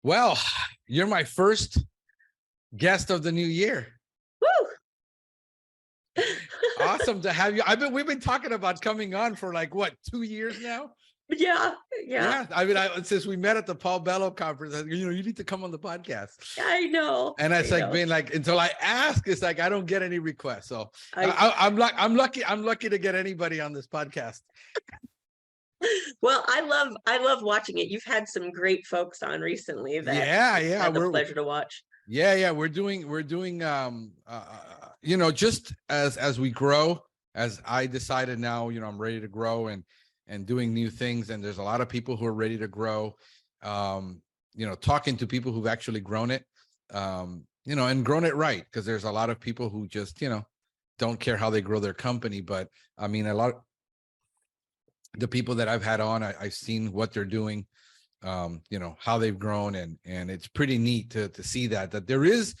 Well, you're my first guest of the new year. Woo! Awesome to have you. We've been talking about coming on for like what, 2 years now? Yeah. I mean, since we met at the Paul Bello conference, you need to come on the podcast. I know. And it's being like, until I ask, it's like I don't get any requests. So I'm lucky to get anybody on this podcast. Well, I love watching it. You've had some great folks on recently that had the pleasure to watch. Yeah. We're doing just as we grow, as I decided now, I'm ready to grow and doing new things. And there's a lot of people who are ready to grow, talking to people who've actually grown it, and grown it right. Because there's a lot of people who just, don't care how they grow their company. But I mean, a lot of the people that I've had on, I've seen what they're doing, how they've grown. And it's pretty neat to see that there is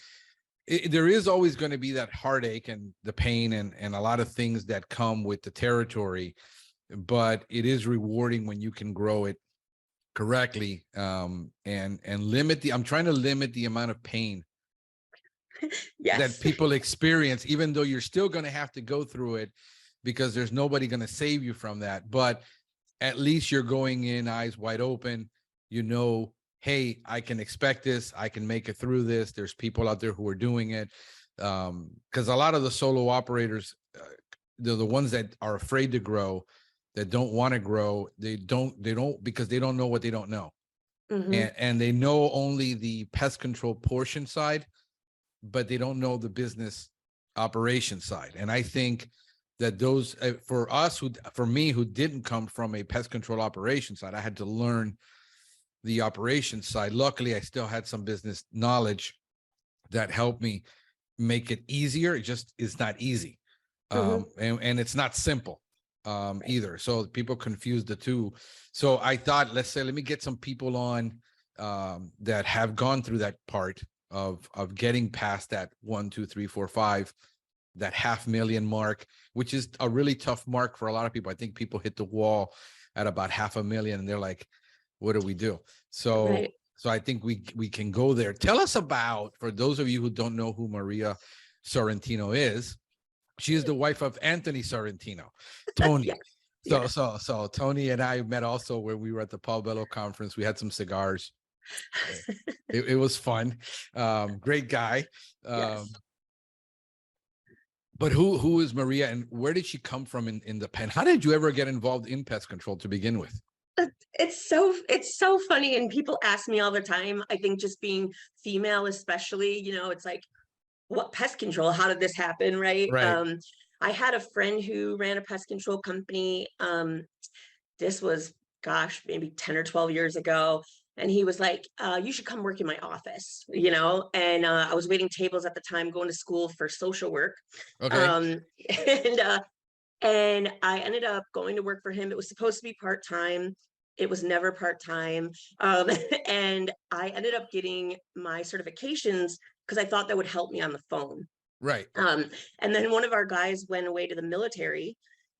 always going to be that heartache and the pain and a lot of things that come with the territory. But it is rewarding when you can grow it correctly, and I'm trying to limit the amount of pain that people experience, even though you're still going to have to go through it, because there's nobody going to save you from that. But at least you're going in eyes wide open, hey, I can expect this, I can make it through this. There's people out there who are doing it, because a lot of the solo operators, they're the ones that are afraid to grow, that don't want to grow. They don't because they don't know what they don't know. Mm-hmm. And they know only the pest control portion side, but they don't know the business operation side. And I think that those, for me, who didn't come from a pest control operation side, I had to learn the operation side. Luckily, I still had some business knowledge that helped me make it easier. It just is not easy. Mm-hmm. And it's not simple either. So people confuse the two. So I thought, let me get some people on that have gone through that part of getting past that 1, 2, 3, 4, 5, that 500,000 mark, which is a really tough mark for a lot of people. I think people hit the wall at about 500,000 and they're like, what do we do? So I think we can go there. Tell us about, for those of you who don't know who Maria Sorrentino is, she is the wife of Anthony Sorrentino, Tony. So Tony and I met also when we were at the Paul Bello conference. We had some cigars. It was fun. Great guy. But who is Maria, and where did she come from in the pen? How did you ever get involved in pest control to begin with? It's so funny, and people ask me all the time. I think just being female, especially, it's like, what pest control? How did this happen? Right. I had a friend who ran a pest control company. This was, maybe 10 or 12 years ago. And he was like, you should come work in my office, and I was waiting tables at the time, going to school for social work. Okay. And I ended up going to work for him. It was supposed to be part-time. It was never part-time. And I ended up getting my certifications because I thought that would help me on the phone. Right. And then one of our guys went away to the military,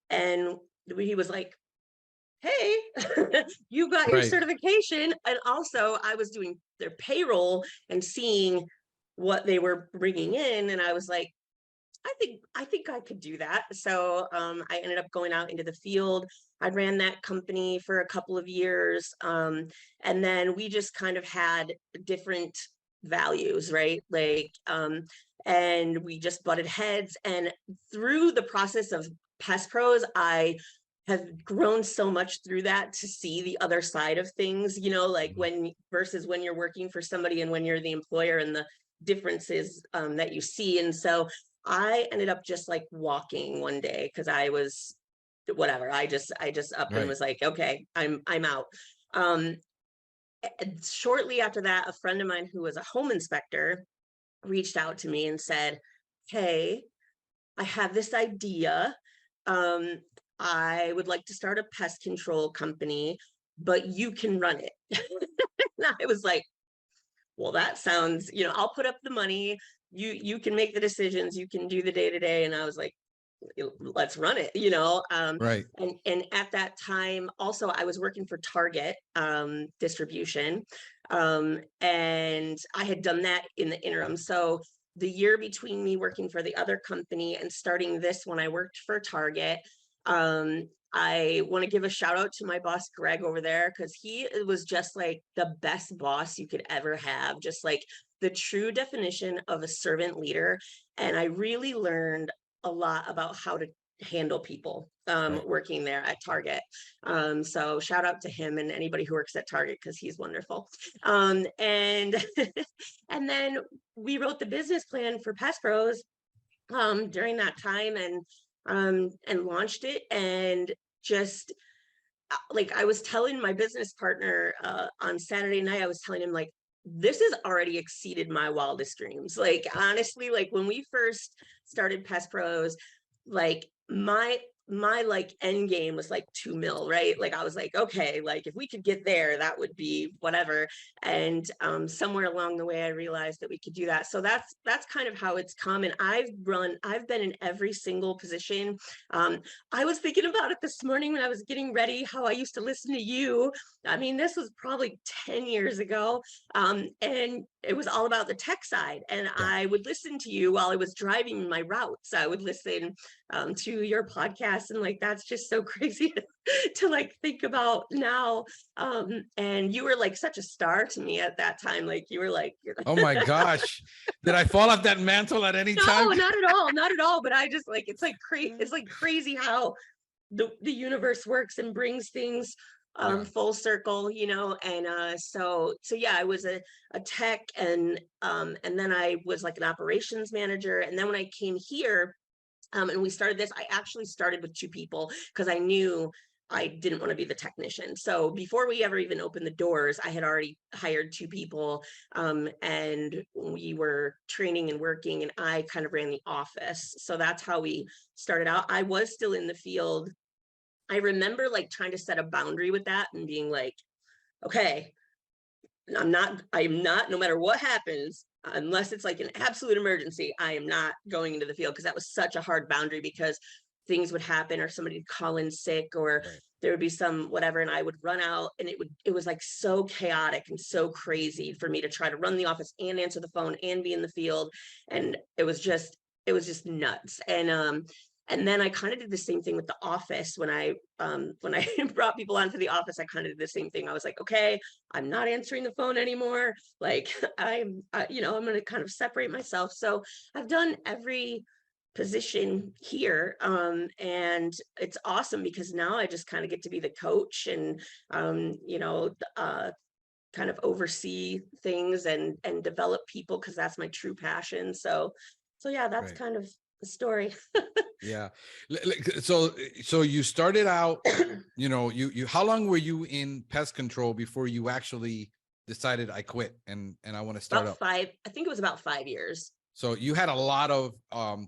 and he was like, hey, you got your certification. And also I was doing their payroll and seeing what they were bringing in. And I was like, I think I could do that. So I ended up going out into the field. I ran that company for a couple of years. And then we just kind of had different values, right? And we just butted heads. And through the process of Pest Pros, I have grown so much through that to see the other side of things, when you're working for somebody and when you're the employer, and the differences that you see. And so I ended up just like walking one day, because I was whatever. I just up and was like, okay, I'm out. Shortly after that, a friend of mine who was a home inspector reached out to me and said, hey, I have this idea. I would like to start a pest control company, but you can run it. And I was like, well, that sounds, I'll put up the money. You can make the decisions. You can do the day-to-day. And I was like, let's run it, Right. And at that time, also, I was working for Target distribution. And I had done that in the interim. So the year between me working for the other company and starting this when I worked for Target, I want to give a shout out to my boss, Greg, over there, because he was just like the best boss you could ever have, just like the true definition of a servant leader. And I really learned a lot about how to handle people Right. working there at Target. So shout out to him and anybody who works at Target because he's wonderful. And and then we wrote the business plan for Pest Bros during that time and launched it and just like I was telling my business partner on Saturday night, I was telling him like this has already exceeded my wildest dreams. Like honestly, like when we first started Pest Pros, like my like end game was like 2 mil, right? Like I was like, okay, like if we could get there, that would be whatever. And somewhere along the way, I realized that we could do that. So that's kind of how it's come. And I've been in every single position. I was thinking about it this morning when I was getting ready, how I used to listen to you. I mean, this was probably 10 years ago. And it was all about the tech side. And Yeah. I would listen to you while I was driving my routes. I would listen to your podcast. And like, that's just so crazy to like think about now. And you were like such a star to me at that time. Like you were like, Oh my gosh. Did I fall off that mantle at any time? no, not at all. Not at all. But I just like, it's like crazy. It's like crazy how the universe works and brings things Yeah. full circle, you know. And so yeah, I was a tech and then I was like an operations manager. And then when I came here and we started this, I actually started with 2 people because I knew I didn't want to be the technician. So before we ever even opened the doors, I had already hired 2 people and we were training and working and I kind of ran the office. So that's how we started out. I was still in the field. I remember like trying to set a boundary with that and being like, okay, I'm not, no matter what happens, unless it's like an absolute emergency, I am not going into the field because that was such a hard boundary because things would happen or somebody would call in sick or Right. there would be some whatever and I would run out and it was like so chaotic and so crazy for me to try to run the office and answer the phone and be in the field. And it was just nuts. And then I kind of did the same thing with the office when I brought people onto the office. I kind of did the same thing. I was like, okay, I'm not answering the phone anymore. Like you know, I'm going to kind of separate myself. So I've done every position here. And it's awesome because now I just kind of get to be the coach and, you know, kind of oversee things and develop people because that's my true passion. So yeah, that's Right. kind of the story. Yeah. So you started out, you know, you how long were you in pest control before you actually decided I quit and I want to start About up? 5, I think it was about 5 years. So you had a lot of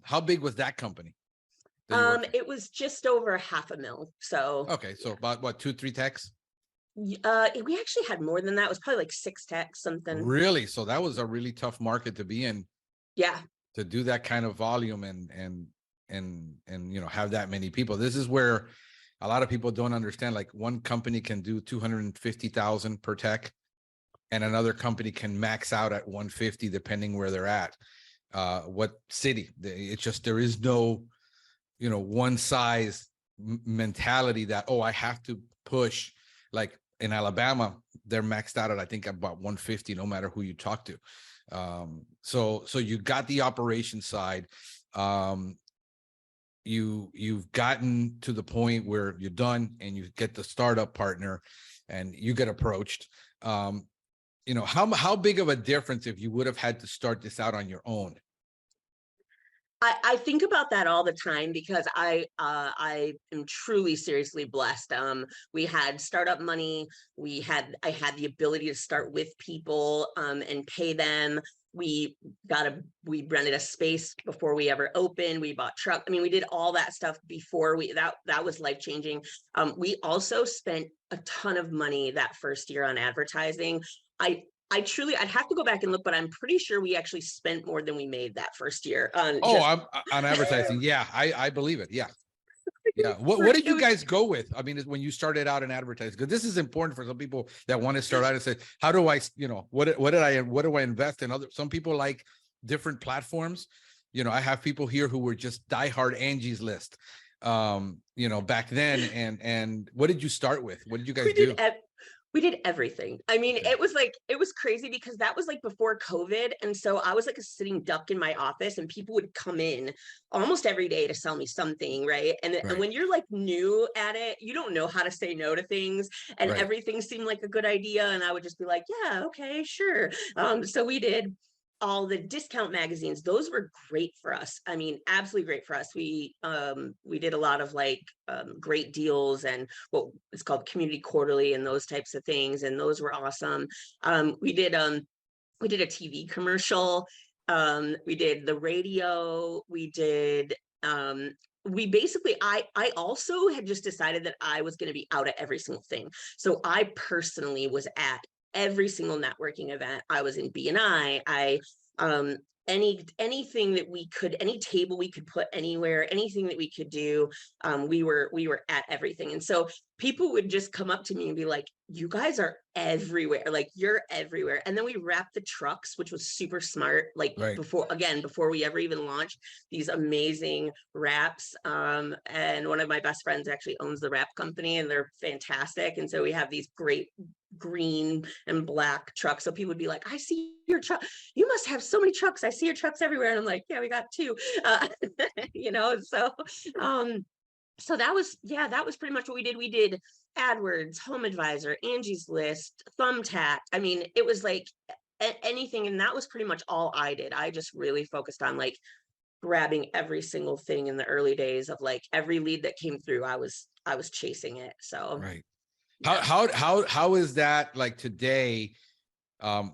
how big was that company that you worked for? It was just over 500,000. So Okay, so about what, 2-3 techs? we actually had more than that. It was probably like 6 techs, something. Really? So that was a really tough market to be in, Yeah. to do that kind of volume and you know, have that many people. This is where a lot of people don't understand. Like one company can do 250,000 per tech and another company can max out at 150 depending where they're at, what city. It's just, there is no, you know, one size mentality that, oh, I have to push. Like in Alabama, they're maxed out at I think about 150 no matter who you talk to. So you got the operation side. You've gotten to the point where you're done and you get the startup partner and you get approached. You know, how big of a difference if you would have had to start this out on your own? I think about that all the time because I am truly seriously blessed. We had startup money. I had the ability to start with people and pay them. We rented a space before we ever opened. We bought truck. I mean, we did all that stuff before that was life changing. We also spent a ton of money that first year on advertising. I'd have to go back and look, but I'm pretty sure we actually spent more than we made that first year on Oh, I'm on advertising. Yeah, I believe it. Yeah. Yeah. What did you guys go with? I mean, when you started out in advertising, because this is important for some people that want to start out and say, how do I, what do I invest in? Some people like different platforms. I have people here who were just diehard Angie's List, back then. And what did you start with? What did you guys do? We did everything. I mean, Okay. it was crazy because that was like before COVID. And so I was like a sitting duck in my office and people would come in almost every day to sell me something. Right. And Right. when you're like new at it, you don't know how to say no to things and Right. everything seemed like a good idea. And I would just be like, yeah, okay, sure. So we did all the discount magazines. Those were great for us. I mean, absolutely great for us. We did a lot of like great deals and what it's called Community Quarterly and those types of things, and those were awesome. We did a TV commercial. We did the radio. We did we basically I also had just decided that I was going to be out at every single thing. So I personally was at every single networking event. I was in BNI. Anything that we could, any table we could put anywhere, anything that we could do, we were at everything. And so people would just come up to me and be like, you guys are everywhere, like you're everywhere. And then we wrapped the trucks, which was super smart, like Right. before we ever even launched, these amazing wraps. And one of my best friends actually owns the wrap company and they're fantastic. And so we have these great green and black trucks. So people would be like, I see your truck. You must have so many trucks. I see your trucks everywhere. And I'm like, yeah, we got two. So that was pretty much what we did. We did AdWords, Home Advisor, Angie's List, Thumbtack. I mean, it was like anything. And that was pretty much all I did. I just really focused on like grabbing every single thing in the early days of like every lead that came through. I was chasing it. So Right. yeah. How is that like today?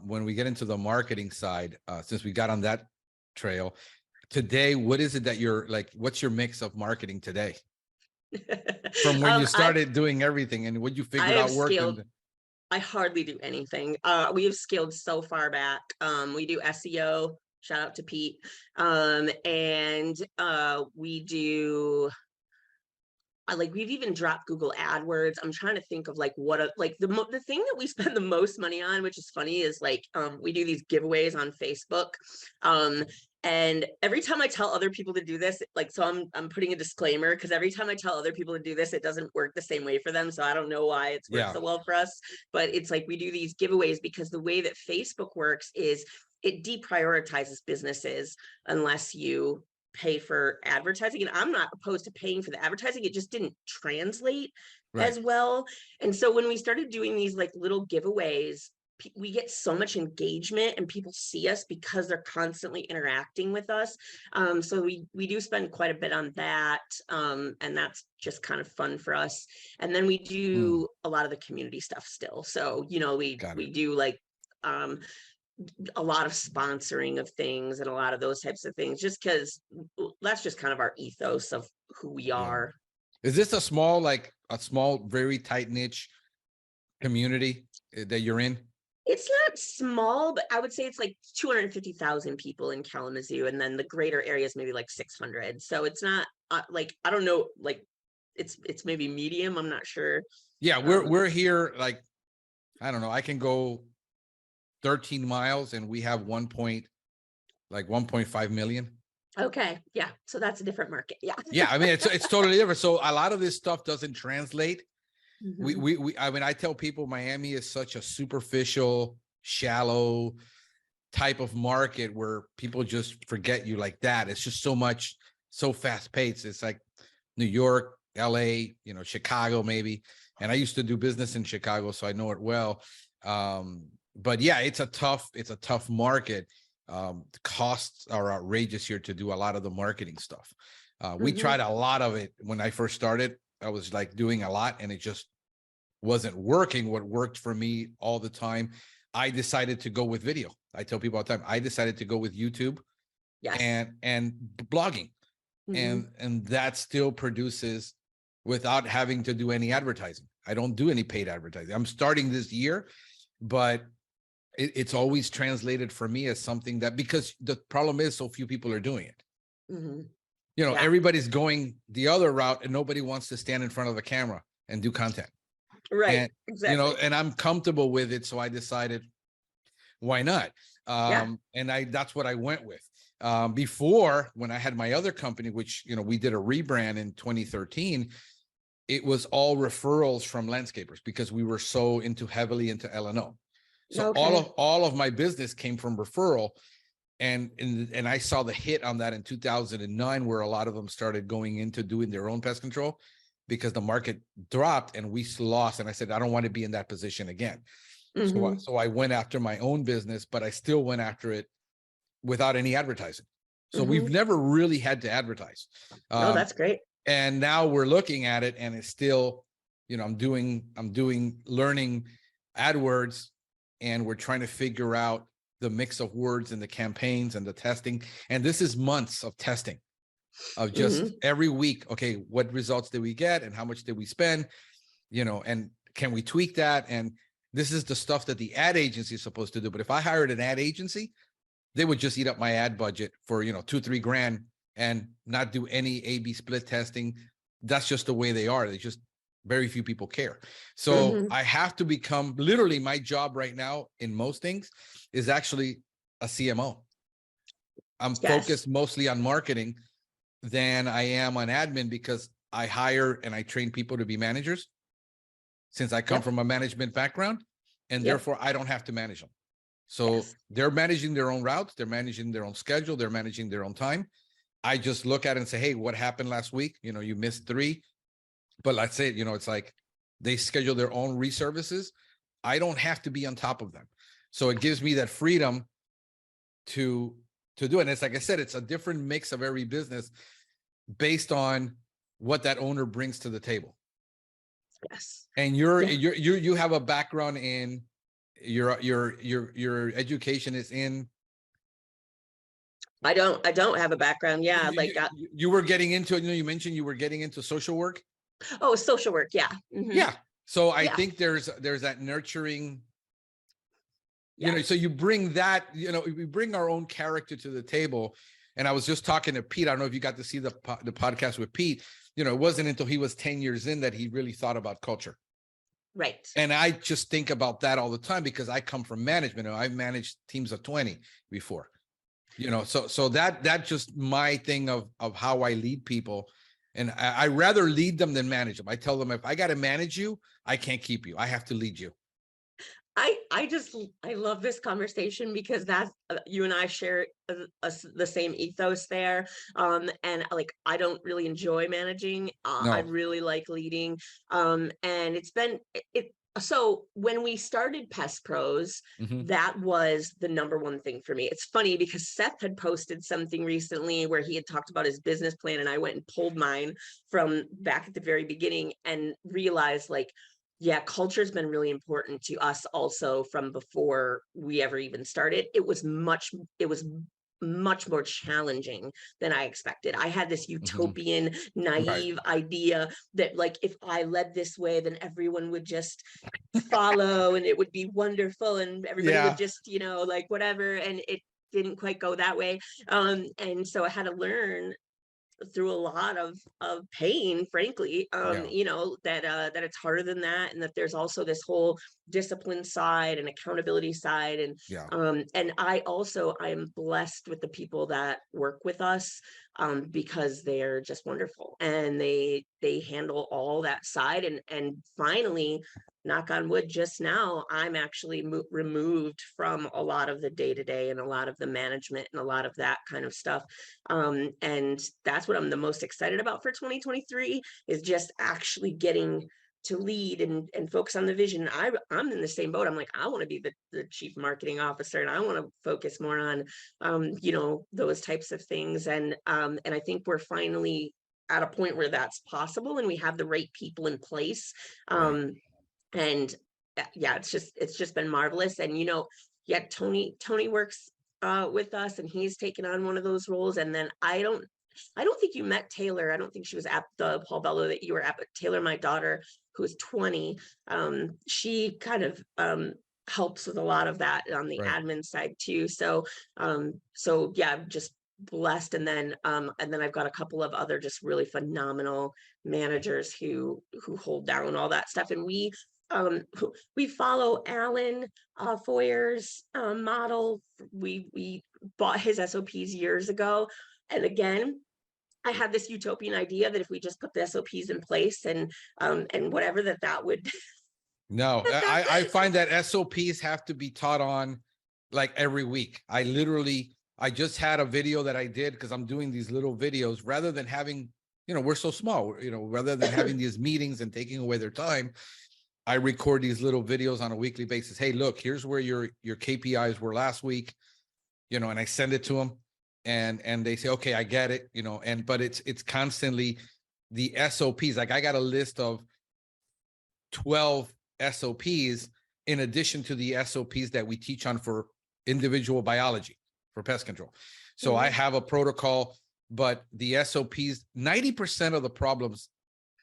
When we get into the marketing side, since we got on that trail today, what is it that you're like, what's your mix of marketing today? From when you started doing everything and what you figured out worked? I hardly do anything. We have scaled so far back. We do SEO, shout out to Pete. And we do like we've even dropped Google AdWords. I'm trying to think of like the thing that we spend the most money on, which is funny, is like we do these giveaways on Facebook. And every time I tell other people to do this, like, so I'm putting a disclaimer because every time I tell other people to do this, it doesn't work the same way for them. So I don't know why it's worked so well for us, but it's like we do these giveaways because the way that Facebook works is it deprioritizes businesses unless you pay for advertising. And I'm not opposed to paying for the advertising. It just didn't translate as well. And so when we started doing these like little giveaways, we get so much engagement and people see us because they're constantly interacting with us. So we do spend quite a bit on that. And that's just kind of fun for us. And then we do a lot of the community stuff still. So, we do like, a lot of sponsoring of things and a lot of those types of things, just because that's just kind of our ethos of who we are. Is this a small, very tight niche community that you're in? It's not small, but I would say it's like 250,000 people in Kalamazoo, and then the greater area is maybe like 600. So it's not like, I don't know, like it's maybe medium. I'm not sure. Yeah, we're here. Like, I don't know. I can go 13 miles and we have 1.5 million. Okay. Yeah. So that's a different market. Yeah. Yeah. I mean, it's totally different. So a lot of this stuff doesn't translate. I mean, I tell people Miami is such a superficial, shallow type of market where people just forget you like that. It's just so fast paced. It's like New York, LA, Chicago, maybe. And I used to do business in Chicago, so I know it well. But yeah, it's a tough market. The costs are outrageous here to do a lot of the marketing stuff. We tried a lot of it when I first started. I was like doing a lot and it just wasn't working. What worked for me all the time, I decided to go with video. I tell people all the time, I decided to go with YouTube and blogging. And that still produces without having to do any advertising. I don't do any paid advertising. I'm starting this year, but it's always translated for me as something that, because the problem is so few people are doing it. You know, Yeah. everybody's going the other route and nobody wants to stand in front of the camera and do content. Right. And, Exactly. you know, and I'm comfortable with it. So I decided, why not? And that's what I went with. Before, when I had my other company, which, you know, we did a rebrand in 2013, it was all referrals from landscapers because we were so heavily into L&O. So all of my business came from referral. And I saw the hit on that in 2009, where a lot of them started going into doing their own pest control because the market dropped and we lost. And I said, I don't want to be in that position again. So I went after my own business, but I still went after it without any advertising. So we've never really had to advertise. Oh, that's great. And now we're looking at it, and it's still, you know, I'm learning AdWords, and we're trying to figure out the mix of words and the campaigns and the testing. And this is months of testing of just every week. Okay, what results did we get, and how much did we spend? You know, and can we tweak that? And this is the stuff that the ad agency is supposed to do. But if I hired an ad agency, they would just eat up my ad budget for, you know, $2-3 grand and not do any A/B split testing. That's just the way they are. They just, very few people care. So I have to become, literally my job right now in most things is actually a CMO. I'm focused mostly on marketing than I am on admin, because I hire and I train people to be managers, since I come from a management background, and therefore I don't have to manage them. So they're managing their own routes, they're managing their own schedule, they're managing their own time. I just look at it and say, hey, what happened last week? You know, you missed 3, but let's say, you know, it's like they schedule their own reservices. I don't have to be on top of them. So it gives me that freedom to do it. And it's like I said, it's a different mix of every business based on what that owner brings to the table. Yes. And you have a background in your education is in. I don't have a background. Yeah. You were getting into, you know, you mentioned you were getting into social work. Oh, social work. Yeah. Yeah. So I think there's that nurturing, you know, so you bring that, you know, we bring our own character to the table. And I was just talking to Pete. I don't know if you got to see the podcast with Pete. You know, it wasn't until he was 10 years in that he really thought about culture. Right. And I just think about that all the time because I come from management. You know, I've managed teams of 20 before, you know, so that's just my thing of how I lead people. And I rather lead them than manage them. I tell them, if I got to manage you, I can't keep you. I have to lead you. I love this conversation because that's you and I share the same ethos there. And like, I don't really enjoy managing. I really like leading. And it's been so when we started Pest Pros, that was the number one thing for me. It's funny because Seth had posted something recently where he had talked about his business plan, and I went and pulled mine from back at the very beginning and realized, like, yeah, culture's been really important to us also from before we ever even started. It was much more challenging than I expected. I had this utopian, naive idea that, like, if I led this way, then everyone would just follow and it would be wonderful and everybody would just, you know, like whatever. And it didn't quite go that way. And so I had to learn through a lot of pain, frankly, you know, that it's harder than that, and that there's also this whole discipline side and accountability side, and I am blessed with the people that work with us, because they're just wonderful, and they handle all that side, and finally, knock on wood, just now I'm actually removed from a lot of the day-to-day and a lot of the management and a lot of that kind of stuff, and that's what I'm the most excited about for 2023, is just actually getting to lead and focus on the vision. I'm in the same boat. I'm like, I want to be the chief marketing officer, and I want to focus more on you know, those types of things, and I think we're finally at a point where that's possible, and we have the right people in place, and yeah, it's just been marvelous. And you know, Tony works with us, and he's taken on one of those roles. And then I don't think you met Taylor. I don't think she was at the Paul Bello that you were at, but Taylor, my daughter, who's 20, she kind of helps with a lot of that on the admin side too. So yeah, just blessed. And then I've got a couple of other just really phenomenal managers who hold down all that stuff. And we follow Alan Foyer's model. We bought his SOPs years ago. And again, I had this utopian idea that if we just put the SOPs in place and whatever, that would. No, I find that SOPs have to be taught on like every week. I just had a video that I did because I'm doing these little videos rather than having, we're so small, rather than having these meetings and taking away their time. I record these little videos on a weekly basis. Hey, look, here's where your KPIs were last week, and I send it to them and they say, okay, I get it, but it's constantly the SOPs. Like I got a list of 12 SOPs in addition to the SOPs that we teach on for individual biology for pest control. So I have a protocol, but the SOPs, 90% of the problems,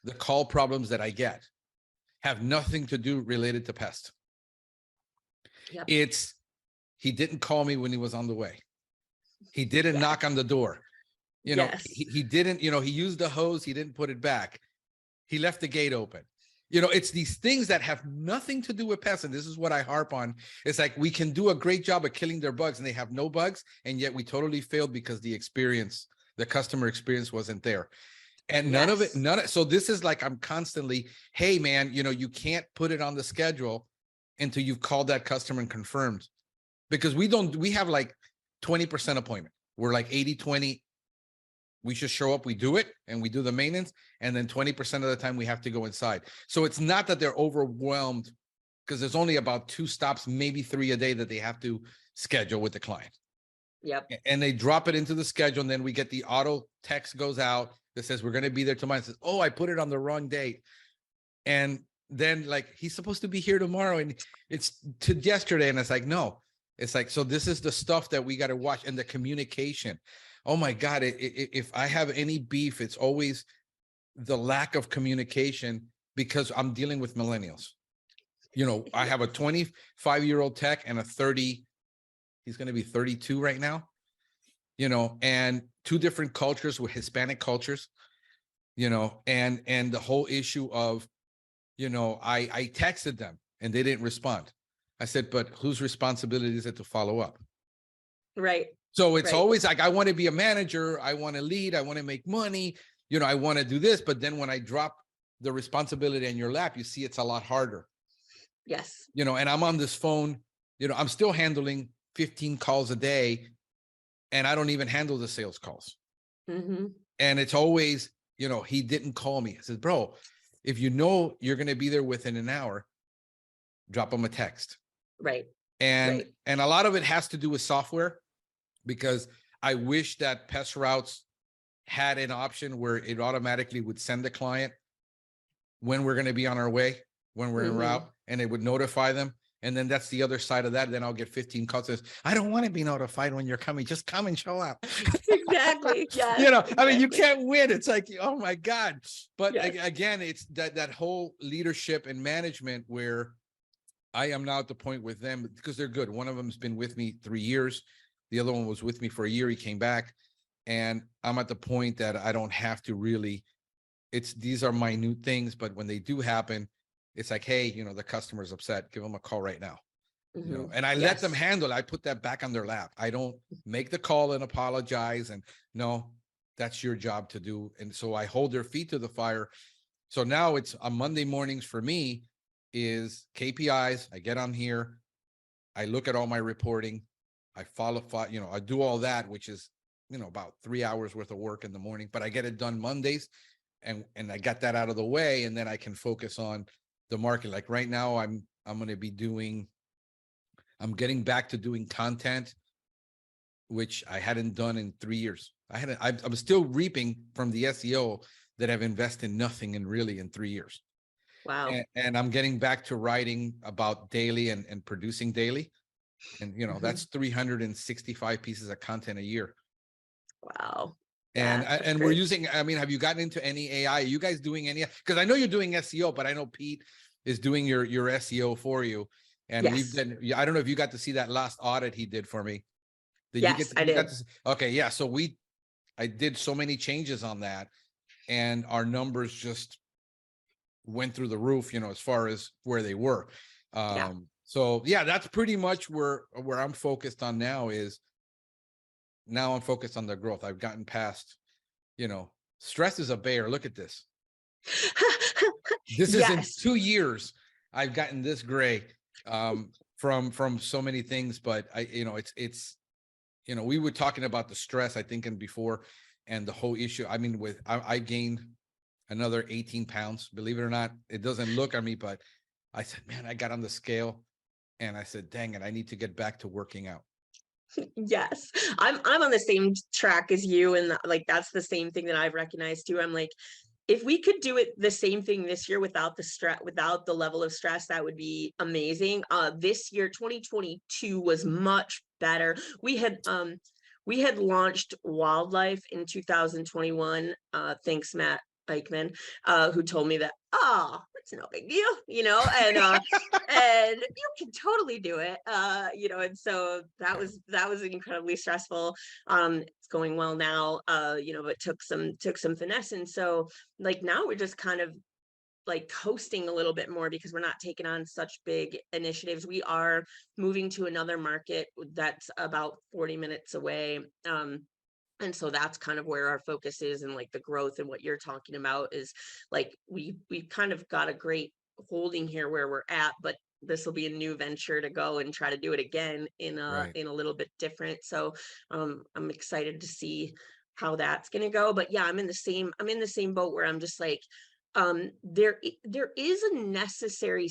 the call problems that I get have nothing to do related to pest. Yep. It's, he didn't call me when he was on the way. He didn't knock on the door. Yes. He didn't, he used the hose. He didn't put it back. He left the gate open. It's these things that have nothing to do with pests. And this is what I harp on. It's like, we can do a great job of killing their bugs and they have no bugs. And yet we totally failed because the customer experience wasn't there. And none of it. So this is like, I'm constantly, hey man, you can't put it on the schedule until you've called that customer and confirmed, because we have like 20% appointment. We're like 80-20. We just show up, we do it, and we do the maintenance. And then 20% of the time we have to go inside. So it's not that they're overwhelmed, because there's only about 2 stops, maybe 3 a day that they have to schedule with the client. Yep. And they drop it into the schedule. And then we get the auto text goes out that says, we're going to be there tomorrow. It says, oh, I put it on the wrong date. And then like, he's supposed to be here tomorrow. And it's to yesterday. And it's like, no, it's like, so this is the stuff that we got to watch, and the communication. Oh my God. If I have any beef, it's always the lack of communication, because I'm dealing with millennials. I have a 25-year-old tech and a 30, he's going to be 32 right now, and 2 different cultures with Hispanic cultures, and the whole issue of, I texted them and they didn't respond. I said, but whose responsibility is it to follow up? Right. So it's always like, I want to be a manager. I want to lead. I want to make money. I want to do this. But then when I drop the responsibility in your lap, you see it's a lot harder. Yes. And I'm on this phone, I'm still handling 15 calls a day, and I don't even handle the sales calls. Mm-hmm. And it's always, he didn't call me. I said, bro, if you're going to be there within an hour, drop him a text. Right. And a lot of it has to do with software, because I wish that Pest Routes had an option where it automatically would send the client when we're going to be on our way, when we're en route, and it would notify them. And then that's the other side of that. Then I'll get 15 calls that says, I don't want to be notified when you're coming. Just come and show up. Exactly. Yeah. I mean, you can't win. It's like, oh my God. But again, it's that whole leadership and management where I am now at the point with them, because they're good. One of them's been with me 3 years. The other one was with me for a year. He came back, and I'm at the point that I don't have to really, these are minute things, but when they do happen, it's like, hey, the customer's upset, give them a call right now. And I let them handle it. I put that back on their lap. I don't make the call and apologize. And no, that's your job to do. And so I hold their feet to the fire. So now it's on Monday mornings for me is KPIs. I get on here. I look at all my reporting. I follow, I do all that, which is, about 3 hours worth of work in the morning, but I get it done Mondays, and I got that out of the way. And then I can focus on the market. Like right now, I'm going to be I'm getting back to doing content, which I hadn't done in 3 years. I'm still reaping from the SEO that I've invested nothing in really in 3 years. Wow. And I'm getting back to writing about daily and producing daily. And, that's 365 pieces of content a year. Wow. And we're using, have you gotten into any AI? Are you guys doing any? Because I know you're doing SEO, but I know Pete is doing your SEO for you. And we've been, I don't know if you got to see that last audit he did for me, Did you Yes, get I you did. got to, okay, yeah. So I did so many changes on that, and our numbers just went through the roof, as far as where they were. Yeah. So yeah, that's pretty much where I'm focused on now. Is now I'm focused on the growth. I've gotten past, stress is a bear. Look at this. This is in Yes. 2 years. I've gotten this gray, from so many things, but it's we were talking about the stress, I think, and before, and the whole issue. I mean, I gained another 18 pounds. Believe it or not, it doesn't look on me, but I said, man, I got on the scale, and I said, dang it, I need to get back to working out. Yes. I'm on the same track as you, and like that's the same thing that I've recognized too. I'm like, if we could do it the same thing this year without the stress, without the level of stress, that would be amazing. This year, 2022 was much better. We had launched wildlife in 2021. Thanks, Matt Eichmann, who told me that, oh, it's no big deal, and you can totally do it. And so that was incredibly stressful. It's going well now, but took some finesse. And so like now we're just kind of like coasting a little bit more because we're not taking on such big initiatives. We are moving to another market that's about 40 minutes away. And so that's kind of where our focus is, and like the growth and what you're talking about is like we kind of got a great holding here where we're at, but this will be a new venture to go and try to do it again Right. in a little bit different. So I'm excited to see how that's going to go. But yeah, I'm in the same boat where I'm just like, there is a necessary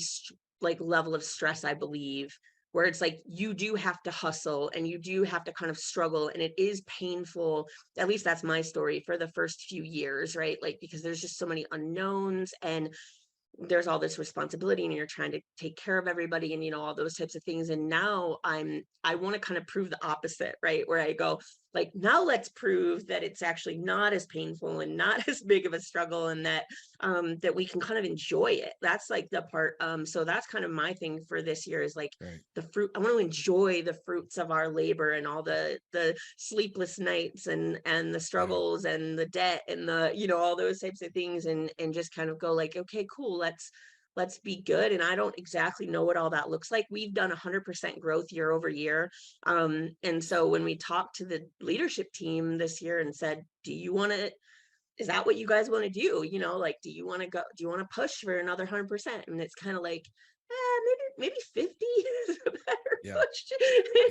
like level of stress, I believe, where it's like you do have to hustle and you do have to kind of struggle, and it is painful. At least that's my story for the first few years, right? Like because there's just so many unknowns, and there's all this responsibility, and you're trying to take care of everybody, and all those types of things. And now I want to kind of prove the opposite, right? Where I go like, now let's prove that it's actually not as painful and not as big of a struggle, and that that we can kind of enjoy it. That's like the part. So that's kind of my thing for this year is like Right. the fruit. I want to enjoy the fruits of our labor and all the sleepless nights and the struggles and the debt and the all those types of things, and just kind of go like, okay, cool, let's be good. And I don't exactly know what all that looks like. We've done 100% growth year over year. And so when we talked to the leadership team this year and said, is that what you guys want to do? Like, do you want to push for another 100%? And it's kind of like, maybe 50 is a better Yeah. push.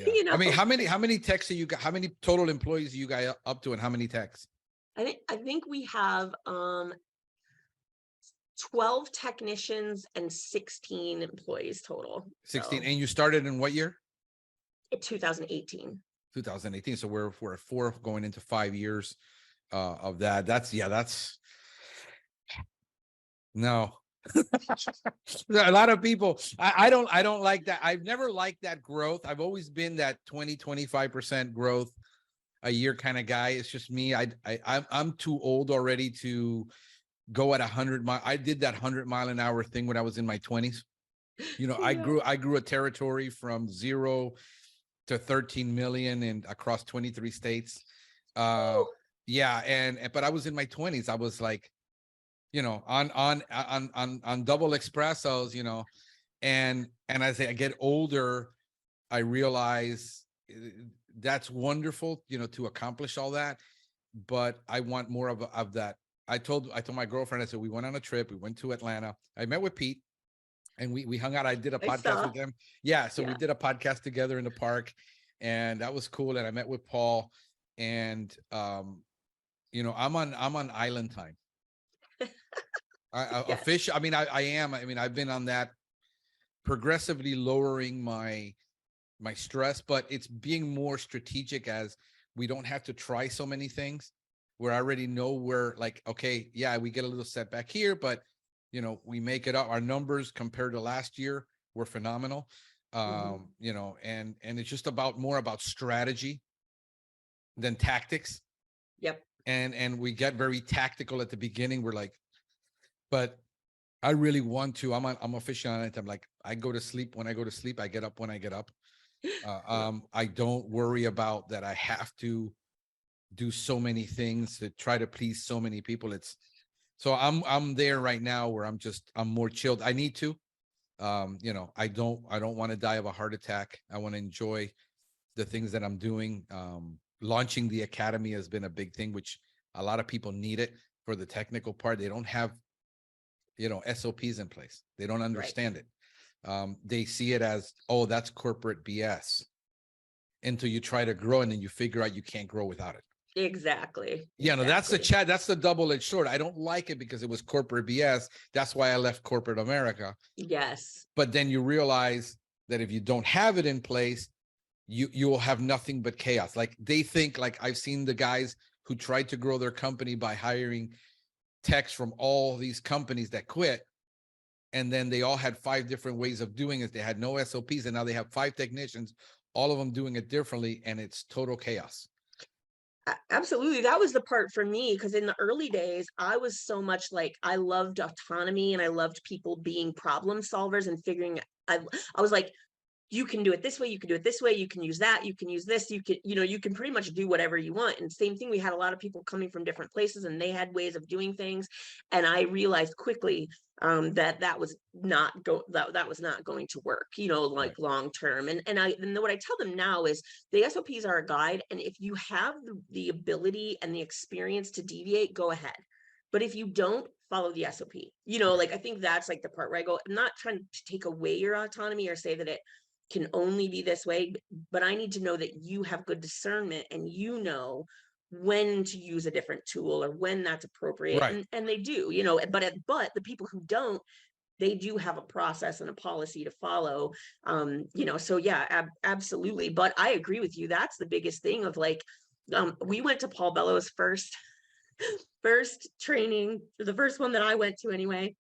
Yeah. I mean, how many techs do you got? How many total employees do you guys up to, and how many techs? I think we have 12 technicians and 16 employees total. 16. So And you started in what year? 2018. 2018. So we're at 4 going into 5 years of that. That's no. A lot of people, I don't like that. I've never liked that growth. I've always been that 20-25% growth a year kind of guy. It's just me. I'm too old already to go at 100 mile. I did that 100-mile-an-hour thing when I was in my 20s. I grew a territory from 0 to 13 million and across 23 states. Yeah, but I was in my 20s. I was like, on double espressos, and as I get older, I realize that's wonderful, to accomplish all that, but I want more of that. I told my girlfriend, I said, we went on a trip. We went to Atlanta. I met with Pete, and we hung out. I did a podcast with them. Yeah. So we did a podcast together in the park, and that was cool. And I met with Paul, and, I'm on island time. Yes. Fish. I mean, I am. I mean, I've been on that, progressively lowering my stress, but it's being more strategic as we don't have to try so many things. Where I already know we're like, okay, yeah, we get a little setback here, but we make it up. Our numbers compared to last year were phenomenal. And it's just more about strategy than tactics. Yep. And we get very tactical at the beginning. We're like, but I really want to. I'm a fish on it. I'm like, I go to sleep when I go to sleep. I get up when I get up. I don't worry about that I have to do so many things to try to please so many people. So I'm there right now where I'm more chilled. I need to. I don't want to die of a heart attack. I want to enjoy the things that I'm doing. Launching the academy has been a big thing, which a lot of people need it for the technical part. They don't have, SOPs in place. They don't understand it. They see it as, oh, that's corporate BS, until you try to grow and then you figure out you can't grow without it. Exactly. Yeah, no, that's the double-edged sword. I don't like it because it was corporate BS. That's why I left corporate America. Yes. But then you realize that if you don't have it in place, you will have nothing but chaos. Like they think, like I've seen the guys who tried to grow their company by hiring techs from all these companies that quit. And then they all had 5 different ways of doing it. They had no SOPs, and now they have 5 technicians, all of them doing it differently, and it's total chaos. Absolutely. That was the part for me, because in the early days, I was so much like, I loved autonomy and I loved people being problem solvers and figuring. I was like, you can do it this way, you can do it this way, you can use that, you can use this, you can, you can pretty much do whatever you want. And same thing, we had a lot of people coming from different places and they had ways of doing things. And I realized quickly that was not that was not going to work, like Right. long term. And what I tell them now is the SOPs are a guide. And if you have the ability and the experience to deviate, go ahead. But if you don't, follow the SOP. Like I think that's like the part where I go, I'm not trying to take away your autonomy or say that it can only be this way, but I need to know that you have good discernment and when to use a different tool or when that's appropriate. Right. And they do, but the people who don't, they do have a process and a policy to follow. So yeah, absolutely. But I agree with you. That's the biggest thing of like, we went to Paul Bellows first training, the first one that I went to anyway.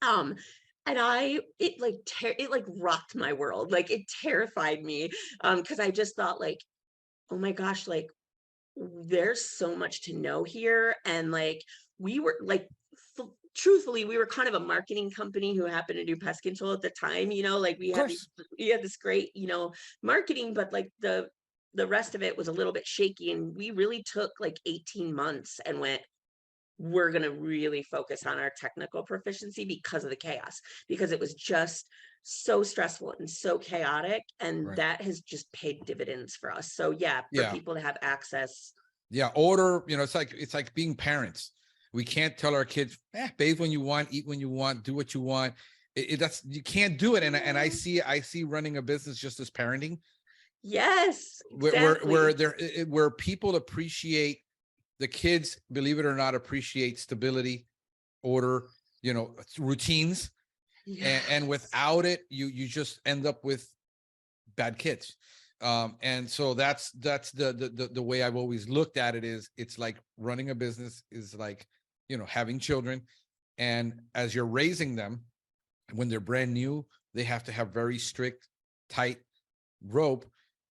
And it rocked my world. Like it terrified me. Cause I just thought like, oh my gosh, like there's so much to know here. And like, we were like, truthfully, we were kind of a marketing company who happened to do pest control at the time, like we had this great, marketing, but like the rest of it was a little bit shaky. And we really took like 18 months and went, we're going to really focus on our technical proficiency because of the chaos, because it was just so stressful and so chaotic. And that has just paid dividends for us. So yeah, for people to have access. Yeah. Order, it's like being parents. We can't tell our kids, bathe when you want, eat when you want, do what you want. That's, you can't do it. And I see running a business just as parenting. Yes. Exactly. Where people appreciate the kids, believe it or not, appreciate stability, order, routines. Yes. And without it, you just end up with bad kids. And so that's the way I've always looked at it. Is it's like running a business is like, having children. And as you're raising them, when they're brand new, they have to have very strict, tight rope.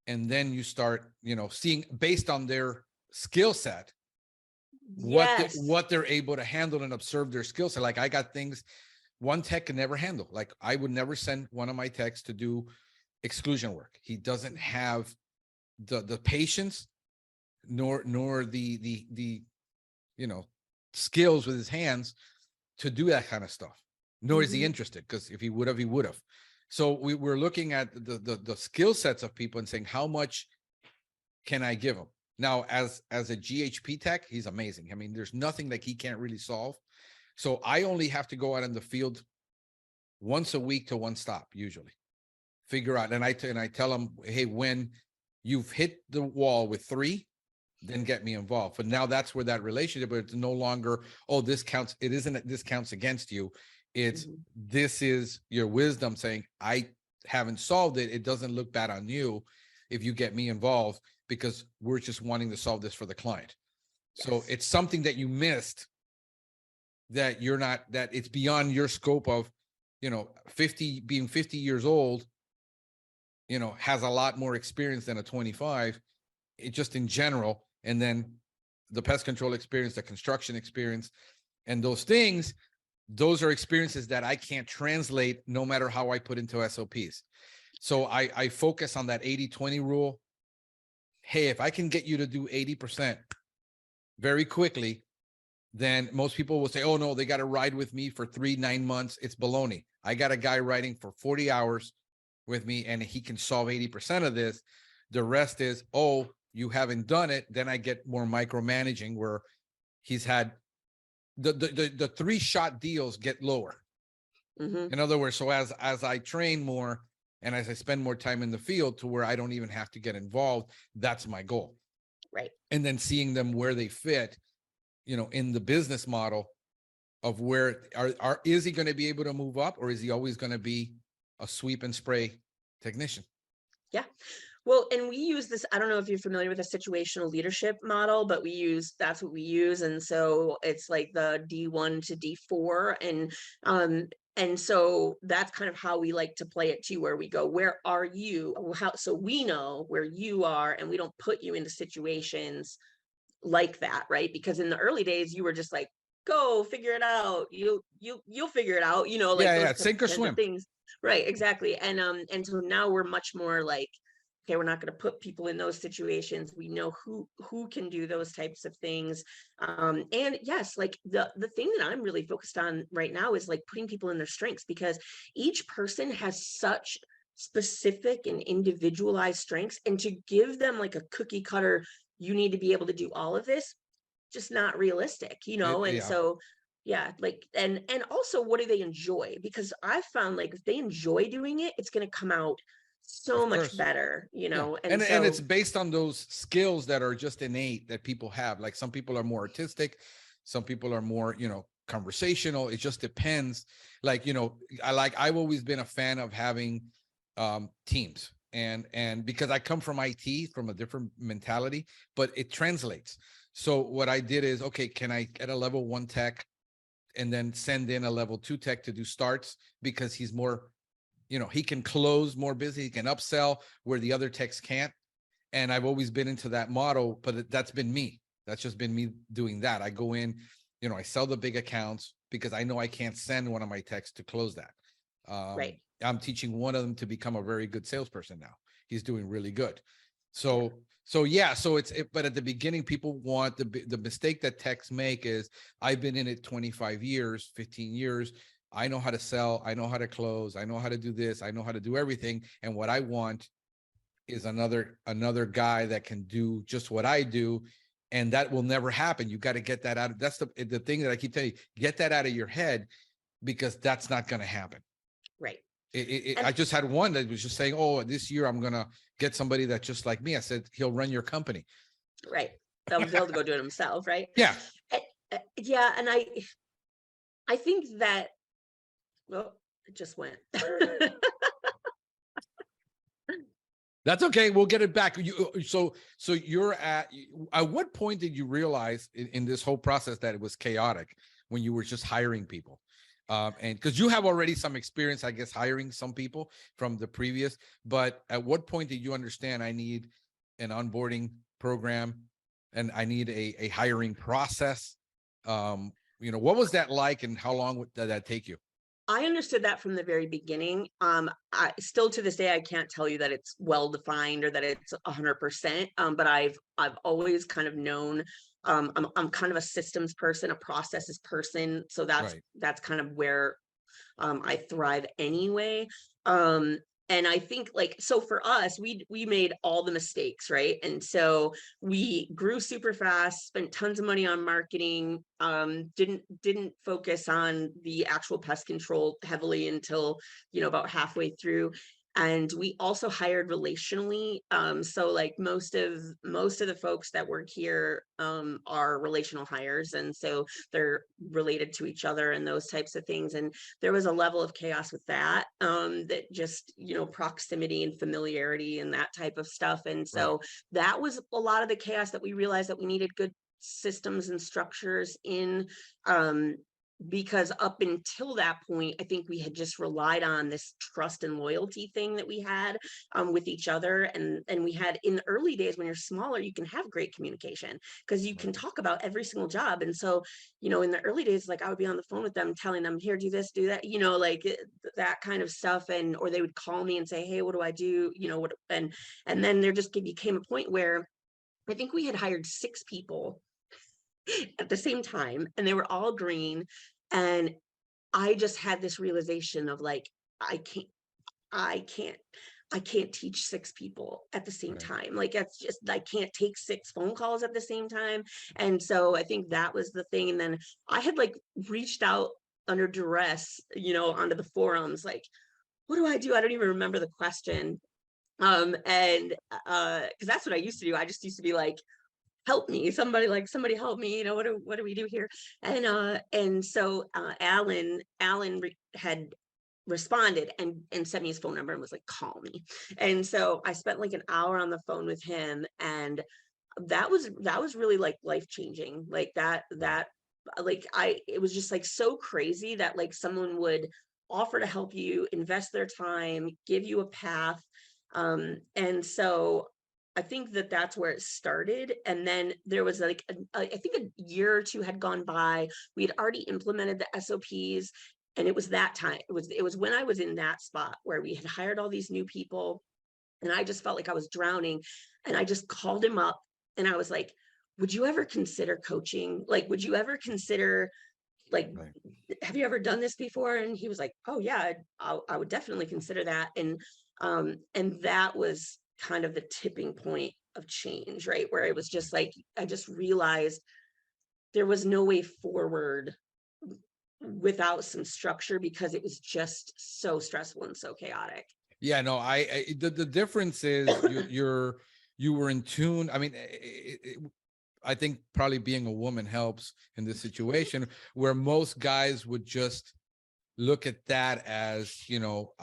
And then you start, seeing based on their skill set, what they're able to handle and observe their skill set. Like I got things one tech can never handle. Like I would never send one of my techs to do exclusion work. He doesn't have the patience nor the skills with his hands to do that kind of stuff. Nor is he interested, because if he would have, he would have. So we're looking at the skill sets of people and saying, how much can I give him? Now, as a GHP tech, he's amazing. I mean, there's nothing that he can't really solve. So I only have to go out in the field once a week to one stop, usually. Figure out, and I tell him, hey, when you've hit the wall with 3, then get me involved. But now that's where that relationship, but it's no longer, oh, this counts. It isn't, this counts against you. It's, this is your wisdom saying, I haven't solved it. It doesn't look bad on you if you get me involved, because we're just wanting to solve this for the client. Yes. So it's something that you missed, that you're not, that it's beyond your scope of, 50 years old, has a lot more experience than a 25, it just in general. And then the pest control experience, the construction experience, and those things, those are experiences that I can't translate no matter how I put into SOPs. So I focus on that 80-20 rule. Hey, if I can get you to do 80% very quickly, then most people will say, oh no, they got to ride with me for 9 months. It's baloney. I got a guy riding for 40 hours with me and he can solve 80% of this. The rest is, oh, you haven't done it. Then I get more micromanaging where he's had the 3-shot deals get lower. In other words, so as I train more and as I spend more time in the field to where I don't even have to get involved, that's my goal. Right. And then seeing them where they fit, in the business model of where is he going to be able to move up, or is he always going to be a sweep and spray technician? Yeah. Well, and we use this, I don't know if you're familiar with a situational leadership model, but that's what we use. And so it's like the D1 to D4. And so that's kind of how we like to play it too, where we go, where are you? So we know where you are, and we don't put you into situations like that, right? Because in the early days, you were just like, go figure it out. You'll figure it out, like those sink or kinds swim of things. Right, exactly. And so now we're much more like, okay, we're not going to put people in those situations. We know who can do those types of things. And yes, like the thing that I'm really focused on right now is like putting people in their strengths, because each person has such specific and individualized strengths, and to give them like a cookie cutter, you need to be able to do all of this, just not realistic, and so yeah, like, and also, what do they enjoy? Because I found like if they enjoy doing it, it's going to come out so Of much course. better, Yeah. and And it's so based on those skills that are just innate that people have. Like some people are more artistic, some people are more, conversational. It just depends. Like, I've always been a fan of having teams, and because I come from IT, from a different mentality, but it translates. So what I did is, okay, can I get a level 1 tech and then send in a level 2 tech to do starts, because he's more, he can close more business, he can upsell where the other techs can't. And I've always been into that model, but that's been me. That's just been me doing that. I go in, I sell the big accounts because I know I can't send one of my techs to close that. right. I'm teaching one of them to become a very good salesperson now. He's doing really good. Yeah. So but at the beginning, people want the mistake that techs make is, I've been in it 25 years, 15 years. I know how to sell. I know how to close. I know how to do this. I know how to do everything. And what I want is another guy that can do just what I do. And that will never happen. You got to get that out. That's the thing that I keep telling you, get that out of your head, because that's not going to happen. Right. I just had one that was just saying, oh, this year I'm going to get somebody that's just like me. I said, he'll run your company. Right. They'll be able to go do it himself. Right. Yeah. Yeah. And I think that, well, it just went. That's okay. We'll get it back. So you're at what point did you realize in this whole process that it was chaotic when you were just hiring people? And because you have already some experience, I guess, hiring some people from the previous, but at what point did you understand I need an onboarding program and I need a hiring process? What was that like, and how long did that take you? I understood that from the very beginning. I still to this day, I can't tell you that it's well defined or that it's 100%. But I've always kind of known. I'm kind of a systems person, a processes person. So that's kind of where I thrive anyway. And I think like, so for us, we made all the mistakes, right? And so we grew super fast, spent tons of money on marketing, didn't focus on the actual pest control heavily until, about halfway through. And we also hired relationally. So like most of the folks that work here are relational hires. And so they're related to each other and those types of things. And there was a level of chaos with that, that just, proximity and familiarity and that type of stuff. And so that was a lot of the chaos that we realized that we needed good systems and structures in, because up until that point, I think we had just relied on this trust and loyalty thing that we had with each other. And we had, in the early days, when you're smaller, you can have great communication because you can talk about every single job. And so, you know, in the early days, like I would be on the phone with them, telling them, here, do this, do that, you know, like that kind of stuff. And, or they would call me and say, hey, what do I do? You know, what, and then there just became a point where I think we had hired 6 people at the same time, and they were all green. And I just had this realization of like, I can't, I can't, I can't teach 6 people at the same Right. time. Like, that's just, I can't take 6 phone calls at the same time. And so I think that was the thing. And then I had like reached out under duress, you know, onto the forums, like, what do I do? I don't even remember the question. And because that's what I used to do. I just used to be like, help me, somebody, like, somebody help me, you know, what do we do here? And so Alan had responded and sent me his phone number and was like, call me. And so I spent like an hour on the phone with him, and that was really like life changing. Like that like it was just like so crazy that like someone would offer to help you, invest their time, give you a path. And so I think that that's where it started. And then there was like, I think a year or 2 had gone by. We had already implemented the SOPs. And it was that time. It was when I was in that spot where we had hired all these new people. And I just felt like I was drowning. And I just called him up and I was like, would you ever consider coaching? Like, would you ever consider, like, Right. have you ever done this before? And he was like, oh yeah, I would definitely consider that. And that was kind of the tipping point of change, right? Where it was just like, I just realized there was no way forward without some structure because it was just so stressful and so chaotic. Yeah, no, the difference is you were in tune. I mean, I think probably being a woman helps in this situation where most guys would just look at that as, you know,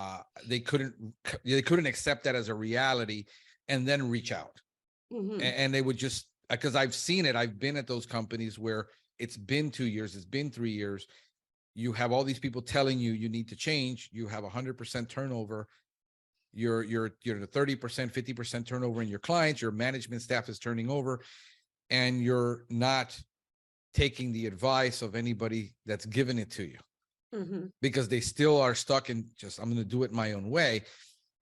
they couldn't accept that as a reality and then reach out. Mm-hmm. And they would just, because I've seen it, I've been at those companies where it's been 2 years, it's been 3 years. You have all these people telling you you need to change. You have 100% turnover. You're the 30%, 50% turnover in your clients. Your management staff is turning over, and you're not taking the advice of anybody that's given it to you. Mm-hmm. Because they still are stuck in just, I'm going to do it my own way.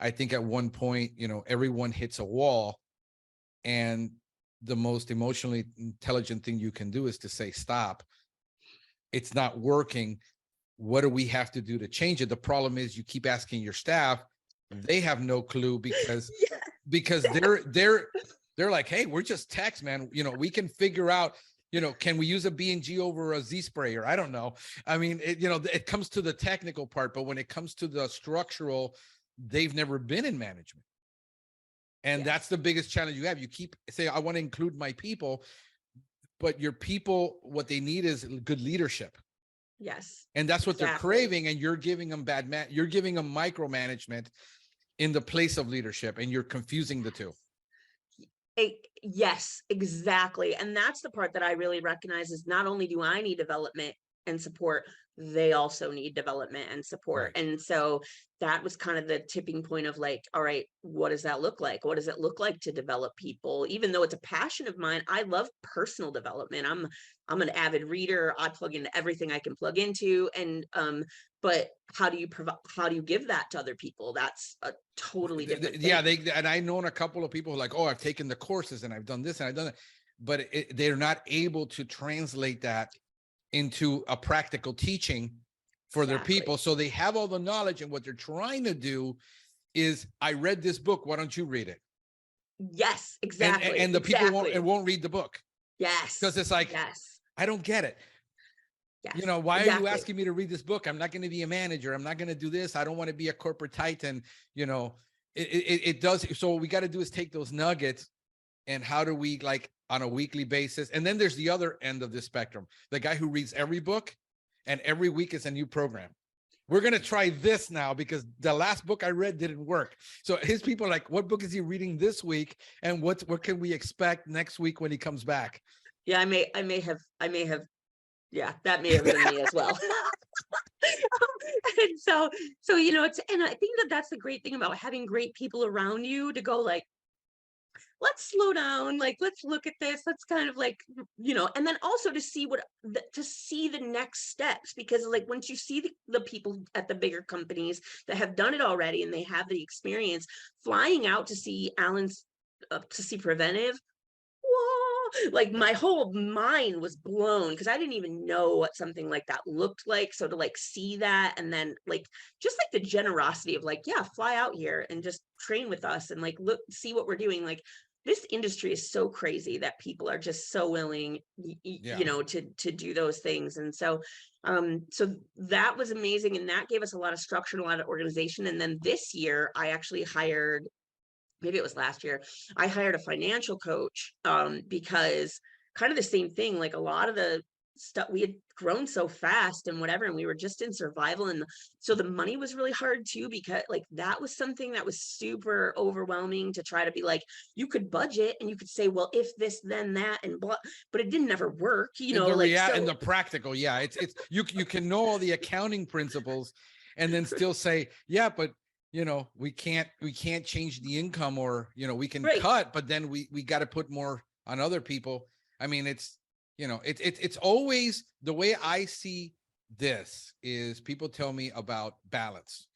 I think at one point, you know, everyone hits a wall, and the most emotionally intelligent thing you can do is to say, stop. It's not working. What do we have to do to change it? The problem is you keep asking your staff. They have no clue because they're like, hey, we're just techs, man. You know, we can figure out, you know, can we use a B&G over a Z sprayer? I don't know. I mean, you know, it comes to the technical part, but when it comes to the structural, they've never been in management. And that's the biggest challenge you have. You keep saying, I want to include my people, but your people, what they need is good leadership. Yes. And that's what they're craving. And you're giving them you're giving them micromanagement in the place of leadership, and you're confusing the two. Yes, exactly. And that's the part that I really recognize is not only do I need development and support, they also need development and support. Right. And so that was kind of the tipping point of like, all right, what does that look like? What does it look like to develop people? Even though it's a passion of mine, I love personal development. I'm an avid reader. I plug into everything I can plug into. And but how do you give that to other people? That's a totally different thing. Yeah, and I know a couple of people who are like, oh, I've taken the courses and I've done this and I've done that, but they're not able to translate that into a practical teaching for their people. So they have all the knowledge, and what they're trying to do is, I read this book, why don't you read it? Yes, exactly. And the people won't read the book. Yes. Because it's like, I don't get it. Yes, you know, why are you asking me to read this book? I'm not going to be a manager. I'm not going to do this. I don't want to be a corporate titan. You know, it does. So what we got to do is take those nuggets, and how do we, like, on a weekly basis? And then there's the other end of the spectrum, the guy who reads every book and every week is a new program. We're going to try this now because the last book I read didn't work. So his people are like, what book is he reading this week? And what can we expect next week when he comes back? Yeah, I may have Yeah, that may have been me as well. And so, and I think that that's the great thing about having great people around you to go like, let's slow down, like, let's look at this, let's kind of like, and then also to see to see the next steps, because like once you see the people at the bigger companies that have done it already and they have the experience, flying out to see Alan's, to see Preventive, whoa, like my whole mind was blown because I didn't even know what something like that looked like. So to like see that, and then like just like the generosity of like, yeah, fly out here and just train with us and like look, see what we're doing. Like this industry is so crazy that people are just so willing, Yeah. to do those things. And so that was amazing, and that gave us a lot of structure and a lot of organization. And then this year I actually hired, maybe it was last year, I hired a financial coach, because kind of the same thing, like a lot of the stuff, we had grown so fast and whatever, and we were just in survival. And so the money was really hard too, because like that was something that was super overwhelming to try to be like, you could budget and you could say, well, if this, then that, and blah, but it didn't ever work, In the like, so. in the practical, yeah, it's you can know all the accounting principles and then still say, yeah, but we can't change the income, or we can Right. cut, but then we got to put more on other people. I mean, it's it's always the way I see this is people tell me about balance.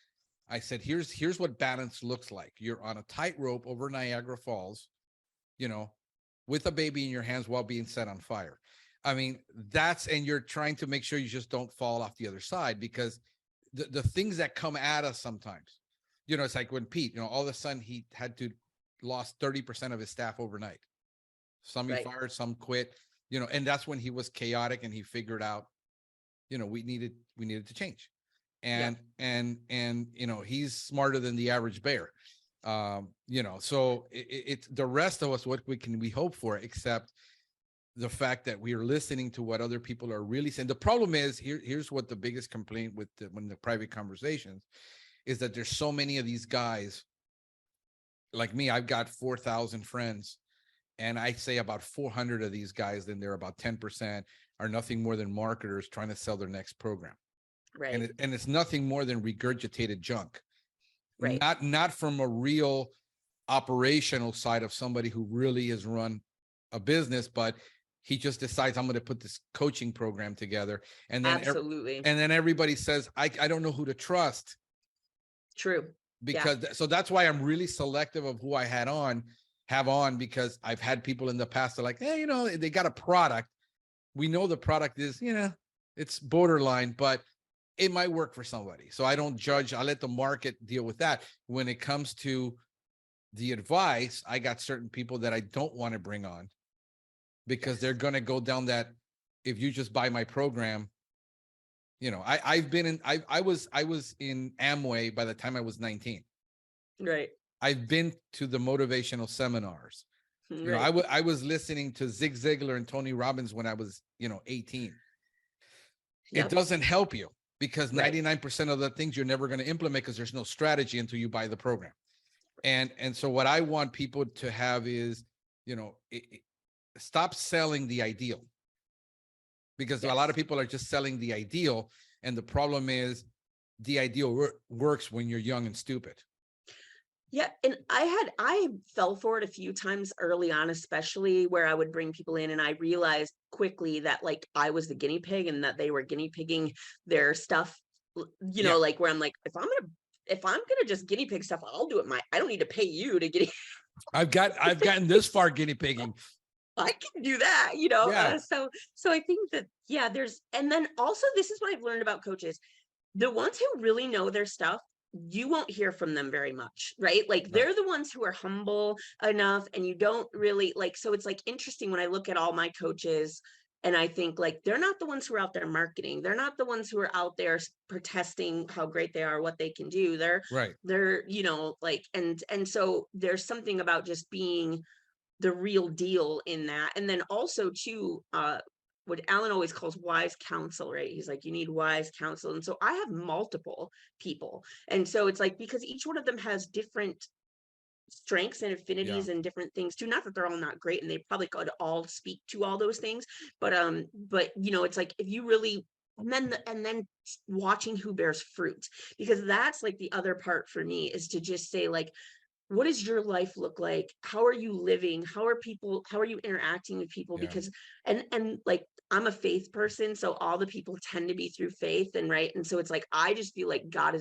I said, here's what balance looks like. You're on a tightrope over Niagara Falls, with a baby in your hands while being set on fire. I mean, and you're trying to make sure you just don't fall off the other side, because the things that come at us sometimes, it's like when Pete, all of a sudden he had to lost 30% of his staff overnight. Some he fired, some quit, and that's when he was chaotic and he figured out, we needed to change. And he's smarter than the average bear. So it's the rest of us, what we hope for, except the fact that we are listening to what other people are really saying. The problem is here's what the biggest complaint with when the private conversations is, that there's so many of these guys like me. I've got 4,000 friends, and I say about 400 of these guys, then they're about 10% are nothing more than marketers trying to sell their next program. Right. And it's nothing more than regurgitated junk. Right. Not from a real operational side of somebody who really has run a business, but he just decides, I'm going to put this coaching program together. And then absolutely. And then everybody says, I don't know who to trust. True. Because so that's why I'm really selective of who I have on, because I've had people in the past that are like, hey, they got a product. We know the product is, it's borderline, but it might work for somebody. So I don't judge. I let the market deal with that. When it comes to the advice, I got certain people that I don't want to bring on, because they're going to go down that, if you just buy my program, I've been in, I was in Amway by the time I was 19. Right. I've been to the motivational seminars. Right. I was listening to Zig Ziglar and Tony Robbins when I was, 18. Yep. It doesn't help you, because 99% of the things you're never going to implement, because there's no strategy until you buy the program. And so what I want people to have is, stop selling the ideal, because a lot of people are just selling the ideal. And the problem is the ideal works when you're young and stupid. Yeah. And I fell for it a few times early on, especially where I would bring people in, and I realized quickly that like I was the guinea pig and that they were guinea pigging their stuff, like where I'm like, if I'm gonna just guinea pig stuff, I'll do it. I don't need to pay you to guinea. I've gotten this far guinea pigging. I can do that, Yeah. So I think that, and then also this is what I've learned about coaches. The ones who really know their stuff, you won't hear from them very much, right? Like they're the ones who are humble enough, and you don't really like, so it's like interesting when I look at all my coaches and I think like, they're not the ones who are out there marketing. They're not the ones who are out there protesting how great they are, what they can do. They're like, and so there's something about just being the real deal in that. And then also too, what Alan always calls wise counsel, right? He's like, you need wise counsel. And so I have multiple people. And so it's like, because each one of them has different strengths and Yeah. affinities and different things too. Not that they're all not great, and they probably could all speak to all those things, but you know, it's like if you really, and then watching who bears fruit, because that's like the other part for me, is to just say like, what does your life look like? How are you living? How are you interacting with people? Yeah. Because, and like, I'm a faith person, so all the people tend to be through faith, and right. And so it's like, I just feel like God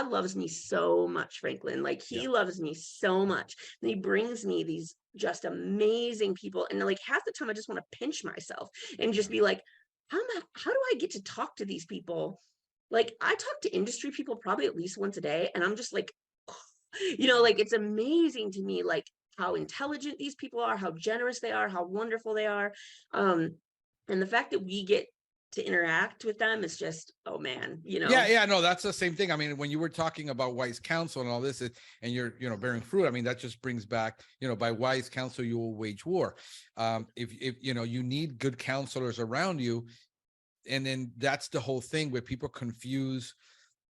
loves me so much, Franklin. Like, Yeah. he loves me so much. And he brings me these just amazing people. And like half the time I just want to pinch myself and Yeah. just be like, how do I get to talk to these people? Like, I talk to industry people probably at least once a day, and I'm just like, you know, like, it's amazing to me, like, how intelligent these people are, how generous they are, how wonderful they are. um and the fact that we get to interact with them is just, oh man, you Yeah, know. yeah, no, that's the same thing. I mean, when you were talking about wise counsel and all this, and you're, bearing fruit, I mean, that just brings back, by wise counsel, you will wage war. If you need good counselors around you, and then that's the whole thing where people confuse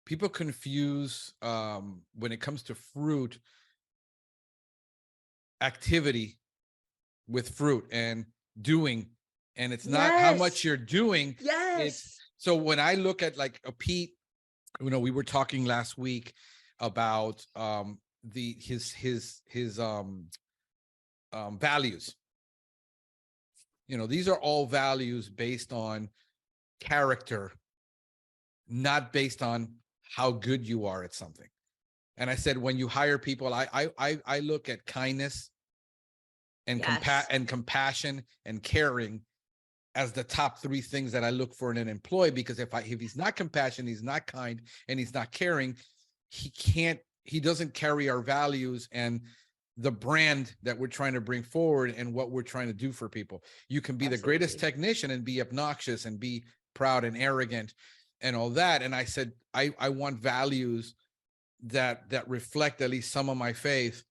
when it comes to fruit activity with fruit and doing, and it's not how much Yes, you're doing. It's yes, so when I look at like a Pete, we were talking last week about his values. These are all values based on character, not based on how good you are at something. And I said, when you hire people, I look at kindness and yes, compassion and caring as the top three things that I look for in an employee. Because if he's not compassionate, he's not kind, and he's not caring, he doesn't carry our values and the brand that we're trying to bring forward and what we're trying to do for people. You can be the greatest absolutely. technician and be obnoxious and be proud and arrogant and all that. And I said, I want values that reflect at least some of my faith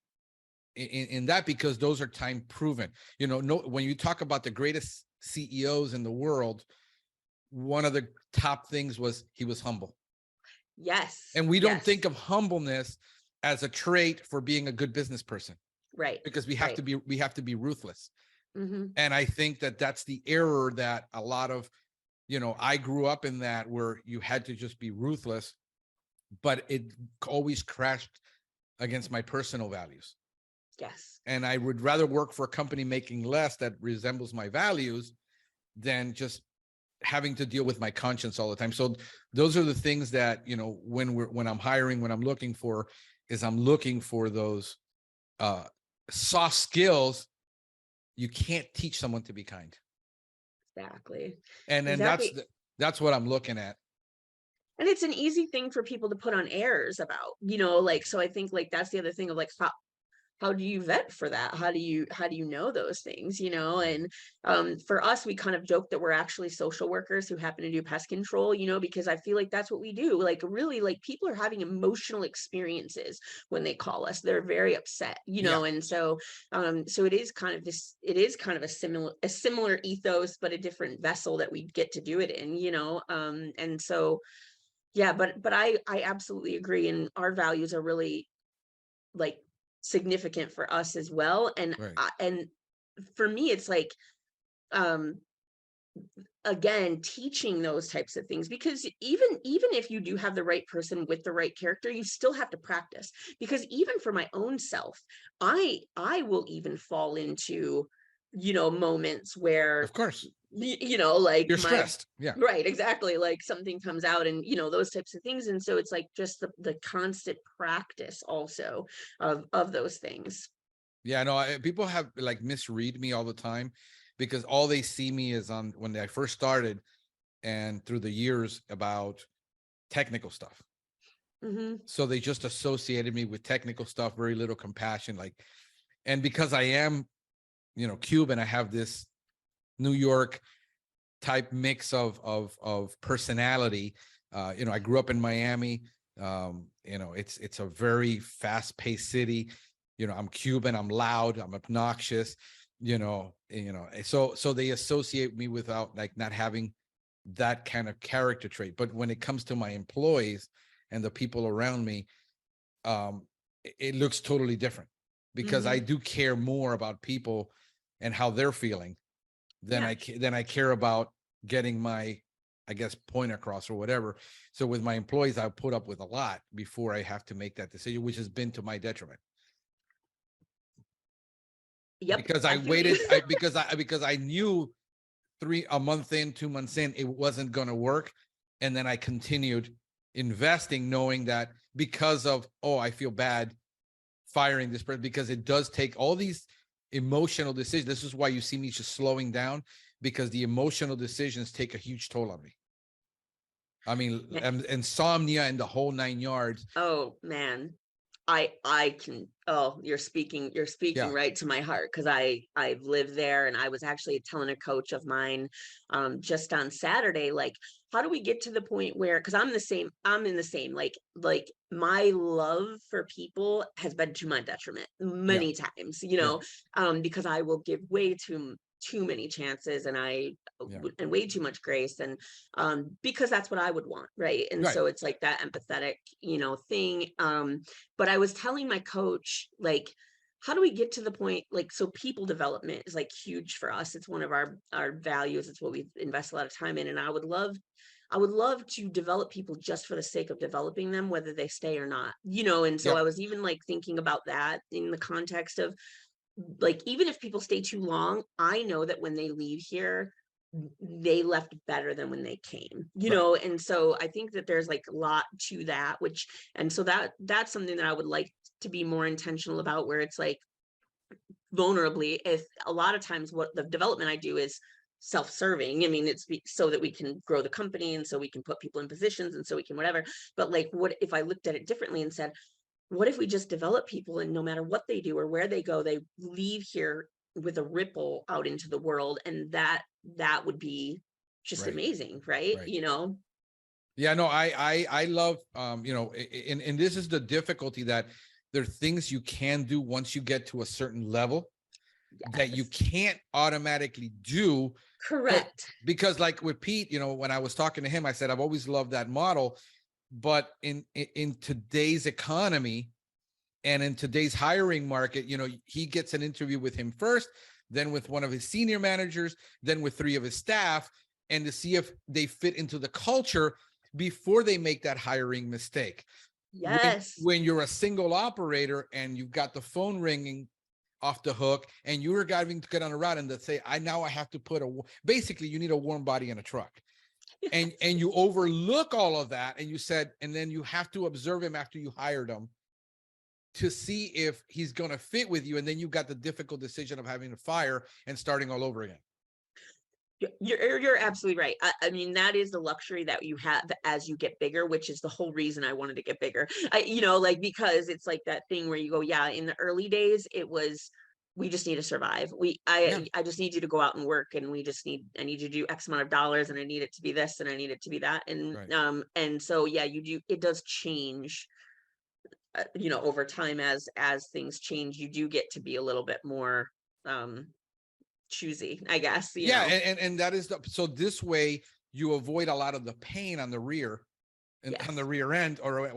in that, because those are time proven. When you talk about the greatest CEOs in the world, one of the top things was he was humble. Yes, And we don't think yes, of humbleness as a trait for being a good business person, right, because we have right. to be ruthless. Mm-hmm. And I think that that's the error that a lot of, I grew up in that, where you had to just be ruthless, but it always crashed against my personal values. Yes, And I would rather work for a company making less that resembles my values than just having to deal with my conscience all the time. So those are the things that, when I'm hiring, when I'm looking for, I'm looking for those soft skills. You can't teach someone to be kind. exactly, And then exactly. that's what I'm looking at. And it's an easy thing for people to put on airs about, you know, like, so I think like that's the other thing of like, how do you vet for that? How do you know those things, you know? And for us, we kind of joke that we're actually social workers who happen to do pest control, you know, because I feel like that's what we do. Like, really, like, people are having emotional experiences when they call us. They're very upset, you Yeah. know. And so it is kind of a similar ethos, but a different vessel that we get to do it in, you know. And so yeah, but I absolutely agree, and our values are really like significant for us as well. And Right. and for me, it's like, um again, teaching those types of things, because even if you do have the right person with the right character, you still have to practice. Because even for my own self, I will even fall into, you know, moments where, Of course. like You're my, stressed. Yeah. right, exactly, like something comes out, and you know, those types of things. And so it's like just the constant practice also of those things. Yeah. No, people have like misread me all the time, because all they see me is on when I first started and through the years about technical stuff. Hmm. So they just associated me with technical stuff, very little compassion. And because I am, Cuban, I have this New York type mix of personality. I grew up in Miami. It's a very fast-paced city. I'm Cuban, I'm loud, I'm obnoxious, so they associate me without like not having that kind of character trait. But when it comes to my employees and the people around me, it looks totally different. because I do care more about people and how they're feeling than I care about getting my, I guess, point across or whatever. So with my employees, I put up with a lot before I have to make that decision, which has been to my detriment. Because I waited, because I knew a month in, 2 months in, it wasn't going to work. And then I continued investing, knowing that because of, I feel bad firing this person, because it does take all these emotional decisions. This is why you see me just slowing down, because the emotional decisions take a huge toll on me. I mean, insomnia and the whole 9 yards. Oh man, I can, you're speaking right to my heart, because I've lived there. And I was actually telling a coach of mine just on Saturday, like, how do we get to the point where, because I'm in the same like my love for people has been to my detriment many times, because I will give way too many chances, and and way too much grace, and because that's what I would want, right? And so it's like that empathetic thing. But I was telling my coach, like, how do we get to the point, like, so people development is like huge for us. It's one of our values. It's what we invest a lot of time in. And I would love to develop people just for the sake of developing them, whether they stay or not, and so I was even like thinking about that in the context of, like, even if people stay too long, I know that when they leave here, they left better than when they came, and so I think that there's like a lot to that, and so that's something that I would like to be more intentional about, where it's like, vulnerably, if a lot of times what the development I do is self-serving. I mean, it's so that we can grow the company, and so we can put people in positions, and so we can whatever. But like, what if I looked at it differently and said, what if we just develop people, and no matter what they do or where they go, they leave here with a ripple out into the world, and that would be just amazing, right? Yeah, no, I love, and this is the difficulty, that there are things you can do once you get to a certain level that you can't automatically do. Correct. Because like with Pete, when I was talking to him, I said, I've always loved that model. But in today's economy and in today's hiring market, he gets an interview with him first, then with one of his senior managers, then with 3 of his staff, and to see if they fit into the culture before they make that hiring mistake. Yes. When you're a single operator and you've got the phone ringing off the hook, and you're driving to get on a route, and they say, I have to put basically you need a warm body in a truck. And you overlook all of that, and you said, and then you have to observe him after you hired him to see if he's going to fit with you. And then you got the difficult decision of having to fire and starting all over again. You're absolutely right. I mean, that is the luxury that you have as you get bigger, which is the whole reason I wanted to get bigger. Because it's like that thing where you go, in the early days, it was, we just need to survive. I just need you to go out and work, and I need you to do X amount of dollars, and I need it to be this, and I need it to be that. And, and so, it does change, over time, as things change, you do get to be a little bit more, choosy, I guess. And that is so this way you avoid a lot of the pain on the rear and on the rear end, or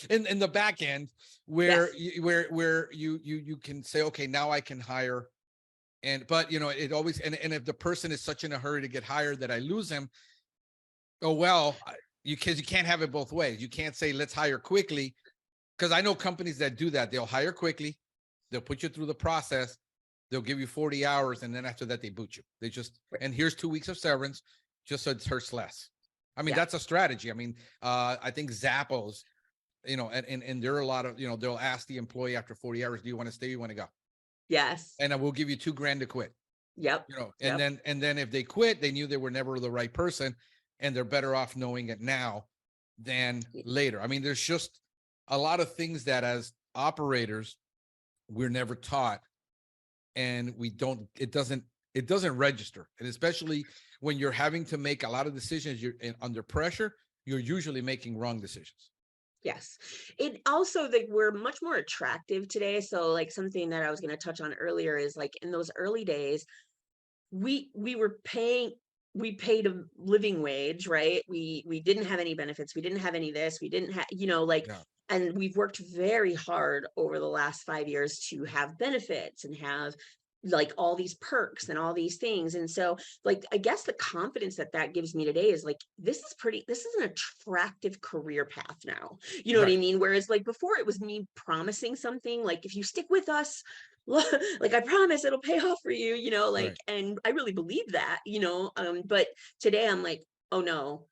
in the back end, where you can say, okay, now I can hire. But it always, and if the person is such in a hurry to get hired that I lose him, because you can't have it both ways. You can't say, let's hire quickly, because I know companies that do that. They'll hire quickly, they'll put you through the process, they'll give you 40 hours, and then after that, they boot you. They just, and here's 2 weeks of severance, just so it hurts less. I mean, that's a strategy. I mean, I think Zappos, and there are a lot of, they'll ask the employee after 40 hours, do you want to stay? You want to go? Yes. And I will give you $2,000 to quit. Yep. And then if they quit, they knew they were never the right person, and they're better off knowing it now than later. I mean, there's just a lot of things that as operators, we're never taught. And it doesn't register. And especially when you're having to make a lot of decisions, you're under pressure, you're usually making wrong decisions. Yes. It also, we're much more attractive today. So like something that I was going to touch on earlier is, like, in those early days, we paid a living wage, right? We didn't have any benefits. We didn't have any of this. We didn't have, and we've worked very hard over the last 5 years to have benefits and have like all these perks and all these things. And so like, I guess the confidence that that gives me today is like, this is an attractive career path now. You know what I Right. mean? Whereas like before it was me promising something like, if you stick with us, like I promise it'll pay off for you, you know, like, Right. and I really believe that, but today I'm like, oh no,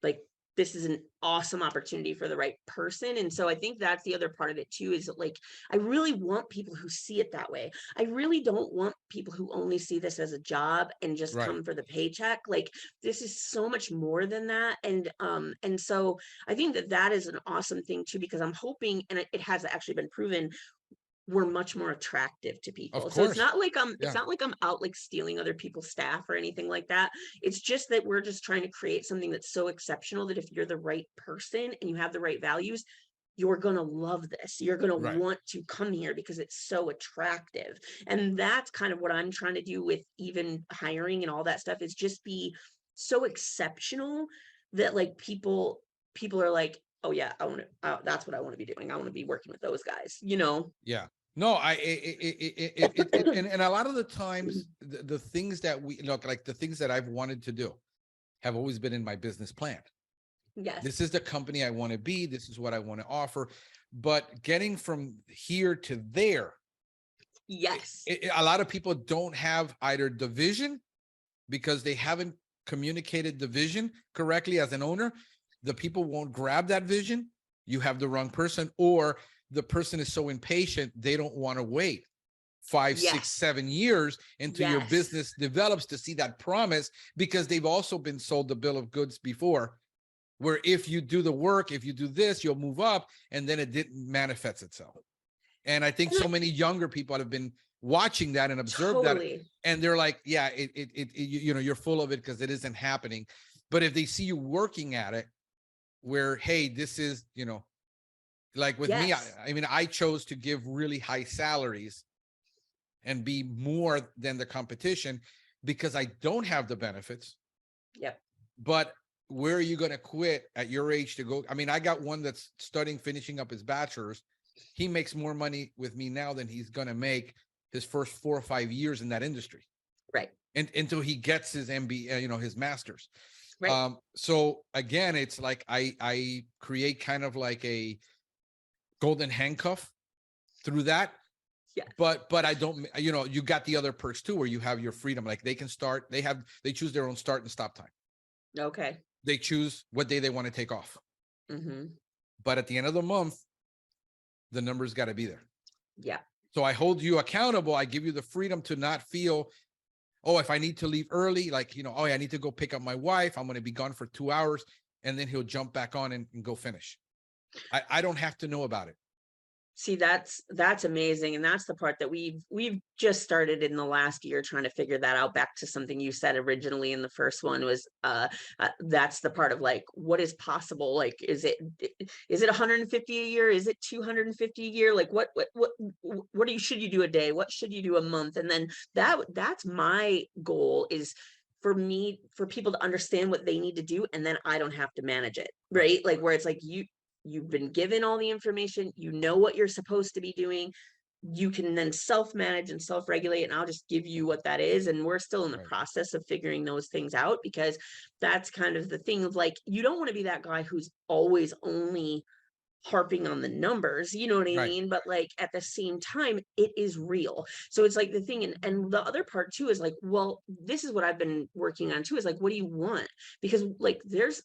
like this is an awesome opportunity for the right person. And so I think that's the other part of it too, is that like, I really want people who see it that way. I really don't want people who only see this as a job and just Right. come for the paycheck. Like this is so much more than that. And so I think that that is an awesome thing too, because I'm hoping, and it has actually been proven, we're much more attractive to Of people. So it's course. not like Yeah. I'm out like stealing other people's staff or anything like that. It's just that we're just trying to create something that's so exceptional that if you're the right person and you have the right values, you're going to love this. You're going to Right. want to come here because it's so attractive. And that's kind of what I'm trying to do with even hiring and all that stuff, is just be so exceptional that like people are like, oh yeah, I want to, that's what I want to be doing. I want to be working with those guys, Yeah. No, and a lot of the times the things that we look like, the things that I've wanted to do have always been in my business plan. Yes. This is the company I want to be. This is what I want to offer. But getting from here to there, Yes. a lot of people don't have either the vision, because they haven't communicated the vision correctly as an owner. The people won't grab that vision. You have the wrong person, or the person is so impatient, they don't want to wait 5, 6, Yes. 7 years until your Yes. business develops to see that promise, because they've also been sold the bill of goods before, where if you do the work, if you do this, you'll move up, and then it didn't manifest itself. And I think so many younger people have been watching that and observed that, Totally. and they're like, yeah, you're full of it because it isn't happening. But if they see you working at it, where, hey, this is, like with me, Yes. I mean, I chose to give really high salaries and be more than the competition because I don't have the benefits. Yep. But where are you going to quit at your age to go? I mean, I got one that's studying, finishing up his bachelor's. He makes more money with me now than he's going to make his first 4 or 5 years in that industry. Right. And until he gets his MBA, his master's. Right. So again, it's like I create kind of like a golden handcuff through that. Yeah. But I don't, you got the other perks too, where you have your freedom. Like they can start, they choose their own start and stop time. Okay. They choose what day they want to take off. Mm-hmm. But at the end of the month, the numbers got to be there. Yeah. So I hold you accountable. I give you the freedom to not feel, oh, if I need to leave early, like, oh, I need to go pick up my wife, I'm going to be gone for 2 hours, and then he'll jump back on and go finish. I don't have to know about it. See, that's amazing. And that's the part that we've just started in the last year trying to figure that out. Back to something you said originally in the first one was that's the part of like, what is possible? Like, is it 150 a year? Is it 250 a year? Like what should you do a day? What should you do a month? And then that's my goal, is for people to understand what they need to do, and then I don't have to manage it, right? Like where it's like you've been given all the information, you know what you're supposed to be doing, you can then self-manage and self-regulate, and I'll just give you what that is. And we're still in the process of figuring those things out, because that's kind of the thing of like, you don't want to be that guy who's always only harping on the numbers, you know what I mean? But like at the same time, it is real. So it's like the thing, and the other part too is like, well, this is what I've been working on too, is like, what do you want? Because like there's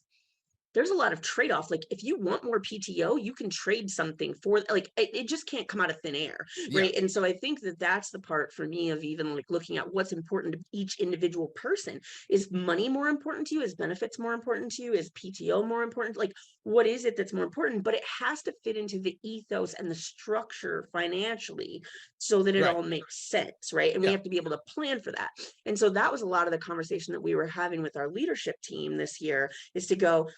a lot of trade-off. Like if you want more PTO, you can trade something for, like, it just can't come out of thin air. Right. And so I think that that's the part for me of even like looking at what's important to each individual person. Is money more important to you? Is benefits more important to you? Is PTO more important? Like, what is it that's more important? But it has to fit into the ethos and the structure financially so that it all makes sense. Right. And we have to be able to plan for that. And so that was a lot of the conversation that we were having with our leadership team this year, is to go,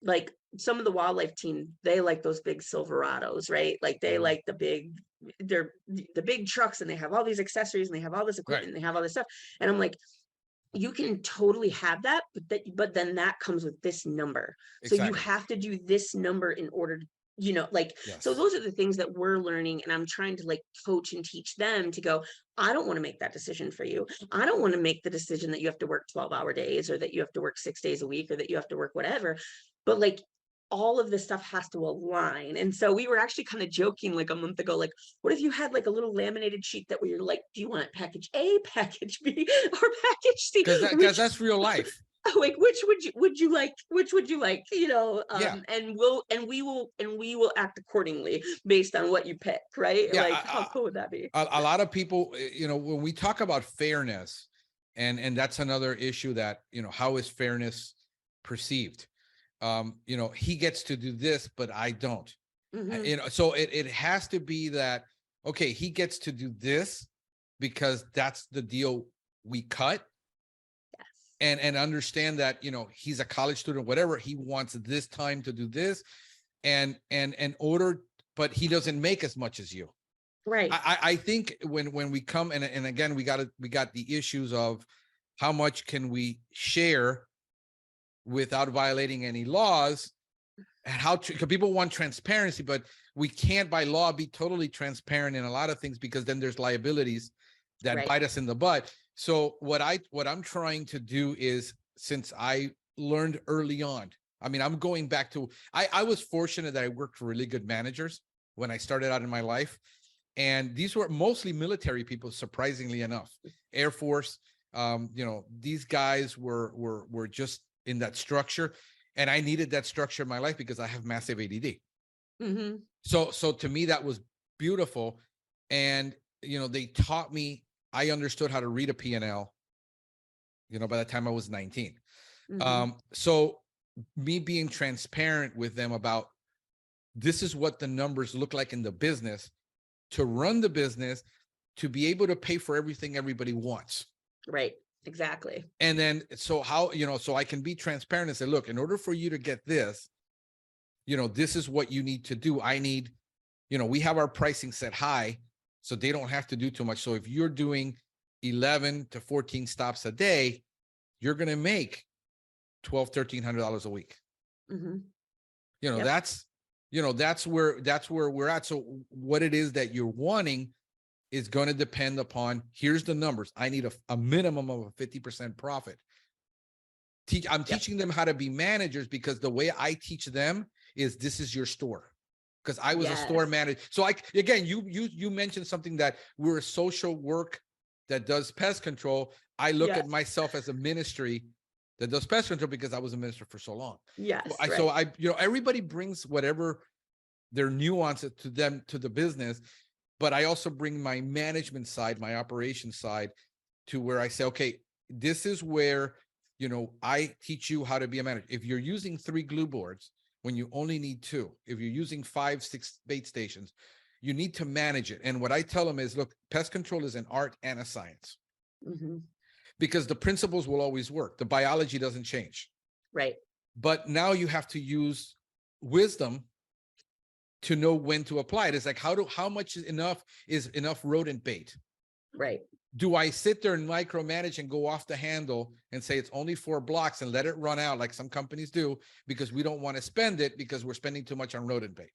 like, some of the wildlife team, they like those big Silverados, right? Like they like they're the big trucks, and they have all these accessories, and they have all this equipment, and they have all this stuff. And I'm like, you can totally have that, but then that comes with this number. So you have to do this number in order you know, like, so Yes. those are the things that we're learning, and I'm trying to like coach and teach them to go, I don't want to make that decision for you. I don't want to make the decision that you have to work 12-hour days, or that you have to work 6 days a week, or that you have to work whatever. But like, all of this stuff has to align. And so we were actually kind of joking like a month ago, like, what if you had like a little laminated sheet that where you're like, do you want package A, package B, or package C? Because Which, that's real life. like, which would you like, you know, Yeah. and we will act accordingly based on what you pick, right? Yeah. Like, how cool would that be? A lot of people, when we talk about fairness, and that's another issue, that, how is fairness perceived? He gets to do this, but I don't. Hmm. So it has to be that, okay, he gets to do this because that's the deal we cut, Yes. and understand that, he's a college student, whatever, he wants this time to do this, and order, but he doesn't make as much as you. Right. I think when we come, and again, we got the issues of how much can we share without violating any laws, and how to, because people want transparency, but we can't by law be totally transparent in a lot of things, because then there's liabilities that Right. bite us in the butt. So what I'm trying to do is, since I learned early on, I mean, I'm going back to, I was fortunate that I worked for really good managers when I started out in my life. And these were mostly military people, surprisingly enough. Air Force, these guys were just in that structure, and I needed that structure in my life because I have massive ADD. Hmm. So to me, that was beautiful. And they taught me, I understood how to read a P&L, by the time I was 19. Hmm. So me being transparent with them about, this is what the numbers look like in the business, to run the business, to be able to pay for everything everybody wants. Right. Exactly. And then, so how, so I can be transparent and say, look, in order for you to get this, this is what you need to do. I need, we have our pricing set high, so they don't have to do too much. So if you're doing 11 to 14 stops a day, you're going to make $1,200-$1,300 a week. Hmm. Yep. That's, that's where we're at. So what it is that you're wanting is going to depend upon, here's the numbers. I need a minimum of a 50% profit. I'm Yep. teaching them how to be managers, because the way I teach them is, this is your store. Because I was a store Yes. manager. So again, you mentioned something, that we're a social work that does pest control. I look Yes. at myself as a ministry that does pest control, because I was a minister for so long. Yes. So Right. I, everybody brings whatever their nuances to them, to the business, but I also bring my management side, my operations side, to where I say, okay, this is where, I teach you how to be a manager. If you're using 3 glue boards when you only need 2, if you're using 5, 6 bait stations, you need to manage it. And what I tell them is, look, pest control is an art and a science, Hmm. because the principles will always work. The biology doesn't change. Right. But now you have to use wisdom to know when to apply it. It's like, how much is enough rodent bait? Right. Do I sit there and micromanage and go off the handle and say it's only 4 blocks and let it run out like some companies do, because we don't want to spend it because we're spending too much on rodent bait?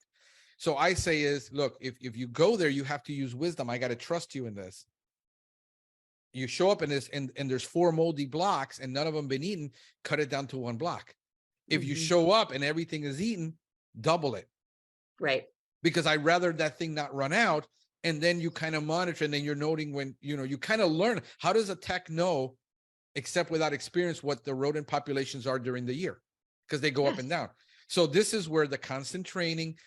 So I say is, look, if you go there, you have to use wisdom. I got to trust you in this. You show up in this, and there's 4 moldy blocks and none of them been eaten, cut it down to 1 block. If you Hmm. show up and everything is eaten, double it. Right. Because I'd rather that thing not run out. And then you kind of monitor, and then you're noting when, you kind of learn, how does a tech know, except without experience, what the rodent populations are during the year? Because they go up Yes. and down. So this is where the constant training,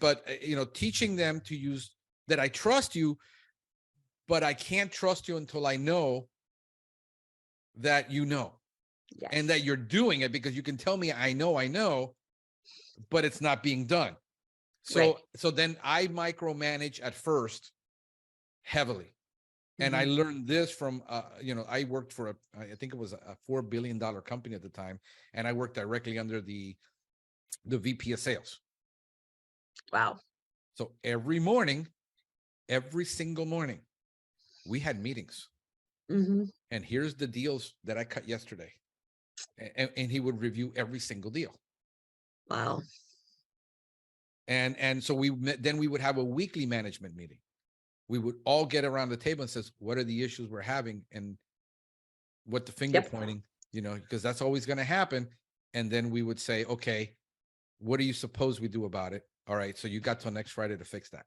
but teaching them to use that. I trust you, but I can't trust you until I know that and that Yes. you're doing it, because you can tell me I know, but it's not being done. Right. So then I micromanage at first heavily. And I Hmm. learned this from, I worked for I think it was a $4 billion company at the time. And I worked directly under the VP of sales. Wow. So every morning, every single morning, we had meetings. Hmm. And here's the deals that I cut yesterday. And he would review every single deal. Wow. And so then we would have a weekly management meeting. We would all get around the table and says, what are the issues we're having and what the finger pointing, because that's always going to happen. And then we would say, okay, what do you suppose we do about it? All right, so you got till next Friday to fix that.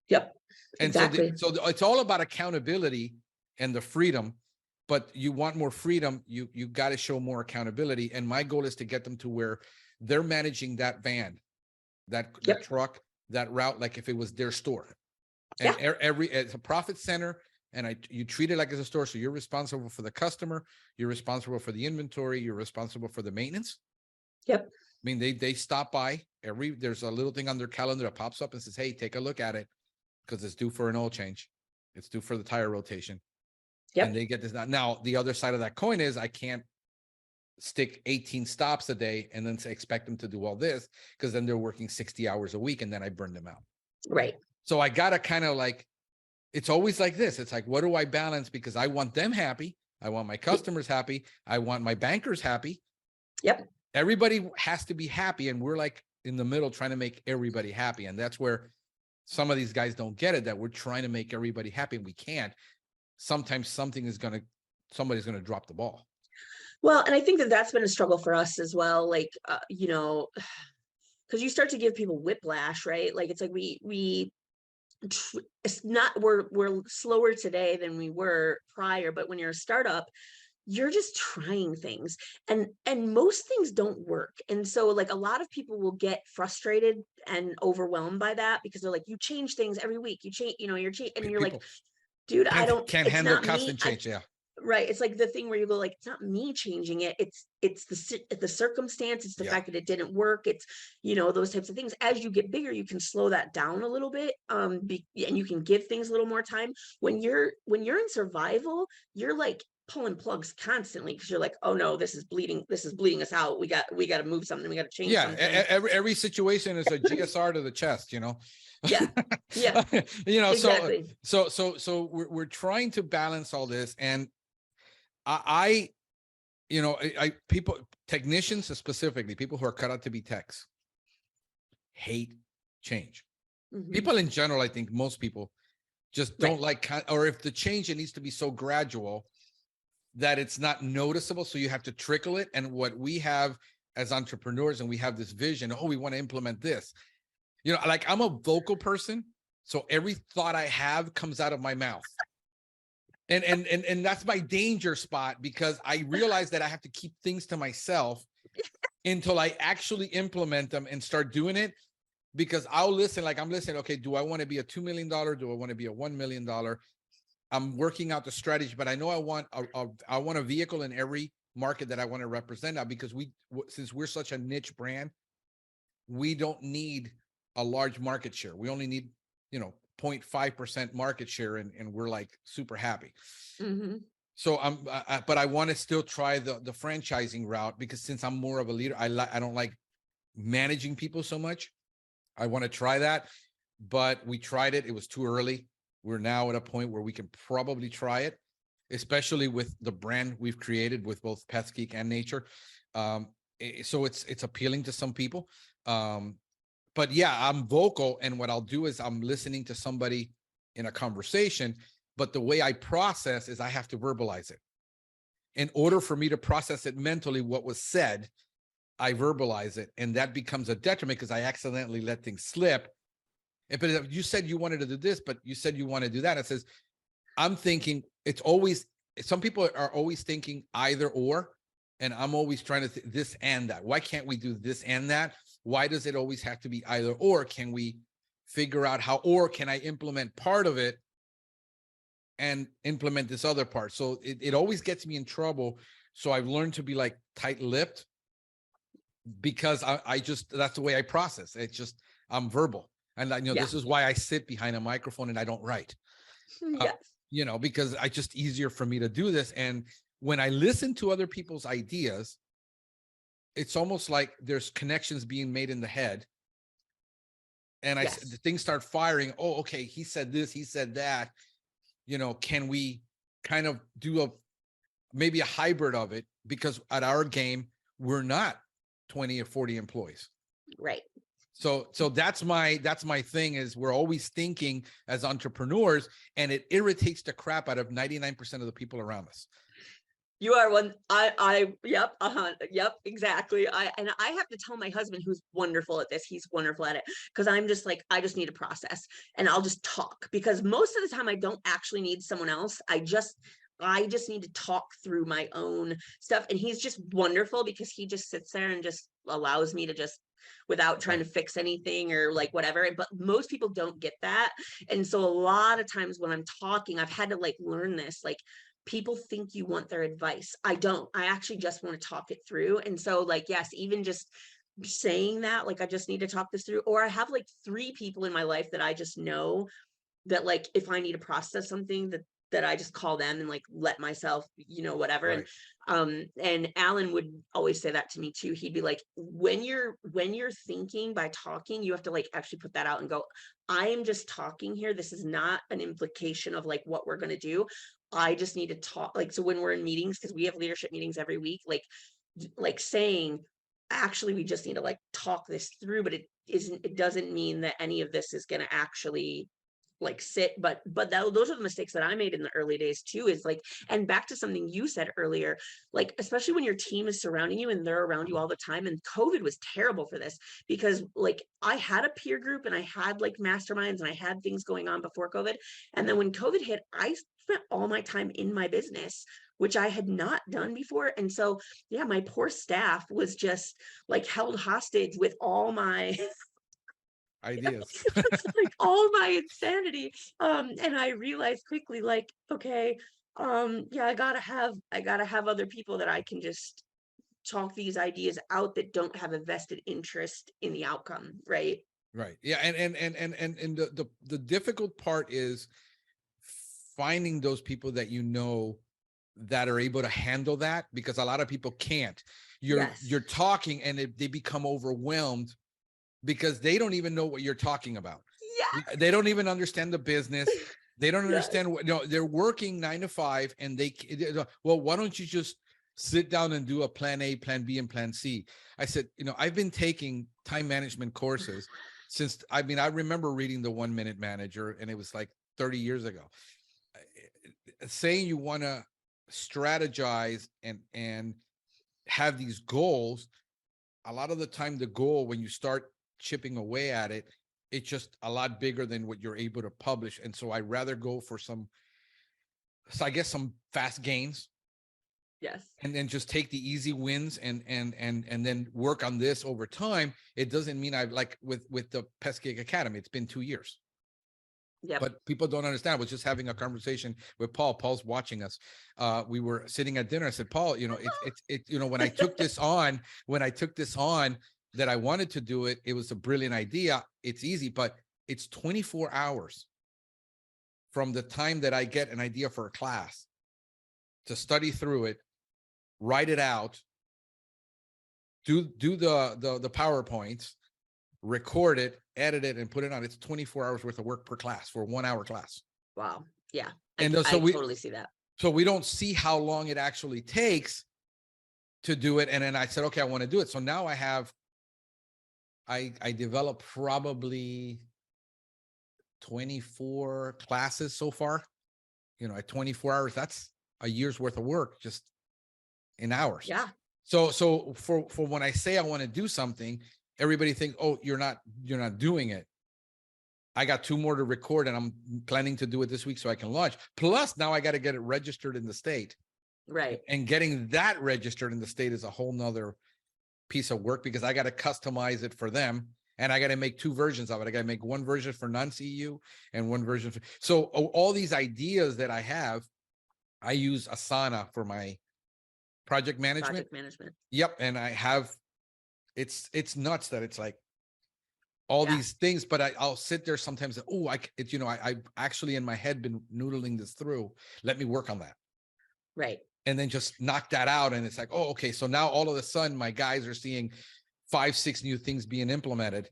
Yep. And exactly. so it's all about accountability and the freedom, but you want more freedom, you got to show more accountability. And my goal is to get them to where they're managing that van, that truck, that route, like if it was their store. And it's a profit center, and you treat it like it's a store. So you're responsible for the customer, you're responsible for the inventory, you're responsible for the maintenance. Yep. I mean, they stop by there's a little thing on their calendar that pops up and says, hey, take a look at it because it's due for an oil change. It's due for the tire rotation. Yep. And they get this. Now, the other side of that coin is I can't stick 18 stops a day and then expect them to do all this, because then they're working 60 hours a week and then I burn them out. Right. So I got to kind of like, it's always like this. It's like, what do I balance? Because I want them happy. I want my customers happy. I want my bankers happy. Yep. Everybody has to be happy. And we're like in the middle trying to make everybody happy. And that's where some of these guys don't get it, that we're trying to make everybody happy and we can't. Sometimes somebody's going to drop the ball. Well, and I think that's been a struggle for us as well. Like, because you start to give people whiplash, right? Like, it's like it's not, we're slower today than we were prior, but when you're a startup, you're just trying things, and most things don't work. And so like a lot of people will get frustrated and overwhelmed by that, because they're like, you change things every week, you change, and you're like, dude, I can't handle constant change. Right. It's like the thing where you go like, it's not me changing it. It's the circumstance. It's the fact that it didn't work. It's, those types of things. As you get bigger, you can slow that down a little bit. And you can give things a little more time. When you're in survival, you're like pulling plugs constantly, because you're like, oh no, this is bleeding us out. We got to move something. We got to change something. Every situation is a GSR to the chest, Yeah. Exactly. So we're trying to balance all this. And people, technicians specifically, people who are cut out to be techs, hate change. Mm-hmm. People in general, I think most people just don't like, or if the change, it needs to be so gradual that it's not noticeable. So you have to trickle it. And what we have as entrepreneurs, and we have this vision, we want to implement this. Like I'm a vocal person, so every thought I have comes out of my mouth. And that's my danger spot, because I realize that I have to keep things to myself until I actually implement them and start doing it, because I'll listen, like I'm listening. Okay, do I want to be a $2 million? Do I want to be a $1 million? I'm working out the strategy, but I know I want a vehicle in every market that I want to represent now, because since we're such a niche brand, we don't need a large market share. We only need, 0.5% market share, and we're like super happy. Mm-hmm. So but I want to still try the franchising route, because since I'm more of a leader, I don't like managing people so much. I want to try that, but we tried it. It was too early. We're now at a point where we can probably try it, especially with the brand we've created with both Pest Geek and Nature. So it's appealing to some people. But yeah, I'm vocal, and what I'll do is I'm listening to somebody in a conversation, but the way I process is I have to verbalize it. In order for me to process it mentally, what was said, I verbalize it, and that becomes a detriment because I accidentally let things slip. But if you said you wanted to do this, but you said you want to do that, it says, I'm thinking it's always, some people are always thinking either or, and I'm always trying to this and that. Why can't we do this and that? Why does it always have to be either or? Can we figure out how, or can I implement part of it and implement this other part? So it always gets me in trouble. So I've learned to be like tight-lipped, because I just, that's the way I process. It's just, I'm verbal. And this is why I sit behind a microphone and I don't write, because it's just easier for me to do this. And when I listen to other people's ideas, it's almost like there's connections being made in the head. And the things start firing. Oh, okay. He said this, he said that, can we kind of do maybe a hybrid of it? Because at our game, we're not 20 or 40 employees. Right. So that's my thing, is we're always thinking as entrepreneurs, and it irritates the crap out of 99% of the people around us. You are one. Yep. Yep. Exactly. And I have to tell my husband, who's wonderful at this, he's wonderful at it. Cause I'm just like, I just need a process and I'll just talk, because most of the time I don't actually need someone else. I just need to talk through my own stuff. And he's just wonderful because he just sits there and just allows me to just, without trying to fix anything or like whatever. But most people don't get that. And so a lot of times when I'm talking, I've had to like learn this, like, people think you want their advice. I don't. I actually just want to talk it through. And so like, yes, even just saying that, like, I just need to talk this through. Or I have like 3 people in my life that I just know that, like, if I need to process something, that I just call them and like let myself, whatever. Right. And Alan would always say that to me too. He'd be like, when you're thinking by talking, you have to like actually put that out and go, I am just talking here. This is not an implication of like what we're going to do. I just need to talk. Like, so when we're in meetings, because we have leadership meetings every week, like saying, actually, we just need to like talk this through, but it doesn't mean that any of this is going to actually like sit, but those are the mistakes that I made in the early days too, is like, and back to something you said earlier, like, especially when your team is surrounding you and they're around you all the time. And COVID was terrible for this, because like I had a peer group and I had like masterminds and I had things going on before COVID. And then when COVID hit, I spent all my time in my business, which I had not done before. And so, yeah, my poor staff was just like held hostage with all my Ideas. like all my insanity. And I realized quickly, like, okay, yeah, I gotta have other people that I can just talk these ideas out that don't have a vested interest in the outcome, right? Right. Yeah. And the difficult part is finding those people that that are able to handle that, because a lot of people can't. You're talking and they become overwhelmed because they don't even know what you're talking about. Yeah. They don't even understand the business. They don't understand what, they're working 9 to 5 and well, why don't you just sit down and do a plan A, plan B, and plan C? I said, I've been taking time management courses since, I remember reading the 1 Minute Manager, and it was like 30 years ago. Saying you want to strategize and have these goals, a lot of the time the goal, when you start chipping away at it, it's just a lot bigger than what you're able to publish. And so I rather go for some fast gains. Yes. And then just take the easy wins and then work on this over time. It doesn't mean I've, like with the Pest Academy, it's been 2 years. Yeah. But people don't understand. I was just having a conversation with Paul. Paul's watching us. We were sitting at dinner. I said, Paul, when I took this on, that I wanted to do it, it was a brilliant idea. It's easy, but it's 24 hours from the time that I get an idea for a class to study through it, write it out, do the PowerPoints, record it, edit it, and put it on. It's 24 hours worth of work per class for a 1 hour class. Wow. Yeah. And I totally see that. So we don't see how long it actually takes to do it. And then I said, okay, I want to do it. So now I developed probably 24 classes so far, at 24 hours, that's a year's worth of work just in hours. Yeah. So for when I say I want to do something, everybody thinks, oh, you're not doing it. I got 2 more to record and I'm planning to do it this week so I can launch. Plus now I got to get it registered in the state. Right. And getting that registered in the state is a whole nother piece of work, because I got to customize it for them. And I got to make 2 versions of it. I got to make 1 version for non-CEU and 1 version for, so all these ideas that I have, I use Asana for my project management. Yep. And I have, it's nuts that it's like all these things, but I'll sit there sometimes. Oh, I actually in my head been noodling this through. Let me work on that. Right. And then just knock that out. And it's like, oh, okay. So now all of a sudden my guys are seeing 5-6 new things being implemented,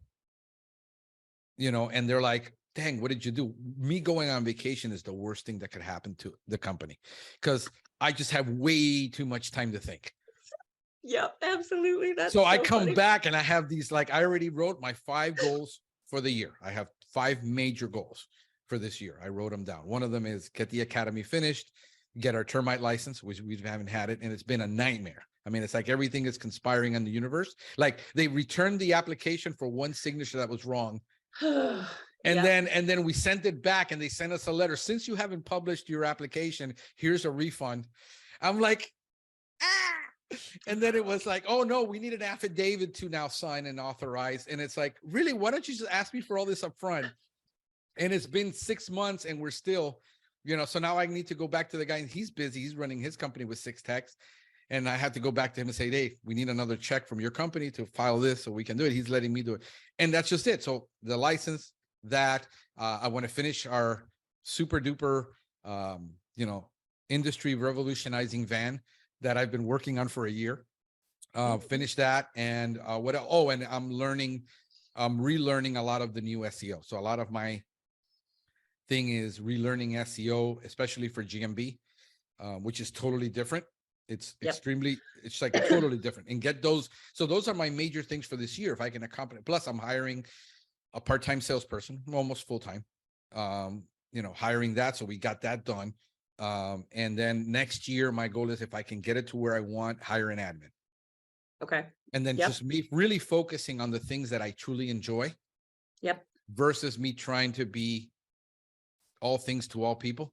and they're like, dang, what did you do? Me going on vacation is the worst thing that could happen to the company, because I just have way too much time to think. Yep, absolutely. That's So I so come funny. back and I have these, like, I already wrote my 5 goals for the year. I have 5 major goals for this year. I wrote them down. One of them is get the academy finished, get our termite license, which we haven't had it, and it's been a nightmare. I mean, it's like everything is conspiring on the universe. Like, they returned the application for one signature that was wrong. And Yep. then we sent it back and they sent us a letter. Since you haven't published your application, here's a refund. I'm like, ah. And then it was like, oh no, we need an affidavit to now sign and authorize. And it's like, really, why don't you just ask me for all this up front? And it's been 6 months and we're still, so now I need to go back to the guy, and he's busy. He's running his company with 6 techs. And I had to go back to him and say, hey, we need another check from your company to file this so we can do it. He's letting me do it. And that's just it. So the license that I want to finish our super duper, industry revolutionizing van that I've been working on for a year. Finish that. And and I'm relearning a lot of the new SEO. So a lot of my thing is relearning SEO, especially for GMB, which is totally different. It's it's like totally different, and get those. So those are my major things for this year. If I can accomplish, plus I'm hiring a part-time salesperson, almost full-time, hiring that. So we got that done. And then next year, my goal is, if I can get it to where I want, hire an admin. Okay. And then just me really focusing on the things that I truly enjoy. Yep. Versus me trying to be all things to all people.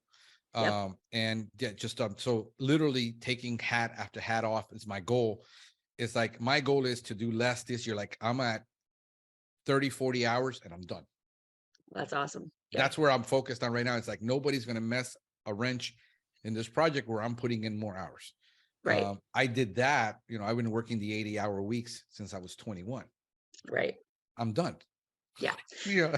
And just so literally taking hat after hat off is my goal. It's like, my goal is to do less this year. Like, I'm at 30-40 hours and I'm done. That's awesome. That's where I'm focused on right now. It's like, nobody's going to mess a wrench in this project where I'm putting in more hours. Right. I did that. I've been working the 80-hour weeks since I was 21. Right. I'm done. Yeah.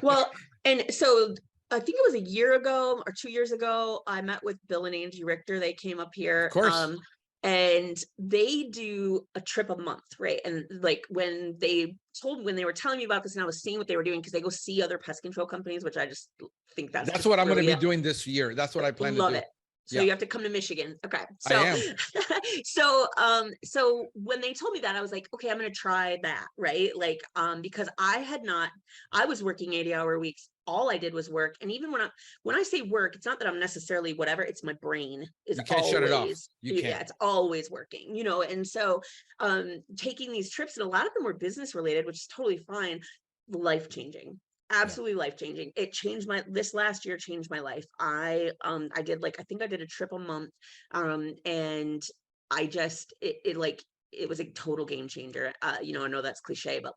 Well, and so I think it was a year ago or 2 years ago, I met with Bill and Angie Richter. They came up here. Of course. And they do a trip a month, right? And like, when they were telling me about this, and I was seeing what they were doing, because they go see other pest control companies, which I just think that's what I'm going to be doing this year. That's what I plan to do. Love it. So you have to come to Michigan. Okay. So, I am. so when they told me that, I was like, okay, I'm going to try that. Right. Like, because I was working 80-hour weeks. All I did was work. And even when I say work, it's not that I'm necessarily whatever, it's my brain is you can't always, shut it off. You can't. Yeah, it's always working, and so, taking these trips, and a lot of them were business related, which is totally fine. Life-changing. Absolutely life-changing. It changed this last year changed my life. I did, I think I did a trip a month. And I just, it was a total game changer. I know that's cliche, but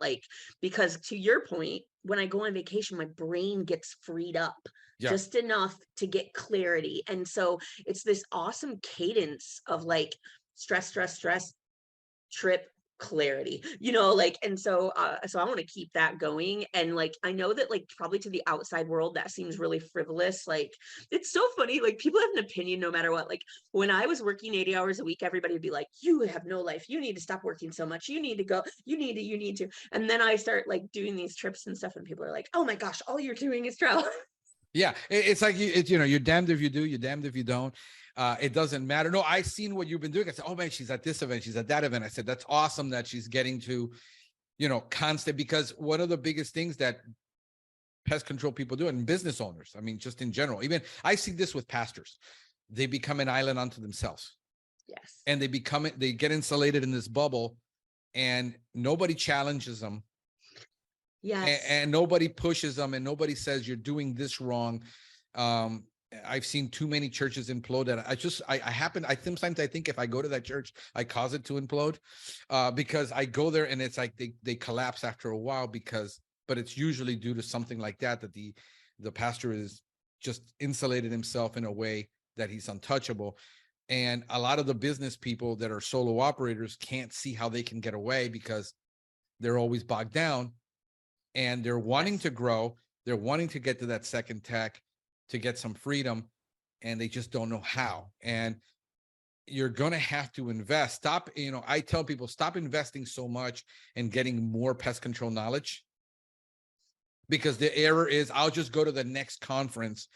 because to your point, when I go on vacation, my brain gets freed up just enough to get clarity. And so it's this awesome cadence of stress, trip, clarity, and so I want to keep that going. And I know that probably to the outside world that seems really frivolous. It's so funny, people have an opinion no matter what. When I was working 80 hours a week, everybody would be like, you have no life, you need to stop working so much, you need to go, you need to. And then I start doing these trips and stuff, and people are like, oh my gosh, all you're doing is travel. Yeah, it's like, you're damned if you do, you're damned if you don't. It doesn't matter. No, I seen what you've been doing. I said, oh man, she's at this event, she's at that event. I said, that's awesome that she's getting to, constant, because one of the biggest things that pest control people do, and business owners, I mean, just in general, even I see this with pastors, they become an island unto themselves. Yes. And they get insulated in this bubble, and nobody challenges them. Yes. And nobody pushes them, and nobody says you're doing this wrong. I've seen too many churches implode that I sometimes I think if I go to that church, I cause it to implode, because I go there and it's like they collapse after a while, but it's usually due to something like that the pastor is just insulated himself in a way that he's untouchable. And a lot of the business people that are solo operators can't see how they can get away, because they're always bogged down. And they're wanting to grow. They're wanting to get to that second tech to get some freedom, and they just don't know how. And you're going to have to invest. I tell people, stop investing so much and getting more pest control knowledge, because the error is, I'll just go to the next conference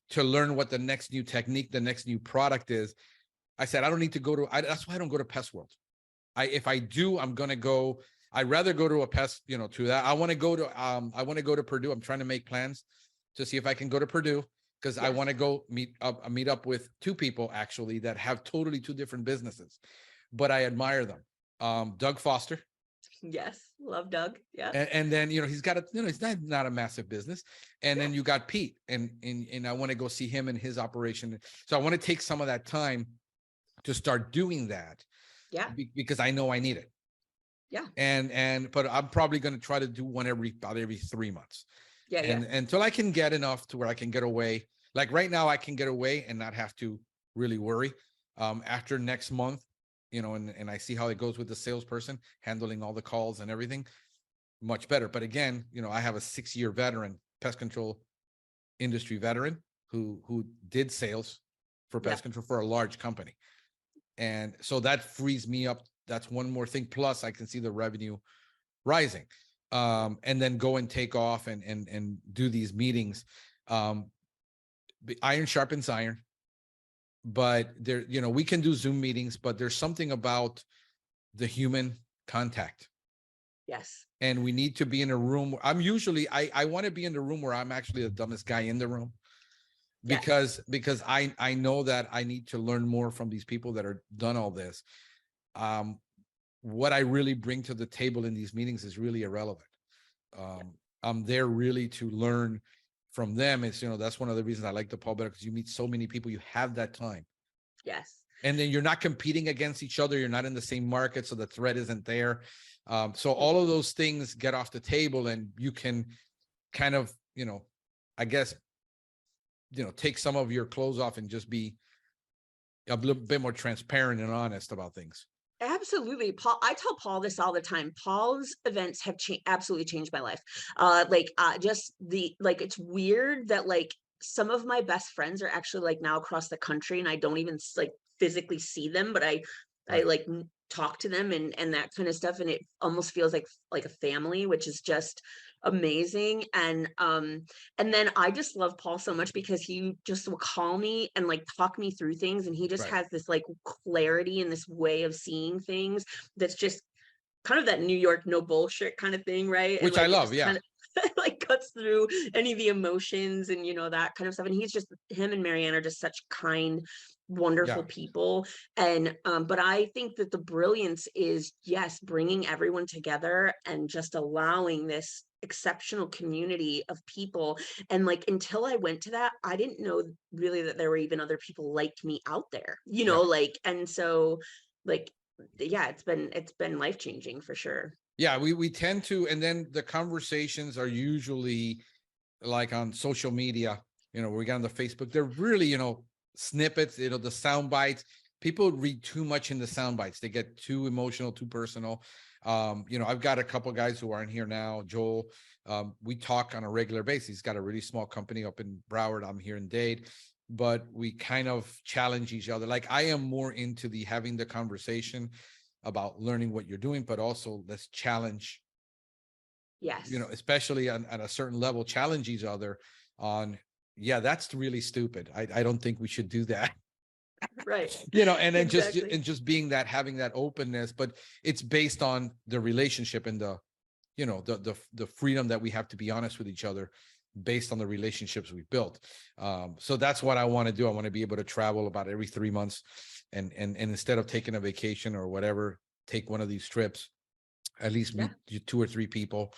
to learn what the next new technique, the next new product is. I said, I don't need to that's why I don't go to Pest World. if I do, I'm going to go, I'd rather go to a Pest, you know, to that. I want to go to Purdue. I'm trying to make plans to see if I can go to Purdue, because I want to go meet up with two people actually that have totally two different businesses, but I admire them. Doug Foster. Yes, love Doug. Yeah. And then, you know, he's got a, you know, he's not a massive business. And then you got Pete, and I want to go see him and his operation. So I want to take some of that time to start doing that. Yeah. Because I know I need it. Yeah. But I'm probably going to try to do one about every 3 months. Yeah. And until I can get enough to where I can get away. Like right now I can get away and not have to really worry. After next month, you know, and I see how it goes with the salesperson handling all the calls and everything, much better. But again, you know, I have a 6-year veteran, pest control industry veteran who did sales for pest control for a large company. And so that frees me up. That's one more thing. Plus I can see the revenue rising. And then go and take off and do these meetings. Iron sharpens iron. But there, you know, we can do Zoom meetings, but there's something about the human contact. Yes. And we need to be in a room. I want to be in the room where I'm actually the dumbest guy in the room, because I know that I need to learn more from these people that are done all this. What I really bring to the table in these meetings is really irrelevant. I'm there really to learn from them. It's, you know, that's one of the reasons I like the Paul better, because you meet so many people, you have that time. Yes. And then you're not competing against each other. You're not in the same market, so the threat isn't there. So all of those things get off the table, and you can kind of, you know, I guess, you know, take some of your clothes off and just be a little bit more transparent and honest about things. Absolutely. Paul, I tell Paul this all the time. Paul's events have absolutely changed my life. Just it's weird that like some of my best friends are actually like now across the country, and I don't even like physically see them, but I like talk to them and that kind of stuff. And it almost feels like a family, which is just amazing. And then I just love Paul so much because he just will call me and like talk me through things, and he just has this like clarity and this way of seeing things that's just kind of that New York no bullshit kind of thing, right? Which and, like, I love, yeah. Kind of, like cuts through any of the emotions and that kind of stuff. And he's just, him and Marianne are just such kind, wonderful people. And but I think that the brilliance is, yes, bringing everyone together and just allowing this exceptional community of people. And like until I went to that, I didn't know really that there were even other people like me out there, you know, like, and so like, yeah, it's been life-changing for sure. Yeah, we tend to, and then the conversations are usually like on social media, you know, we got on the Facebook, they're really, you know, snippets, you know, the sound bites. People read too much in the sound bites. They get too emotional, too personal. You know, I've got a couple guys who aren't here now. Joel, we talk on a regular basis. He's got a really small company up in Broward. I'm here in Dade, but we kind of challenge each other. Like I am more into having the conversation about learning what you're doing, but also let's challenge, you know, especially on a certain level, challenge each other on, yeah, that's really stupid. I don't think we should do that. Right. You know, and then just being that, having that openness, but it's based on the relationship and the, you know, the freedom that we have to be honest with each other based on the relationships we've built. So that's what I want to do. I want to be able to travel about every 3 months and instead of taking a vacation or whatever, take one of these trips, at least meet 2 or 3 people,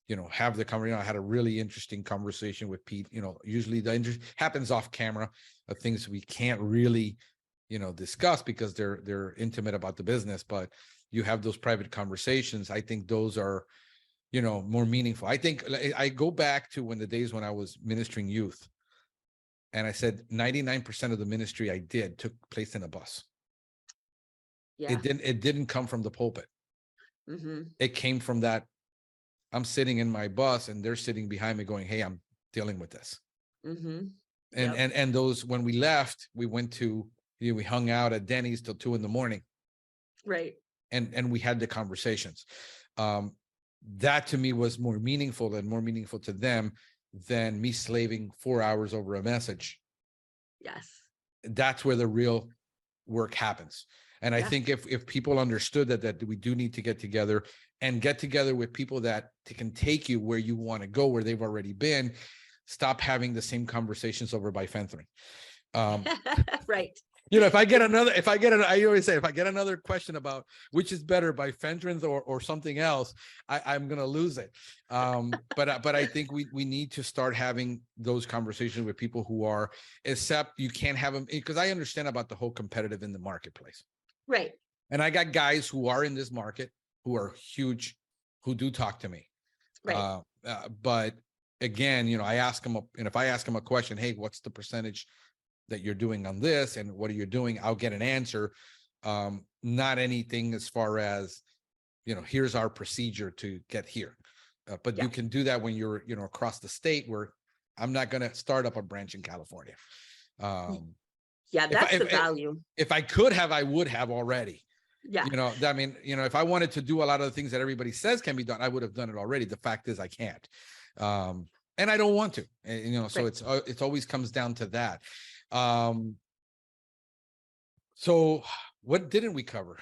you know, have the conversation. I had a really interesting conversation with Pete. You know, usually the interest happens off camera of things we can't really, you know, discuss because they're intimate about the business, but you have those private conversations. I think those are, you know, more meaningful. I think I go back to the days when I was ministering youth. And I said 99% of the ministry I did took place in a bus. Yeah. It didn't come from the pulpit. It came from that I'm sitting in my bus and they're sitting behind me going, hey, I'm dealing with this. And those, when we left, we went to, you know, we hung out at Denny's till 2 a.m. Right. And we had the conversations. That to me was more meaningful to them than me slaving 4 hours over a message. Yes. That's where the real work happens. And I think if people understood that we do need to get together with people that can take you where you want to go, where they've already been, stop having the same conversations over bifenthrin. Right. If I always say, if I get another question about which is better, bifenthrin or something else, I'm going to lose it. But I think we need to start having those conversations with people who are, except you can't have them, because I understand about the whole competitive in the marketplace. Right. And I got guys who are in this market who are huge, who do talk to me. Right. But again, I ask them, and if I ask them a question, hey, what's the percentage that you're doing on this and what are you doing, I'll get an answer. Not anything as far as, here's our procedure to get here. But you can do that when you're, across the state, where I'm not going to start up a branch in California. That's the value. If I could have, I would have already. Yeah. If I wanted to do a lot of the things that everybody says can be done, I would have done it already. The fact is I can't. And I don't want to, so right. It's always comes down to that. So what didn't we cover?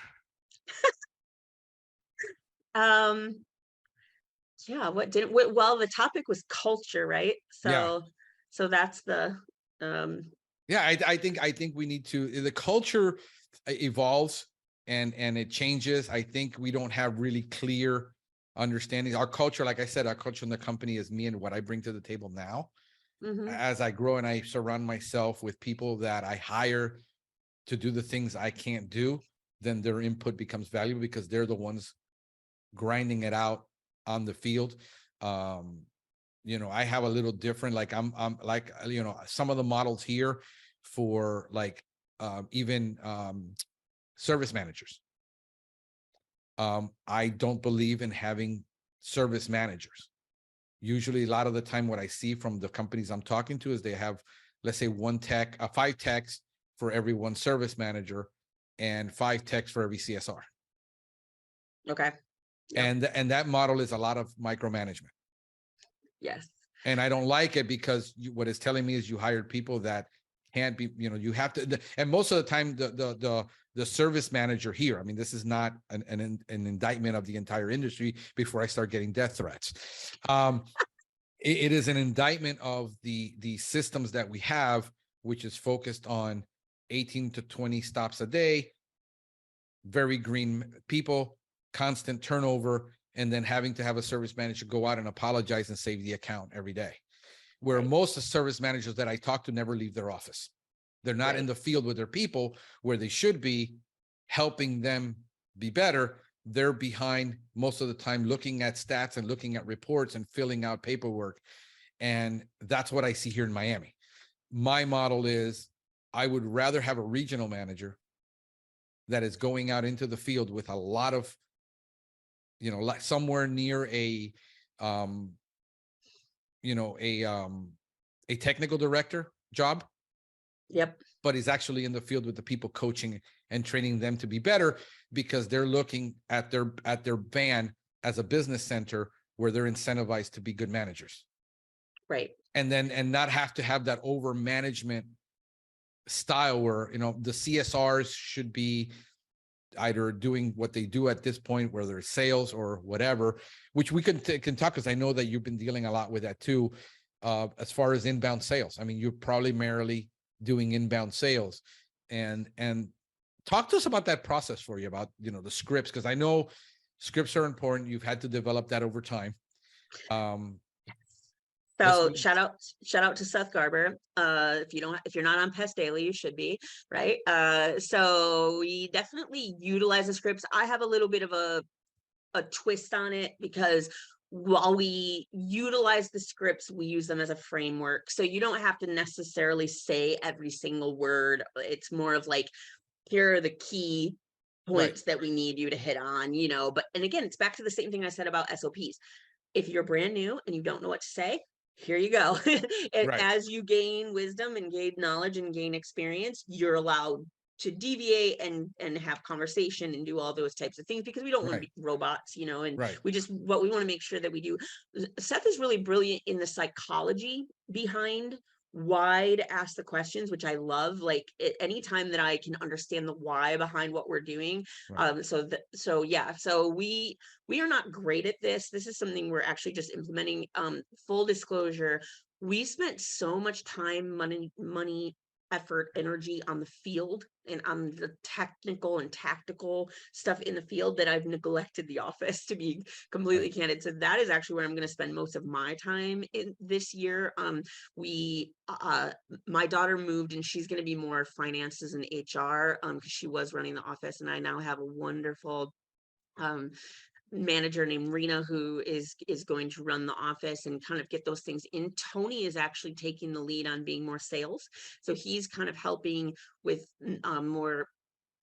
Well, the topic was culture, right? So that's the I think we need to, the culture evolves and it changes. I think we don't have really clear understandings. Our culture, like I said, our culture in the company is me and what I bring to the table now. Mm-hmm. As I grow and I surround myself with people that I hire to do the things I can't do, then their input becomes valuable because they're the ones grinding it out on the field. I have a little different, like I'm like, some of the models here for like even service managers. I don't believe in having service managers. Usually, a lot of the time, what I see from the companies I'm talking to is they have, let's say, 5 techs for every 1 service manager and 5 techs for every CSR. Okay. Yep. And that model is a lot of micromanagement. Yes. And I don't like it because what it's telling me is you hired people that can't be, you have to, and most of the time, the service manager here, I mean, this is not an indictment of the entire industry before I start getting death threats. It is an indictment of the systems that we have, which is focused on 18 to 20 stops a day, very green people, constant turnover, and then having to have a service manager go out and apologize and save the account every day. Where most of the service managers that I talk to never leave their office. They're not in the field with their people where they should be helping them be better. They're behind most of the time looking at stats and looking at reports and filling out paperwork. And that's what I see here in Miami. My model is I would rather have a regional manager that is going out into the field with a lot of, like somewhere near a technical director job. Yep. But he's actually in the field with the people, coaching and training them to be better, because they're looking at their van as a business center where they're incentivized to be good managers. Right. And not have to have that over management style where, the CSRs should be either doing what they do at this point, whether it's sales or whatever, which we can talk, because I know that you've been dealing a lot with that too, as far as inbound sales. I mean, you're probably primarily doing inbound sales, and talk to us about that process for you, about, the scripts, because I know scripts are important. You've had to develop that over time. So shout out to Seth Garber. If you're not on Pest Daily, you should be, right? So we definitely utilize the scripts. I have a little bit of a twist on it, because while we utilize the scripts, we use them as a framework. So you don't have to necessarily say every single word. It's more of like, here are the key points that we need you to hit on, but, and again, it's back to the same thing I said about SOPs. If you're brand new and you don't know what to say, here you go. As you gain wisdom and gain knowledge and gain experience, you're allowed to deviate and have conversation and do all those types of things, because we don't want to be robots, and what we want to make sure that we do. Seth is really brilliant in the psychology behind why to ask the questions, which I love. Like anytime that I can understand the why behind what we're doing. Right. So we are not great at this. This is something we're actually just implementing. Full disclosure, we spent so much time, money, effort, energy on the field and on the technical and tactical stuff in the field that I've neglected the office, to be completely Right. candid. So that is actually where I'm going to spend most of my time in this year. We My daughter moved and she's going to be more finances and HR, because she was running the office, and I now have a wonderful manager named Rena who is going to run the office and kind of get those things in. Tony is actually taking the lead on being more sales, so he's kind of helping with more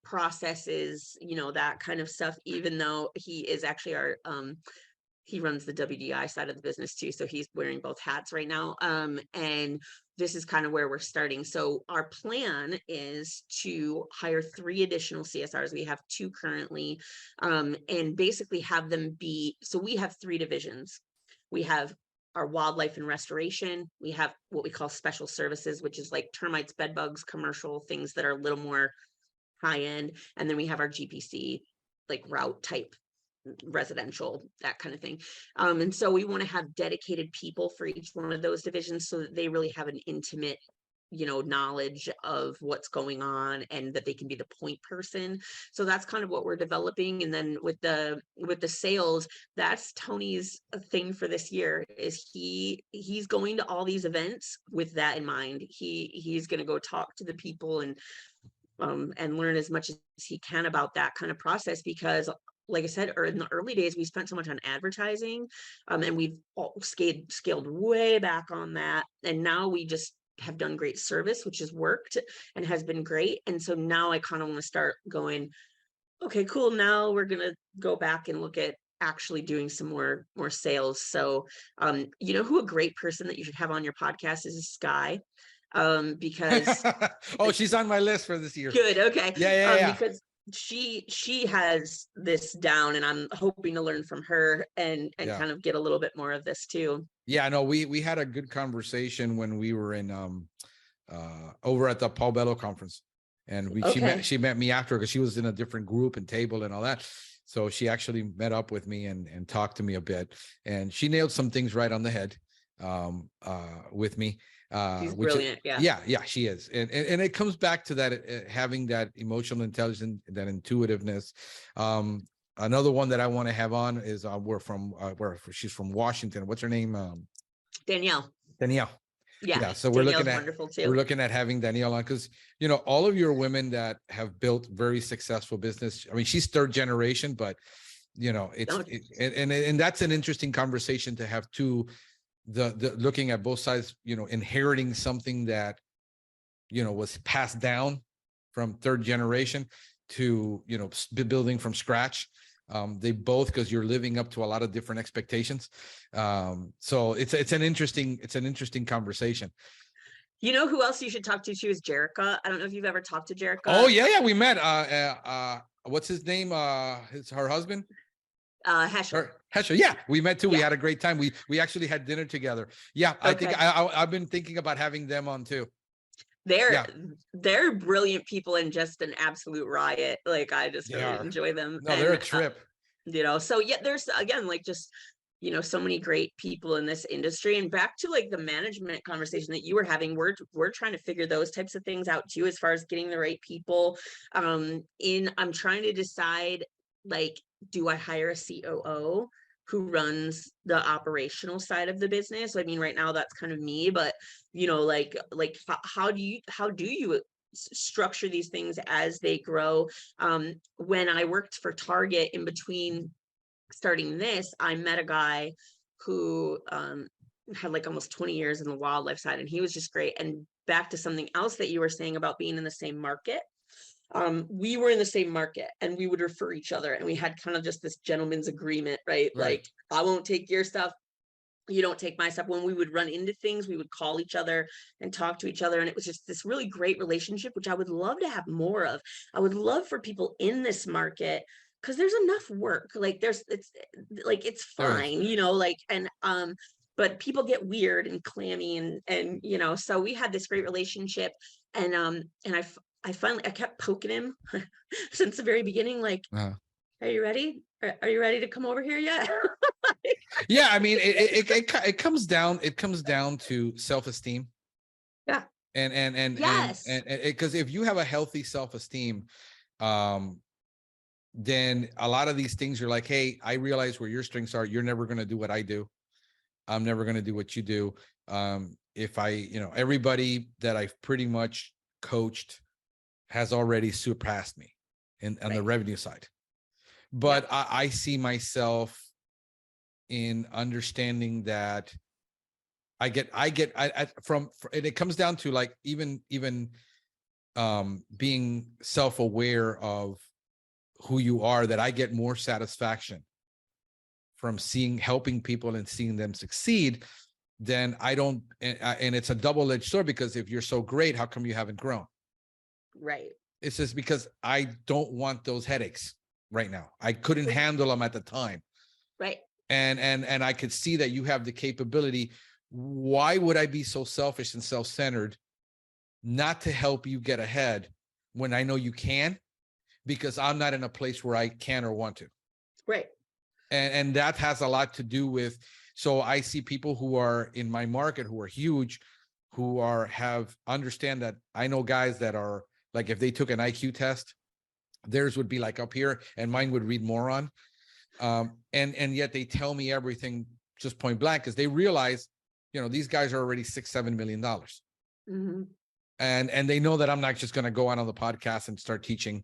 processes, that kind of stuff, even though he is actually our he runs the WDI side of the business too. So he's wearing both hats right now. And this is kind of where we're starting. So our plan is to hire 3 additional CSRs. We have 2 currently, and basically have them be, so we have 3 divisions. We have our wildlife and restoration. We have what we call special services, which is like termites, bed bugs, commercial things that are a little more high end. And then we have our GPC, like route type residential, that kind of thing. And so we want to have dedicated people for each one of those divisions so that they really have an intimate knowledge of what's going on, and that they can be the point person. So that's kind of what we're developing. And then with the sales, that's Tony's thing for this year, is he's going to all these events with that in mind. He's going to go talk to the people and learn as much as he can about that kind of process, because like I said, in the early days, we spent so much on advertising, and we've scaled way back on that. And now we just have done great service, which has worked and has been great. And so now I kind of want to start going, okay, cool. Now we're going to go back and look at actually doing some more sales. So, who a great person that you should have on your podcast is Sky, because Oh, she's on my list for this year. good. Okay. Yeah. Because she has this down, and I'm hoping to learn from her and Yeah. kind of get a little bit more of this too. Yeah, no, we had a good conversation when we were in over at the Paul Bello conference, and she met me after, because she was in a different group and table and all that. So she actually met up with me and talked to me a bit, and she nailed some things right on the head with me. She's brilliant. Yeah, she is. And it comes back to that, having that emotional intelligence, that intuitiveness. Another one that I want to have on is she's from Washington. What's her name? Danielle. Yeah. So we're looking at having Danielle on, because all of your women that have built very successful business. I mean, she's 3rd generation, but and that's an interesting conversation to have too. The looking at both sides, inheriting something that was passed down from 3rd generation to building from scratch. They both, because you're living up to a lot of different expectations. So it's an interesting conversation. Who else you should talk to too is Jerica. I don't know if you've ever talked to Jerica. Oh yeah, we met. What's his name? It's her husband. Heschel. Yeah, we met too. Yeah. We had a great time. We actually had dinner together. Yeah, okay. I think I've been thinking about having them on too. They're brilliant people and just an absolute riot. Like I just really enjoy them. No, they're a trip. So yeah, there's again like just so many great people in this industry. And back to like the management conversation that you were having, we're trying to figure those types of things out too, as far as getting the right people. I'm trying to decide, like, do I hire a COO who runs the operational side of the business? I mean, right now that's kind of me, but how do you structure these things as they grow? When I worked for Target, in between starting this, I met a guy who had like almost 20 years in the wildlife side, and he was just great. And back to something else that you were saying about being in the same market. We were in the same market and we would refer each other, and we had kind of just this gentleman's agreement, right? Like, I won't take your stuff, you don't take my stuff. When we would run into things, we would call each other and talk to each other. And it was just this really great relationship, which I would love to have more of. I would love for people in this market, because there's enough work. Like it's fine, but people get weird and clammy, and you know, so we had this great relationship. And I finally, I kept poking him since the very beginning, like, Uh, are you ready? Are you ready to come over here yet? yeah, I mean, it comes down to self-esteem. Yeah. And Yes. because if you have a healthy self-esteem, um then a lot of these things you're like, hey, I realize where your strengths are. You're never going to do what I do. I'm never going to do what you do. If I, everybody that I've pretty much coached has already surpassed me on the Right. revenue side. Yeah. But I see myself in understanding that and it comes down to like even being self-aware of who you are, that I get more satisfaction from helping people and seeing them succeed. Then I don't, and it's a double-edged sword, because if you're so great, how come you haven't grown? Right. It's just because I don't want those headaches right now. I couldn't handle them at the time. Right. And I could see that you have the capability. Why would I be so selfish and self-centered not to help you get ahead when I know you can? Because I'm not in a place where I can or want to. Right. And that has a lot to do with, so I see people who are in my market who are huge, who understand that. I know guys that are like, if they took an IQ test, theirs would be like up here and mine would read moron. And yet they tell me everything just point blank, because they realize, these guys are already $6-7 million. Mm-hmm. And they know that I'm not just going to go out on the podcast and start teaching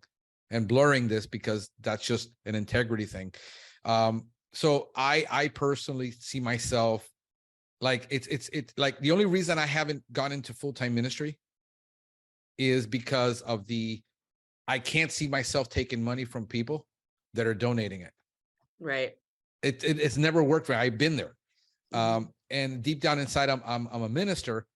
and blurring this, because that's just an integrity thing. So I personally see myself like, it's like the only reason I haven't gone into full-time ministry is because of I can't see myself taking money from people that are donating it. Right. It's never worked for me. I've been there. Mm-hmm. And deep down inside, I'm a minister.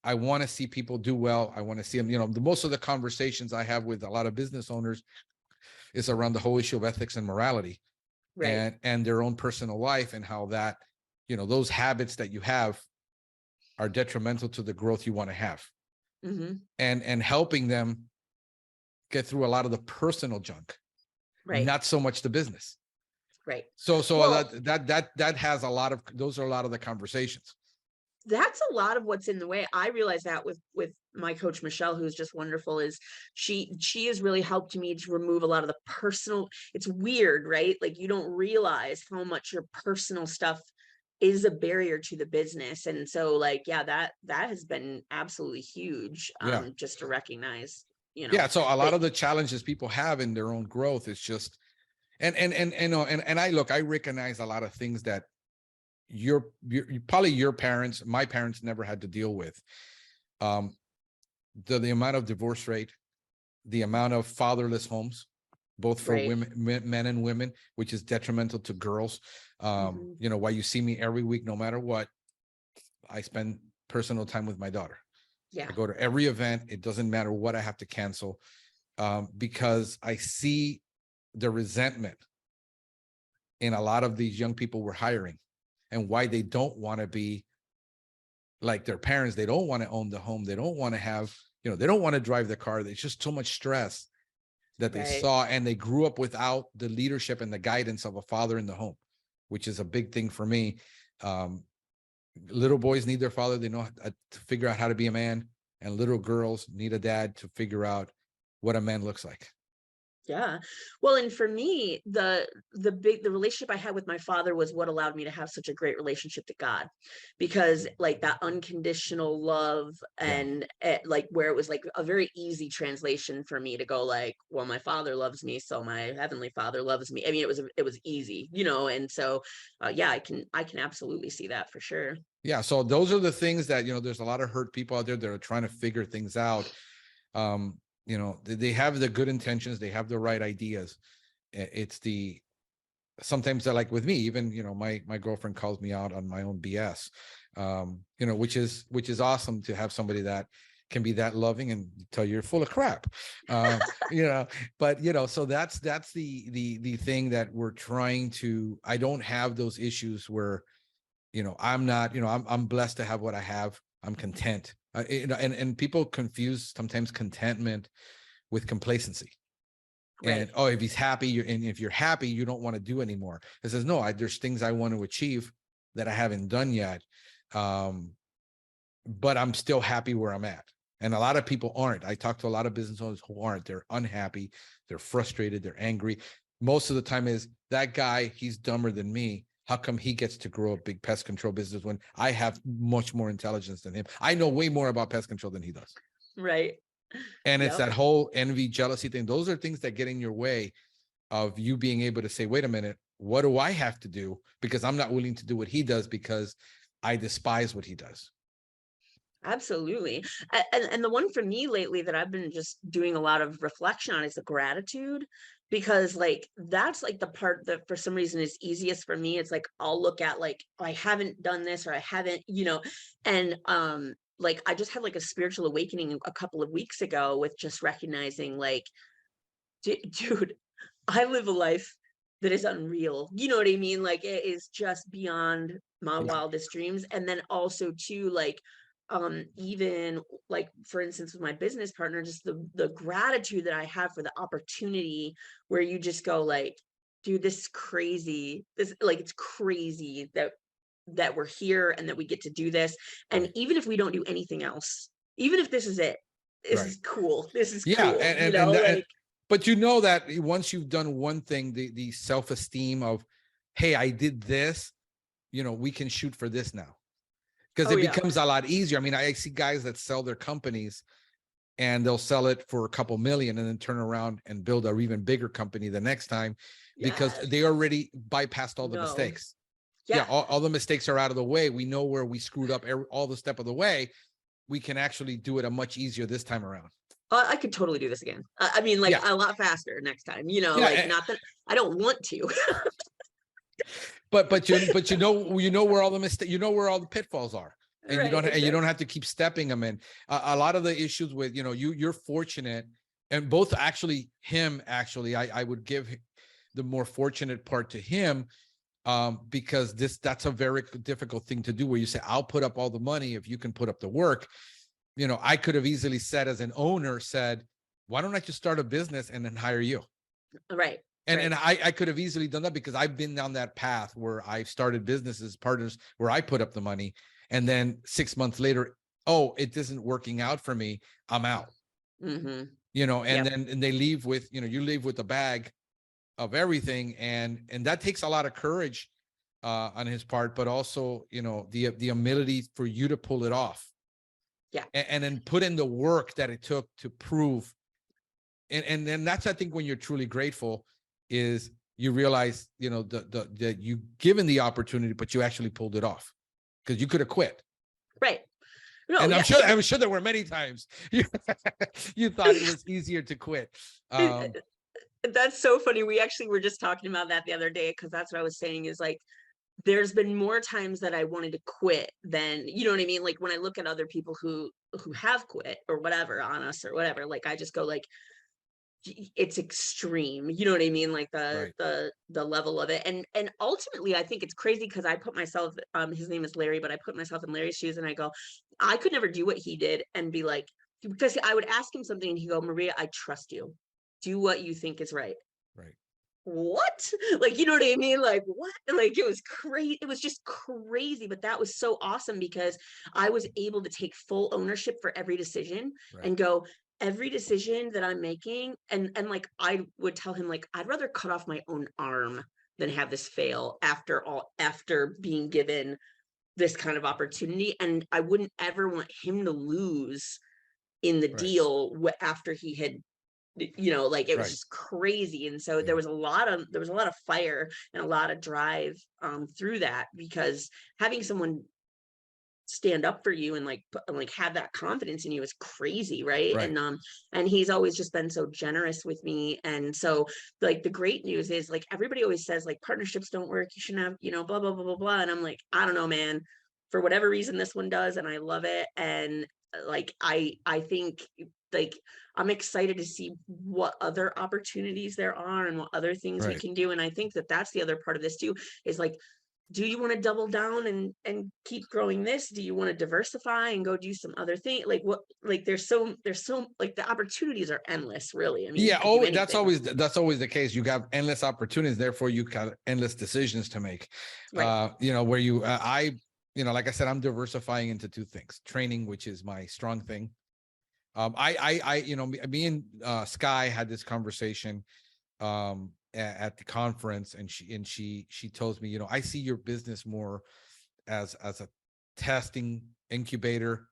I want to see people do well. I want to see them, most of the conversations I have with a lot of business owners is around the whole issue of ethics and morality. Right. And their own personal life, and how that, those habits that you have are detrimental to the growth you want to have. Mm-hmm. And helping them get through a lot of the personal junk, Right. not so much the business. Right. So Well, that has those are a lot of the conversations. that's a lot of what's in the way. I realize that with my coach Michelle, who's just wonderful, is she has really helped me to remove a lot of the personal. It's weird, right? Like, you don't realize how much your personal stuff is a barrier to the business. And so, like, yeah, that has been absolutely huge. Yeah. Just to recognize, Yeah. So a lot that, of the challenges people have in their own growth is just, and I recognize a lot of things that probably your parents, my parents never had to deal with. The amount of divorce rate, the amount of fatherless homes, both for right. women, men and women, which is detrimental to girls. Mm-hmm. Why you see me every week, no matter what, I spend personal time with my daughter. Yeah. I go to every event. It doesn't matter what I have to cancel, because I see the resentment in a lot of these young people we're hiring, and why they don't want to be like their parents. They don't want to own the home. They don't want to have, they don't want to drive the car. There's just too much stress that they saw, and they grew up without the leadership and the guidance of a father in the home, which is a big thing for me. Little boys need their father. They know to figure out how to be a man, and little girls need a dad to figure out what a man looks like. Yeah. Well, and for me, the relationship I had with my father was what allowed me to have such a great relationship to God, because like that unconditional love, and like where it was like a very easy translation for me to go like, well, my father loves me, so my heavenly father loves me. I mean, it was easy, and so yeah, I can absolutely see that for sure. Yeah. So those are the things that, there's a lot of hurt people out there that are trying to figure things out. They have the good intentions, they have the right ideas. It's sometimes they're like with me, even, my girlfriend calls me out on my own BS, which is awesome to have somebody that can be that loving and tell you're full of crap. But so that's the thing that we're trying to. I don't have those issues where, I'm not, I'm blessed to have what I have. I'm content. And people confuse sometimes contentment with complacency. And Right. if he's happy, and if you're happy, you don't want to do anymore. It says, no, there's things I want to achieve that I haven't done yet. But I'm still happy where I'm at. And a lot of people aren't. I talk to a lot of business owners who aren't. They're unhappy. They're frustrated. They're angry. Most of the time is that guy, he's dumber than me. How come he gets to grow a big pest control business when I have much more intelligence than him? I know way more about pest control than he does. Right. And it's that whole envy, jealousy thing. Those are things that get in your way of you being able to say, wait a minute, what do I have to do? Because I'm not willing to do what he does because I despise what he does. Absolutely. And the one for me lately that I've been just doing a lot of reflection on is the gratitude, because like that's like the part that for some reason is easiest for me. It's like I'll look at like, I haven't done this, or I haven't, and like I just had like a spiritual awakening a couple of weeks ago with just recognizing like, dude, I live a life that is unreal. You know what I mean? Like it is just beyond my wildest dreams. And then also too, like, even like for instance with my business partner, just the gratitude that I have for the opportunity where you just go like, dude, this is crazy. This, like, it's crazy that we're here and that we get to do this. And Right. even if we don't do anything else, even if this is it, this Right. is cool. This is Yeah. cool. But that once you've done one thing, the self-esteem of, hey, I did this, we can shoot for this now. Because it becomes a lot easier. I mean, I see guys that sell their companies and they'll sell it for a couple million and then turn around and build an even bigger company the next time because they already bypassed all the mistakes. Yeah, all the mistakes are out of the way. We know where we screwed up all the step of the way. We can actually do it a much easier this time around. I could totally do this again. I mean, like a lot faster next time, like not that I don't want to. but you know where all the mistakes, where all the pitfalls are, and you don't have to keep stepping them in. A lot of the issues with, you're fortunate, and both actually I would give the more fortunate part to him, because that's a very difficult thing to do, where you say, I'll put up all the money if you can put up the work. I could have easily said, as an owner, why don't I just start a business and then hire you? Right. And I could have easily done that, because I've been down that path where I've started businesses, partners, where I put up the money, and then 6 months later, it isn't working out for me, I'm out. Mm-hmm. Then they leave with, you leave with a bag of everything, and that takes a lot of courage on his part, but also, the ability for you to pull it off. Yeah. And then put in the work that it took to prove. And then that's, I think, when you're truly grateful, is you realize, that you given the opportunity, but you actually pulled it off, because you could have quit. Right. No, and I'm sure there were many times you thought it was easier to quit. That's so funny. We actually were just talking about that the other day, because that's what I was saying is like, there's been more times that I wanted to quit than, you know what I mean? Like when I look at other people who have quit or whatever on us or whatever, like I just go like, it's extreme, you know what I mean? Like the level of it. And ultimately I think it's crazy, because I put myself, his name is Larry, but I put myself in Larry's shoes, and I go, I could never do what he did and be like, because I would ask him something and he'd go, Maria, I trust you. Do what you think is right. Right. What? Like, you know what I mean? Like, what? Like, it was crazy. It was just crazy. But that was so awesome, because I was able to take full ownership for every decision and go, every decision that I'm making. And like, I would tell him, like, I'd rather cut off my own arm than have this fail after being given this kind of opportunity. And I wouldn't ever want him to lose in the deal after he had, like, it was just crazy. And so there was a lot of fire and a lot of drive through that, because having someone stand up for you and like have that confidence in you is crazy, right? And he's always just been so generous with me. And so like the great news is, like, everybody always says like partnerships don't work, you shouldn't have, blah blah blah blah blah, and I'm like, I don't know, man, for whatever reason this one does, and I love it. And like I think, like, I'm excited to see what other opportunities there are and what other things we can do. And I think that that's the other part of this too, is like, do you want to double down and keep growing this? Do you want to diversify and go do some other thing? Like what, like there's so like the opportunities are endless, really. I mean, you Yeah. could do Oh, that's anything. always the case. You got endless opportunities, therefore you got endless decisions to make. Right. Where you like I said, I'm diversifying into two things: training, which is my strong thing. Me and Sky had this conversation at the conference, and she tells me, I see your business more as a testing incubator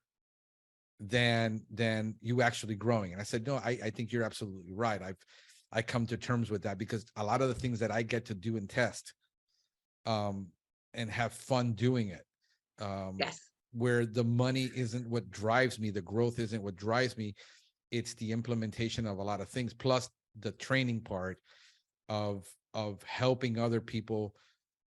than you actually growing. And I said, no, I think you're absolutely right. I come to terms with that, because a lot of the things that I get to do and test and have fun doing it, Yes. where the money isn't what drives me, the growth isn't what drives me, it's the implementation of a lot of things, plus the training part of helping other people,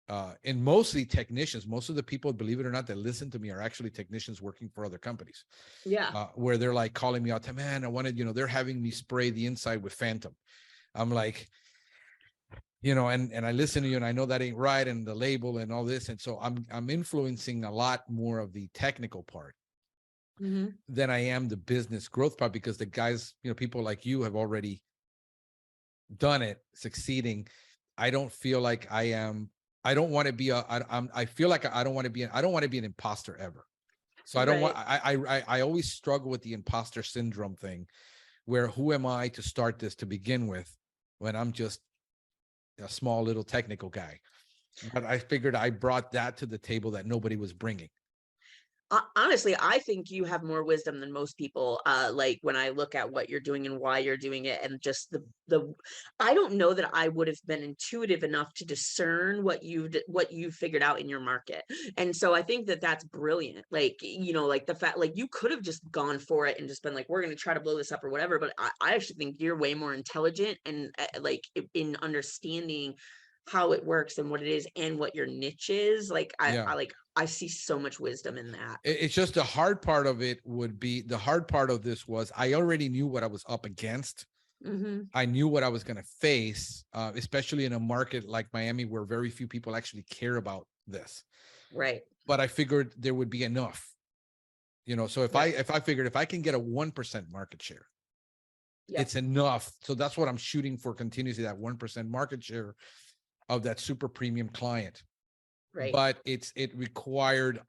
and mostly technicians. Most of the people, believe it or not, that listen to me are actually technicians working for other companies, Yeah. where they're like calling me out, man, I wanted, they're having me spray the inside with Phantom. I'm like, and I listen to you, and I know that ain't right, and the label and all this, and so I'm influencing a lot more of the technical part than I am the business growth part, because the guys, people like you have already done it, succeeding. I don't feel like I am. I don't want to be I feel like I don't want to be. I don't want to be an imposter ever. So I don't want. Right. I always struggle with the imposter syndrome thing, where who am I to start this to begin with, when I'm just a small little technical guy. But I figured I brought that to the table that nobody was bringing. Honestly, I think you have more wisdom than most people. Like when I look at what you're doing and why you're doing it, and just the I don't know that I would have been intuitive enough to discern what you figured out in your market. And so I think that that's brilliant. Like, like the fact, like you could have just gone for it and just been like, we're going to try to blow this up or whatever. But I actually think you're way more intelligent and like in understanding how it works and what it is and what your niche is. Like Yeah. I see so much wisdom in that. It's just the hard part of it would be, the hard part of this was I already knew what I was up against. I knew what I was going to face, especially in a market like Miami, where very few people actually care about this. Right. But I figured there would be enough, so if I figured if I can get a 1% market share, it's enough. So that's what I'm shooting for continuously, that 1% market share of that super premium client. Right. But it required,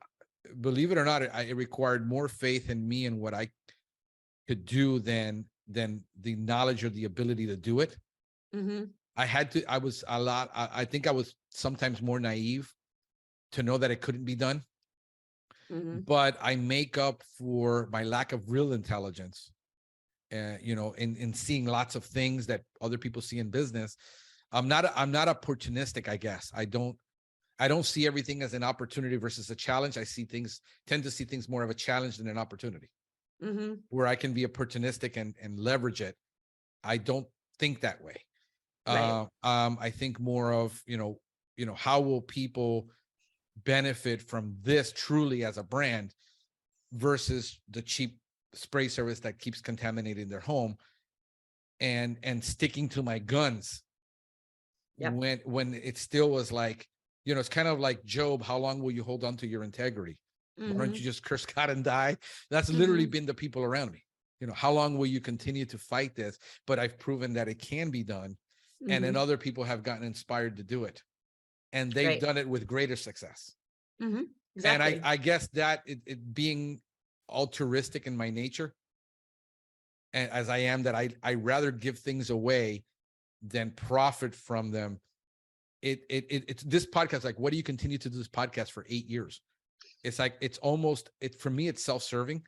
believe it or not, it required more faith in me and what I could do than the knowledge or the ability to do it. I was a lot. I think I was sometimes more naive to know that it couldn't be done. But I make up for my lack of real intelligence, in seeing lots of things that other people see in business. I'm not opportunistic, I guess. I don't see everything as an opportunity versus a challenge. Tend to see things more of a challenge than an opportunity, where I can be opportunistic and leverage it. I don't think that way. Right. I think more of, how will people benefit from this truly as a brand versus the cheap spray service that keeps contaminating their home, and sticking to my guns when it still was like, it's kind of like Job. How long will you hold on to your integrity? Why don't you just curse God and die? That's literally been the people around me. How long will you continue to fight this? But I've proven that it can be done. And then other people have gotten inspired to do it. And they've done it with greater success. Exactly. And I guess that it being altruistic in my nature, and as I am, that I rather give things away than profit from them. It's this podcast, like, what do you continue to do this podcast for 8 years? It's like, for me, it's self-serving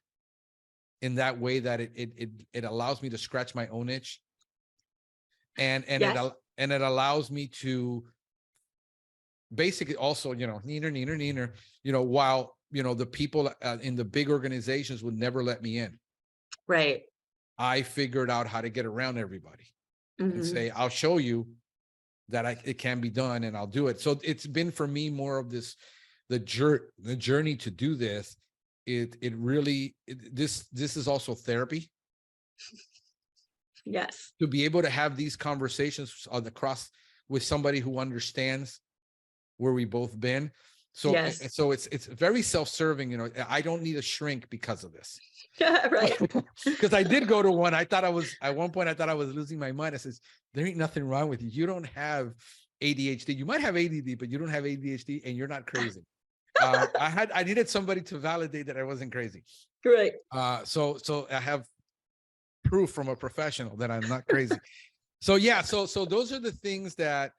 in that way, that it allows me to scratch my own itch, and it allows me to basically also, neener, while, the people in the big organizations would never let me in. Right. I figured out how to get around everybody and say, I'll show you that it can be done, and I'll do it. So it's been for me more of this, the journey to do this. This is also therapy. Yes. To be able to have these conversations on the cross with somebody who understands where we both been. So, Yes. so it's very self-serving. You know, I don't need a shrink because of this. Right. Because I did go to one. I thought I was, at one point, I thought I was losing my mind. I says, there ain't nothing wrong with you. You don't have ADHD. You might have ADD, but you don't have ADHD, and you're not crazy. I needed somebody to validate that I wasn't crazy. Right. So I have proof from a professional that I'm not crazy. So yeah, so those are the things that,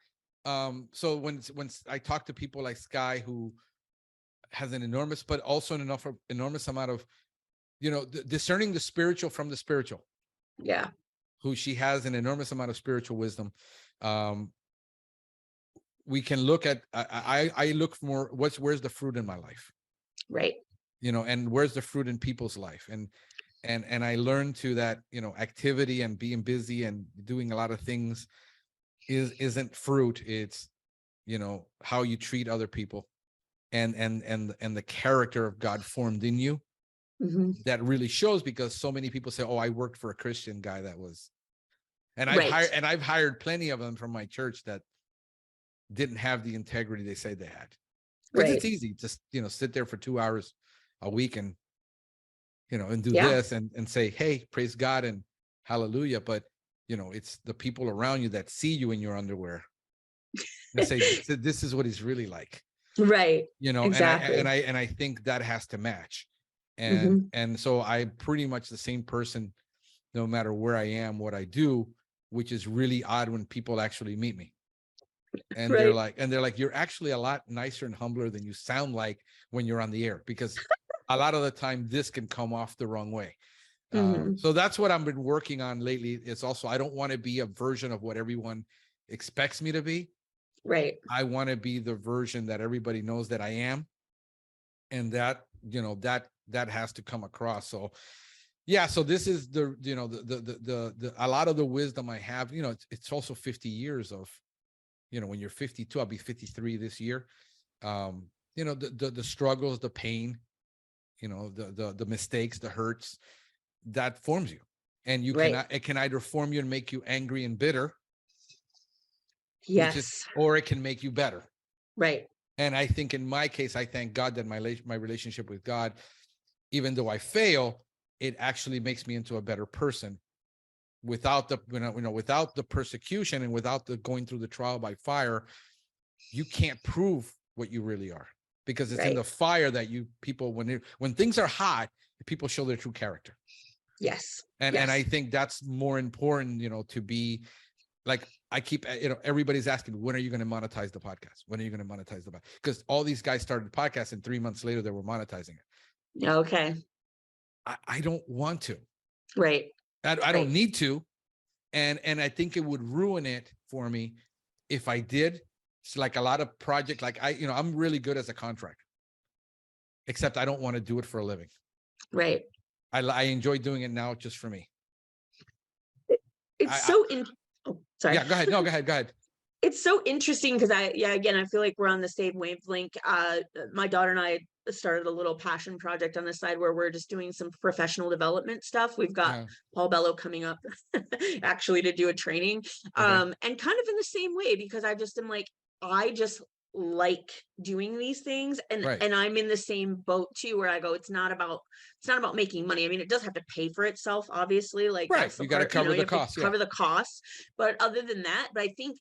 so when I talk to people like Sky, who has an enormous, but also an enormous amount of, you know, discerning the spiritual from the spiritual. Yeah. Who she has an enormous amount of spiritual wisdom. We can look at, I look for where's the fruit in my life, Right. you know, and where's the fruit in people's life, and I learned to that, you know, activity and being busy and doing a lot of things isn't fruit. It's, you know, how you treat other people, and the character of God formed in you. Mm-hmm. That really shows, because so many people say, oh, I worked for a Christian guy that was, and Right. I've hired plenty of them from my church that didn't have the integrity they say they had. Because Right. it's easy, just, you know, sit there for 2 hours a week and, you know, and do Yeah. this and say, hey, praise God and hallelujah. But, you know, it's the people around you that see you in your underwear and say, this is what he's really like. Right. You know, Exactly. and I think that has to match. Mm-hmm. And so I'm pretty much the same person, no matter where I am, what I do, which is really odd when people actually meet me. And Right. they're like, you're actually a lot nicer and humbler than you sound like when you're on the air, because a lot of the time this can come off the wrong way. Mm-hmm. So that's what I've been working on lately. It's also, I don't want to be a version of what everyone expects me to be. Right. I want to be the version that everybody knows that I am. And that, you know, that has to come across. So yeah, so this is the, you know, the a lot of the wisdom I have, you know, it's also 50 years of, you know, when you're 52, I'll be 53 this year. You know, the struggles, the pain, you know, the mistakes, the hurts, that forms you. And you Right. it can either form you and make you angry and bitter, which is, Yes. or it can make you better. Right. And I think in my case, I thank God that my relationship with God, even though I fail, it actually makes me into a better person. Without the, you know, without the persecution and without the going through the trial by fire, you can't prove what you really are, because it's in Right. the fire that you people, when things are hot, people show their true character. Yes. And Yes. and I think that's more important, you know, to be like, I keep, you know, everybody's asking, when are you going to monetize the podcast? When are you going to monetize the podcast? Because all these guys started podcasts and 3 months later they were monetizing it. Okay. I don't want to. Right. I don't need to. And I think it would ruin it for me if I did. It's like a lot of projects, like you know, I'm really good as a contractor, except I don't want to do it for a living. Right. I enjoy doing it now just for me. It's so oh, sorry. Yeah, go ahead. No, go ahead. It's so interesting because again, I feel like we're on the same wavelength. My daughter and I started a little passion project on the side where we're just doing some professional development stuff. We've got Paul Bello coming up actually to do a training. And kind of in the same way, because I just am like, I just like doing these things, and I'm in the same boat too, where I go, it's not about making money. I mean, it does have to pay for itself, obviously, like that's the you got to cover the costs. Cover the costs, but other than that, but I think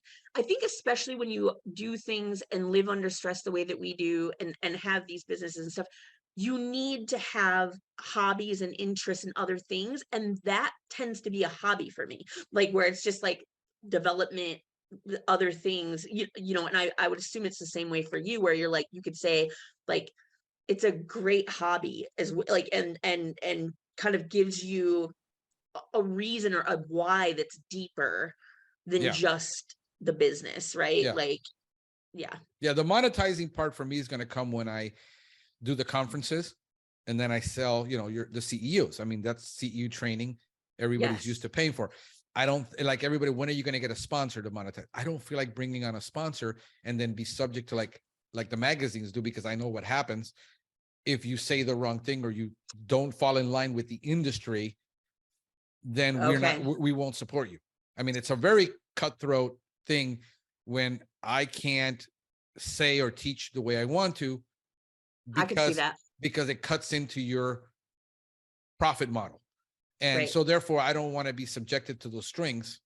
especially when you do things and live under stress the way that we do, and have these businesses and stuff, you need to have hobbies and interests and other things, and that tends to be a hobby for me, like where it's just like development, other things, you know, and I would assume it's the same way for you, where you're like, you could say like it's a great hobby as like, and kind of gives you a reason or a why that's deeper than just the business, right? Like, the monetizing part for me is going to come when I do the conferences, and then I sell, you know, the CEUs. I mean, that's CEU training everybody's used to paying for. I don't like everybody. When are you going to get a sponsor to monetize? I don't feel like bringing on a sponsor and then be subject to like the magazines do, because I know what happens if you say the wrong thing or you don't fall in line with the industry. Then we won't support you. I mean, it's a very cutthroat thing when I can't say or teach the way I want to, I could see because that. because it cuts into your profit model. And Right. so therefore I don't want to be subjected to those strings.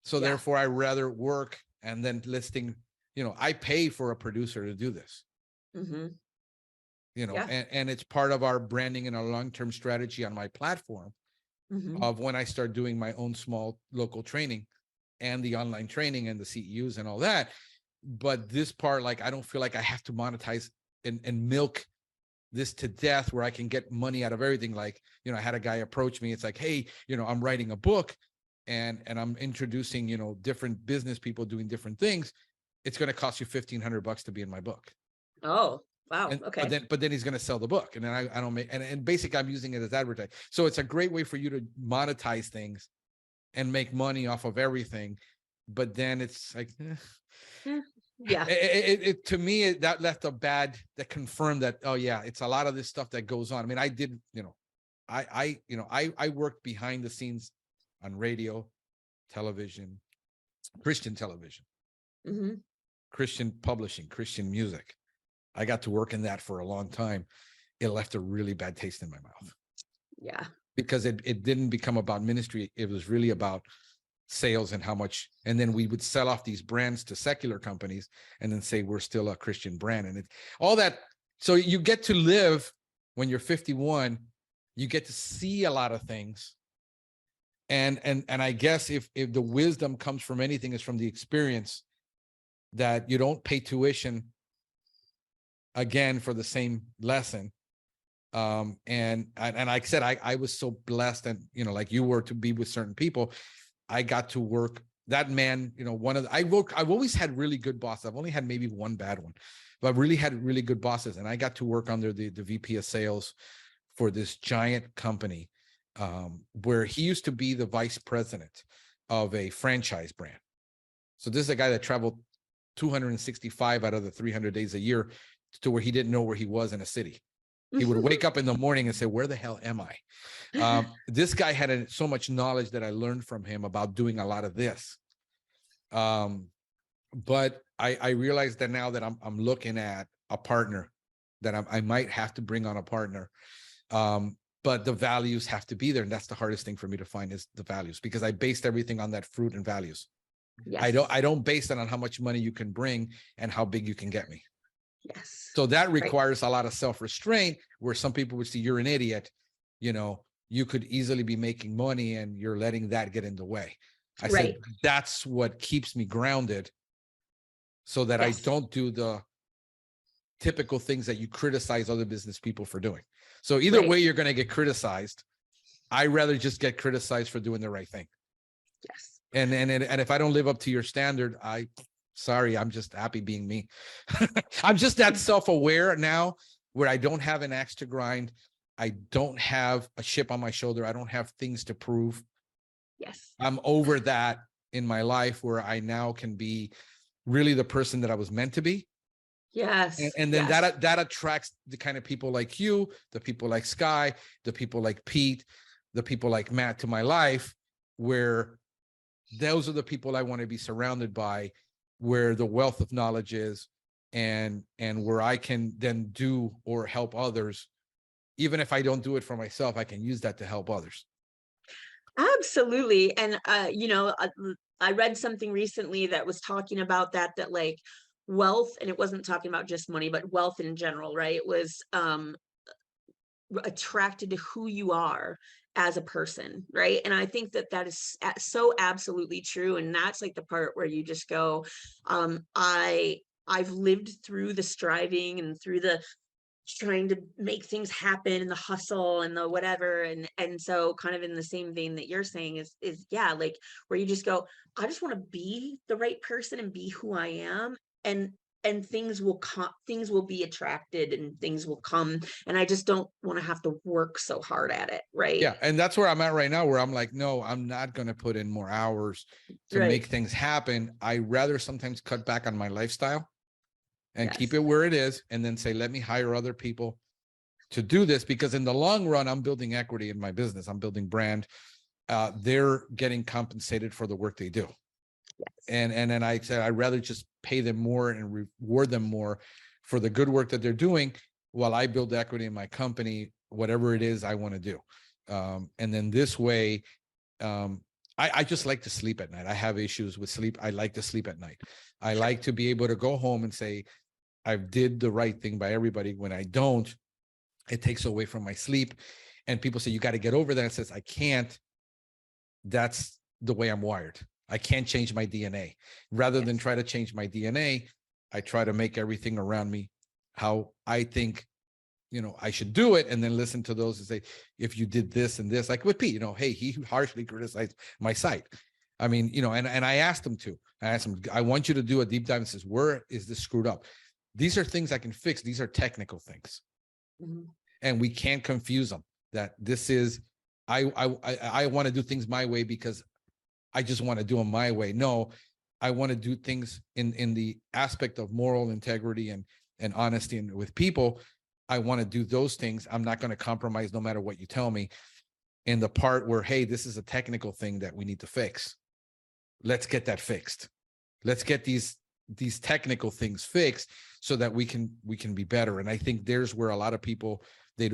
So Yeah. therefore I rather work and then listing, I pay for a producer to do this, Mm-hmm. Yeah. and it's part of our branding and our long-term strategy on my platform Mm-hmm. of when I start doing my own small local training and the online training and the CEUs and all that. But this part, like, I don't feel like I have to monetize and milk this to death where I can get money out of everything. Like, I had a guy approach me. It's like, hey, I'm writing a book and I'm introducing, different business people doing different things. It's going to cost you $1,500 to be in my book. Oh, wow. And Okay. but then he's going to sell the book, and then I don't make, and basically I'm using it as advertising. So it's a great way for you to monetize things and make money off of everything. But then it's like, Yeah. to me, that left that confirmed that, oh yeah, it's a lot of this stuff that goes on. I mean, I did, I worked behind the scenes on radio, television, Christian television, Mm-hmm. Christian publishing, Christian music. I got to work in that for a long time. It left a really bad taste in my mouth. Yeah. Because it didn't become about ministry. It was really about sales and how much, and then we would sell off these brands to secular companies and then say we're still a Christian brand, and all that. So you get to live when you're 51, you get to see a lot of things. And I guess if the wisdom comes from anything, is from the experience, that you don't pay tuition again for the same lesson. And like I said, I was so blessed, and like you were, to be with certain people. I got to work, that man, I've always had really good bosses. I've only had maybe one bad one, but I've really had really good bosses. And I got to work under the VP of sales for this giant company, where he used to be the vice president of a franchise brand. So this is a guy that traveled 265 out of the 300 days a year, to where he didn't know where he was in a city. He would wake up in the morning and say, where the hell am I? This guy had so much knowledge that I learned from him about doing a lot of this. But I realized that now that I'm looking at a partner, that I might have to bring on a partner. But the values have to be there. And that's the hardest thing for me to find, is the values, because I based everything on that fruit and values. Yes. I don't base it on how much money you can bring and how big you can get me. Yes. So that requires a lot of self-restraint, where some people would see you're an idiot. You could easily be making money and you're letting that get in the way. I said, that's what keeps me grounded, so that I don't do the typical things that you criticize other business people for doing. So either way, you're going to get criticized. I rather just get criticized for doing the right thing. Yes. And if I don't live up to your standard, sorry, I'm just happy being me. I'm just that self-aware now, where I don't have an axe to grind. I don't have a chip on my shoulder. I don't have things to prove. Yes. I'm over that in my life, where I now can be really the person that I was meant to be. Yes. And then that attracts the kind of people like you, the people like Sky, the people like Pete, the people like Matt to my life, where those are the people I want to be surrounded by, where the wealth of knowledge is, and where I can then do or help others. Even if I don't do it for myself, I can use that to help others. Absolutely. And, I read something recently that was talking about that like wealth, and it wasn't talking about just money, but wealth in general, right? It was attracted to who you are as a person, right? And I think that is so absolutely true. And that's like the part where you just go, I've lived through the striving and through the trying to make things happen and the hustle and the whatever, and so kind of in the same vein that you're saying is like, where you just go, I just want to be the right person and be who I am, and things will come, things will be attracted, and things will come, and I just don't want to have to work so hard at it, right? Yeah, and that's where I'm at right now, where I'm like, no, I'm not going to put in more hours to make things happen. I rather sometimes cut back on my lifestyle and keep it where it is, and then say, let me hire other people to do this, because in the long run, I'm building equity in my business. I'm building brand. They're getting compensated for the work they do. And then I said, I'd rather just pay them more and reward them more for the good work that they're doing while I build equity in my company, whatever it is I want to do. And then this way, I just like to sleep at night. I have issues with sleep. I like to sleep at night. I like to be able to go home and say, I did the right thing by everybody. When I don't, it takes away from my sleep. And people say, you got to get over that. It says, I can't. That's the way I'm wired. I can't change my DNA. Rather than try to change my DNA, I try to make everything around me how I think, I should do it, and then listen to those and say, if you did this and this, like with Pete, hey, he harshly criticized my site. I mean, and I asked him I want you to do a deep dive and says, where is this screwed up? These are things I can fix. These are technical things. Mm-hmm. And we can't confuse them that this is, I want to do things my way because I just want to do them my way. No, I want to do things in the aspect of moral integrity and honesty and with people. I want to do those things. I'm not going to compromise no matter what you tell me. In the part where, hey, this is a technical thing that we need to fix. Let's get that fixed. Let's get these technical things fixed so that we can be better. And I think there's where a lot of people they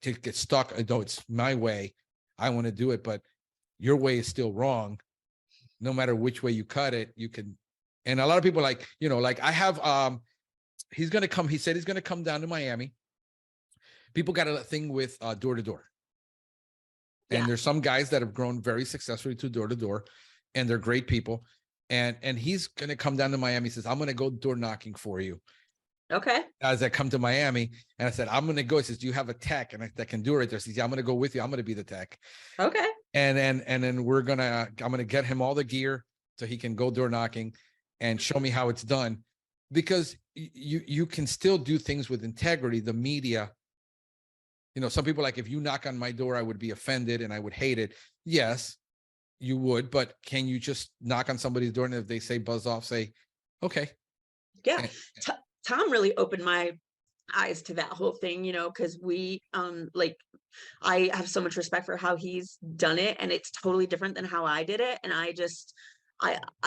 get stuck. Though it's my way, I want to do it, but your way is still wrong. No matter which way you cut it, you can. And a lot of people like I have he's going to come. He said he's going to come down to Miami. People got a thing with door to door. And there's some guys that have grown very successfully to door, and they're great people. And he's going to come down to Miami. He says, I'm going to go door knocking for you. Okay. As I come to Miami, and I said, I'm going to go. He says, do you have a tech? And that can do it right there. He says, yeah, I'm going to go with you. I'm going to be the tech. Okay. And then I'm going to get him all the gear so he can go door knocking and show me how it's done. Because you can still do things with integrity. The media, some people like, if you knock on my door, I would be offended and I would hate it. Yes, you would. But can you just knock on somebody's door and if they say buzz off, say, okay. Yeah. Tom really opened my eyes to that whole thing, because we, I have so much respect for how he's done it, and it's totally different than how I did it. And I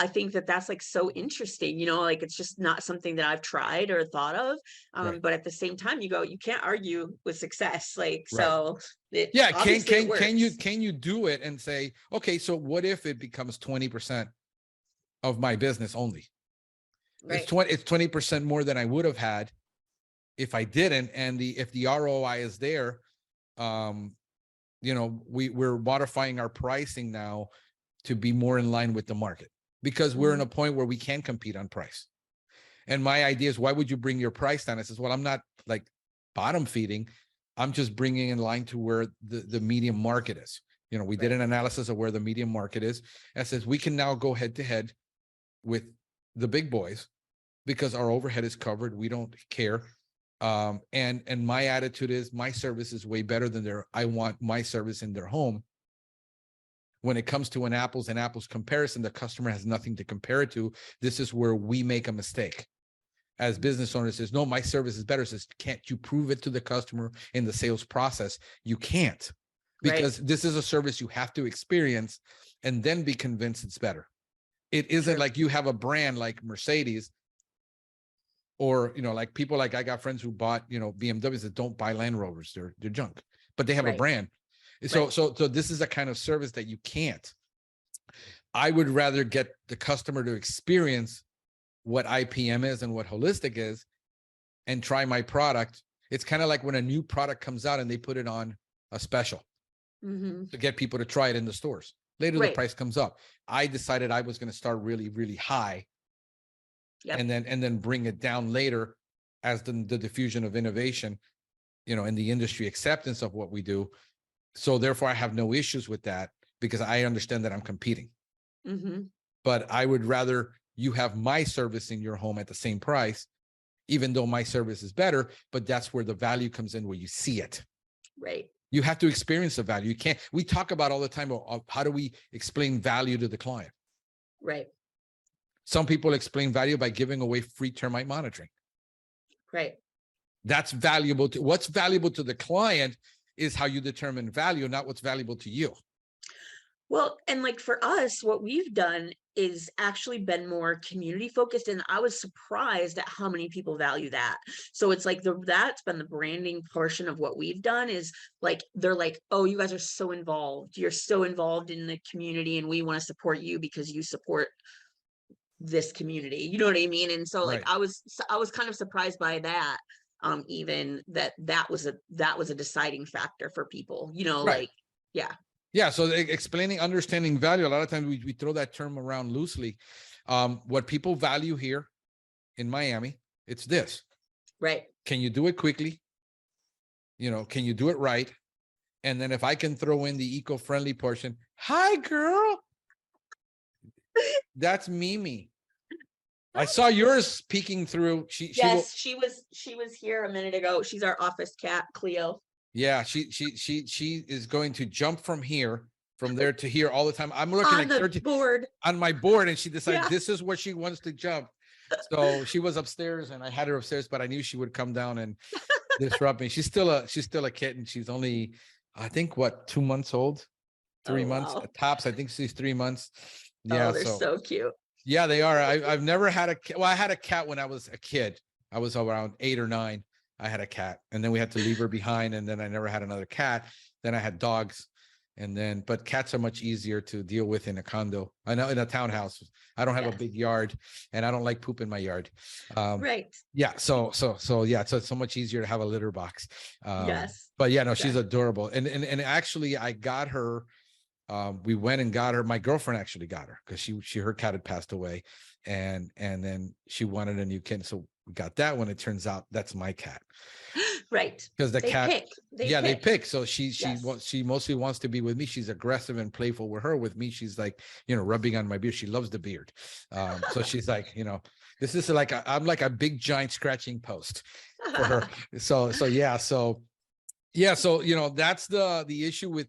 think that that's like so interesting, it's just not something that I've tried or thought of. Right. But at the same time, you can't argue with success. Right. So can you do it and say, okay, so what if it becomes 20% of my business only? Right. It's 20% more than I would have had if I didn't. And if the ROI is there, we're modifying our pricing now to be more in line with the market, because we're in a point where we can compete on price. And my idea is, why would you bring your price down? I says, well, I'm not like bottom feeding. I'm just bringing in line to where the medium market is. We did an analysis of where the medium market is. And says we can now go head to head with the big boys because our overhead is covered. We don't care. And my attitude is, my service is way better than I want my service in their home. When it comes to an apples and apples comparison, the customer has nothing to compare it to. This is where we make a mistake. As business owners, says, no, my service is better. Says, can't you prove it to the customer in the sales process? You can't, because this is a service you have to experience and then be convinced it's better. It isn't like you have a brand like Mercedes, or, like people like I got friends who bought, BMWs that don't buy Land Rovers. They're junk, but they have a brand. So this is a kind of service that you can't. I would rather get the customer to experience what IPM is and what holistic is and try my product. It's kind of like when a new product comes out and they put it on a special to get people to try it in the stores. Later, the price comes up. I decided I was going to start really, really high and then bring it down later as the diffusion of innovation, in the industry acceptance of what we do. So therefore, I have no issues with that because I understand that I'm competing. But I would rather you have my service in your home at the same price, even though my service is better. But that's where the value comes in, where you see it. Right. You have to experience the value. You can't. We talk about all the time of how do we explain value to the client. Right. Some people explain value by giving away free termite monitoring. Right. That's valuable to what's valuable to the client is how you determine value, not what's valuable to you. Well, and like for us, what we've done is actually been more community focused, and I was surprised at how many people value that. So it's like that's been the branding portion of what we've done, is like they're like, oh, you guys are so involved, you're so involved in the community, and we want to support you because you support this community, you know what I mean? And so like Right. I was kind of surprised by that, even that was a deciding factor for people, you know, Right. like, yeah. Yeah. So explaining, understanding value, a lot of times we throw that term around loosely. What people value here in Miami, it's this. Right. Can you do it quickly? You know, can you do it right? And then if I can throw in the eco-friendly portion, hi girl, that's Mimi. I saw yours peeking through. She will. Yes, she was here a minute ago. She's our office cat, Cleo. Yeah, she is going to jump from here, from there to here all the time. I'm looking On at the 13 board. on my board, and she decided Yeah. this is what she wants to jump. So she was upstairs, and I had her upstairs, but I knew she would come down and disrupt me. She's still a kitten. She's only, I think, what, 2 months old, 3 months Wow. tops. I think she's 3 months. Oh, Yeah, they're so so cute. yeah, they are. I've never had a cat. Well, I had a cat when I was a kid. I was around 8 or 9. I had a cat, and then we had to leave her behind, and then I never had another cat. Then I had dogs, and then, but cats are much easier to deal with in a condo. I know, in a townhouse. I don't have a Yes. big yard, and I don't like poop in my yard. Right. Yeah, so yeah, so it's so much easier to have a litter box. Yes. But yeah, no, she's Exactly. adorable, and actually, I got her. We went and got her. My girlfriend actually got her because her cat had passed away, and then she wanted a new kitten, so we got that one. It turns out that's my cat, Right. because the They cat, pick. They yeah, they pick. pick. So Yes. she mostly wants to be with me. She's aggressive and playful with her. With me, she's like, rubbing on my beard. She loves the beard. So she's like, this is like I'm like a big giant scratching post for her. So yeah, so yeah, so that's the issue with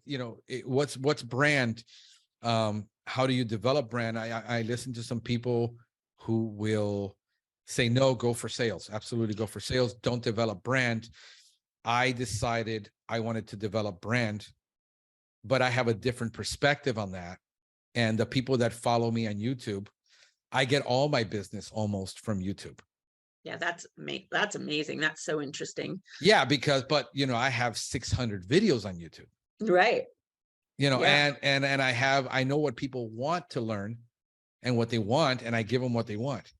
what's brand. How do you develop brand? I listen to some people who will say, no, go for sales. Absolutely, go for sales. Don't develop brand. I decided I wanted to develop brand, but I have a different perspective on that. And the people that follow me on YouTube, I get all my business almost from YouTube. Yeah, that's amazing. That's so interesting. Yeah, but I have 600 videos on YouTube. Right. Yeah. And I know what people want to learn and what they want, and I give them what they want.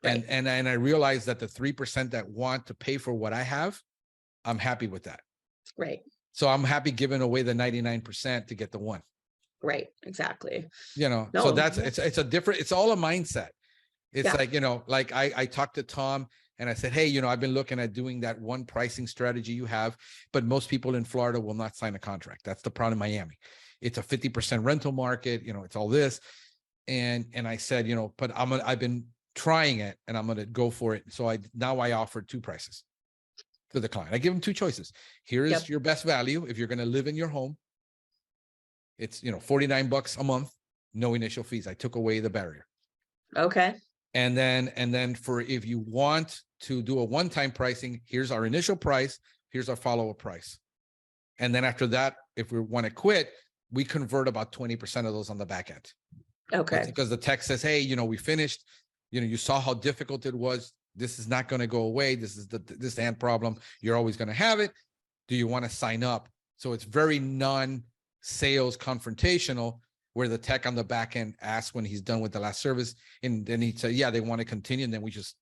Right. And I realize that the 3% that want to pay for what I have, I'm happy with that. Right. So I'm happy giving away the 99% to get the one. Right. Exactly. So No, that's yes. it's a different, it's all a mindset. It's Yeah. like, like I talked to Tom and I said, hey, I've been looking at doing that one pricing strategy you have, but most people in Florida will not sign a contract. That's the problem in Miami. It's a 50% rental market, it's all this. And I said, but I've been trying it and I'm going to go for it. So I offer 2 prices to the client. I give them 2 choices. Here is your best value. If you're going to live in your home, it's, $49 a month, no initial fees. I took away the barrier. Okay. And then for, if you want to do a one-time pricing, here's our initial price, here's our follow-up price. And then after that, if we want to quit, we convert about 20% of those on the back end. Okay. Because the text says, hey, we finished, you saw how difficult it was. This is not going to go away. This is this hand problem. You're always going to have it. Do you want to sign up? So it's very non-sales confrontational, where the tech on the back end asks when he's done with the last service, and then he'd say, yeah, they want to continue, and then we just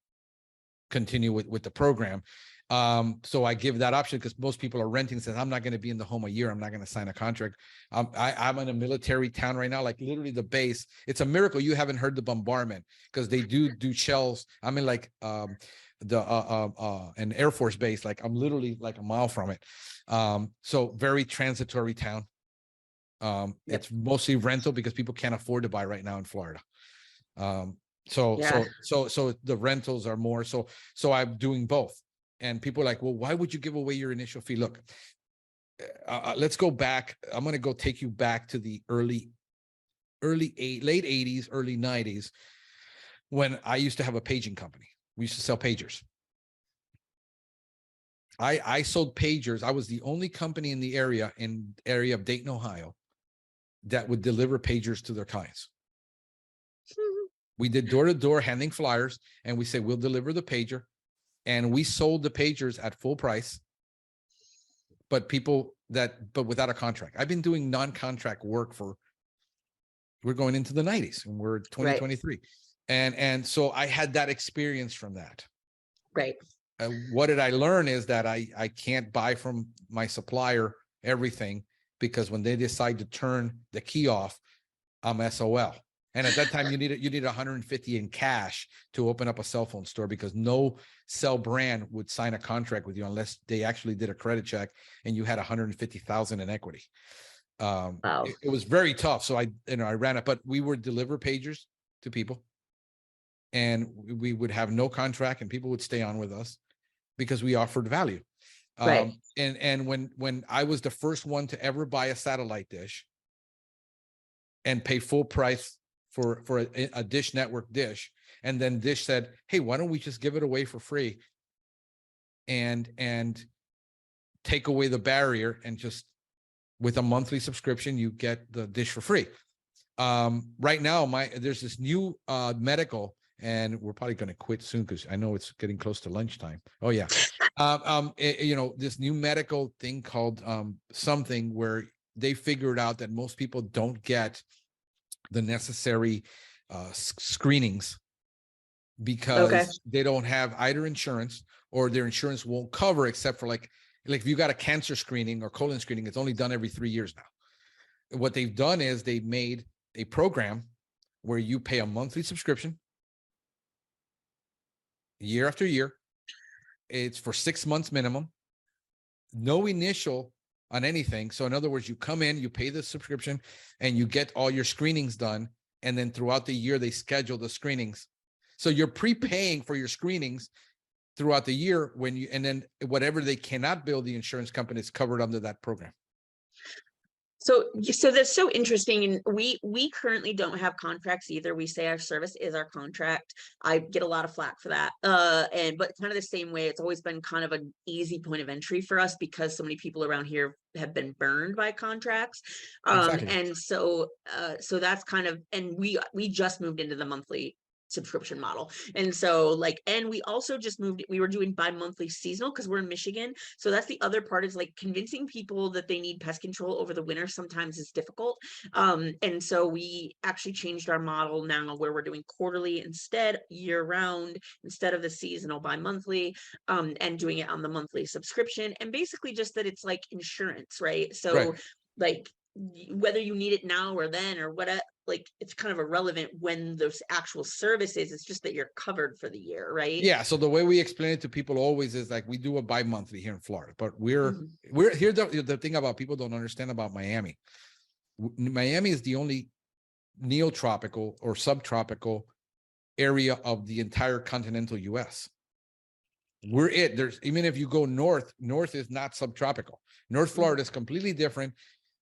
continue with the program. So I give that option because most people are renting, says, I'm not going to be in the home a year. I'm not going to sign a contract. I'm in a military town right now, like literally the base. It's a miracle you haven't heard the bombardment, because they do shells. I'm in like an Air Force base. Like I'm literally like a mile from it. So very transitory town. It's mostly rental because people can't afford to buy right now in Florida. So the rentals are more. So I'm doing both. And people are like, well, why would you give away your initial fee? Look, let's go back. I'm going to go take you back to the late 80s, early 90s, when I used to have a paging company. We used to sell pagers. I sold pagers. I was the only company in the area of Dayton, Ohio, that would deliver pagers to their clients. We did door-to-door handing flyers, and we say, we'll deliver the pager. And we sold the pagers at full price, but without a contract. I've been doing non-contract work we're going into the 90s, and we're 2023. And so I had that experience from that. Right. What did I learn is that I can't buy from my supplier everything, because when they decide to turn the key off, I'm SOL. And at that time, you need 150 in cash to open up a cell phone store, because no cell brand would sign a contract with you unless they actually did a credit check and you had 150,000 in equity. Wow. It was very tough. So I ran it, but we would deliver pagers to people, and we would have no contract, and people would stay on with us because we offered value. Right. And when I was the first one to ever buy a satellite dish and pay full price for a Dish Network dish, and then Dish said, hey, why don't we just give it away for free and take away the barrier, and just with a monthly subscription, you get the dish for free. Right now, there's this new medical, and we're probably going to quit soon because I know it's getting close to lunchtime. Oh yeah. This new medical thing called something where they figured out that most people don't get the necessary screenings because they don't have either insurance, or their insurance won't cover, except for like if you got a cancer screening or colon screening, it's only done every 3 years now. What they've done is they've made a program where you pay a monthly subscription year after year. It's for 6 months minimum, no initial on anything. So in other words, you come in, you pay the subscription, and you get all your screenings done. And then throughout the year, they schedule the screenings. So you're prepaying for your screenings throughout the year, and then whatever they cannot bill the insurance company is covered under that program. So that's so interesting. And we currently don't have contracts either. We say our service is our contract. I get a lot of flack for that. But kind of the same way, it's always been kind of an easy point of entry for us, because so many people around here have been burned by contracts. Exactly. And so that's kind of, and we just moved into the monthly subscription model. And so and we also just moved, we were doing bi-monthly seasonal because we're in Michigan. So that's the other part, is like convincing people that they need pest control over the winter sometimes is difficult. And so we actually changed our model now, where we're doing quarterly instead, year round, instead of the seasonal bi-monthly, and doing it on the monthly subscription. And basically just that it's like insurance, right? So whether you need it now or then or what, it's kind of irrelevant when those actual services, it's just that you're covered for the year, right? Yeah. So the way we explain it to people always is like, we do a bi-monthly here in Florida, but we're here. The thing about people don't understand about Miami. Miami is the only neotropical or subtropical area of the entire continental US. There's, even if you go north is not subtropical. North Florida is completely different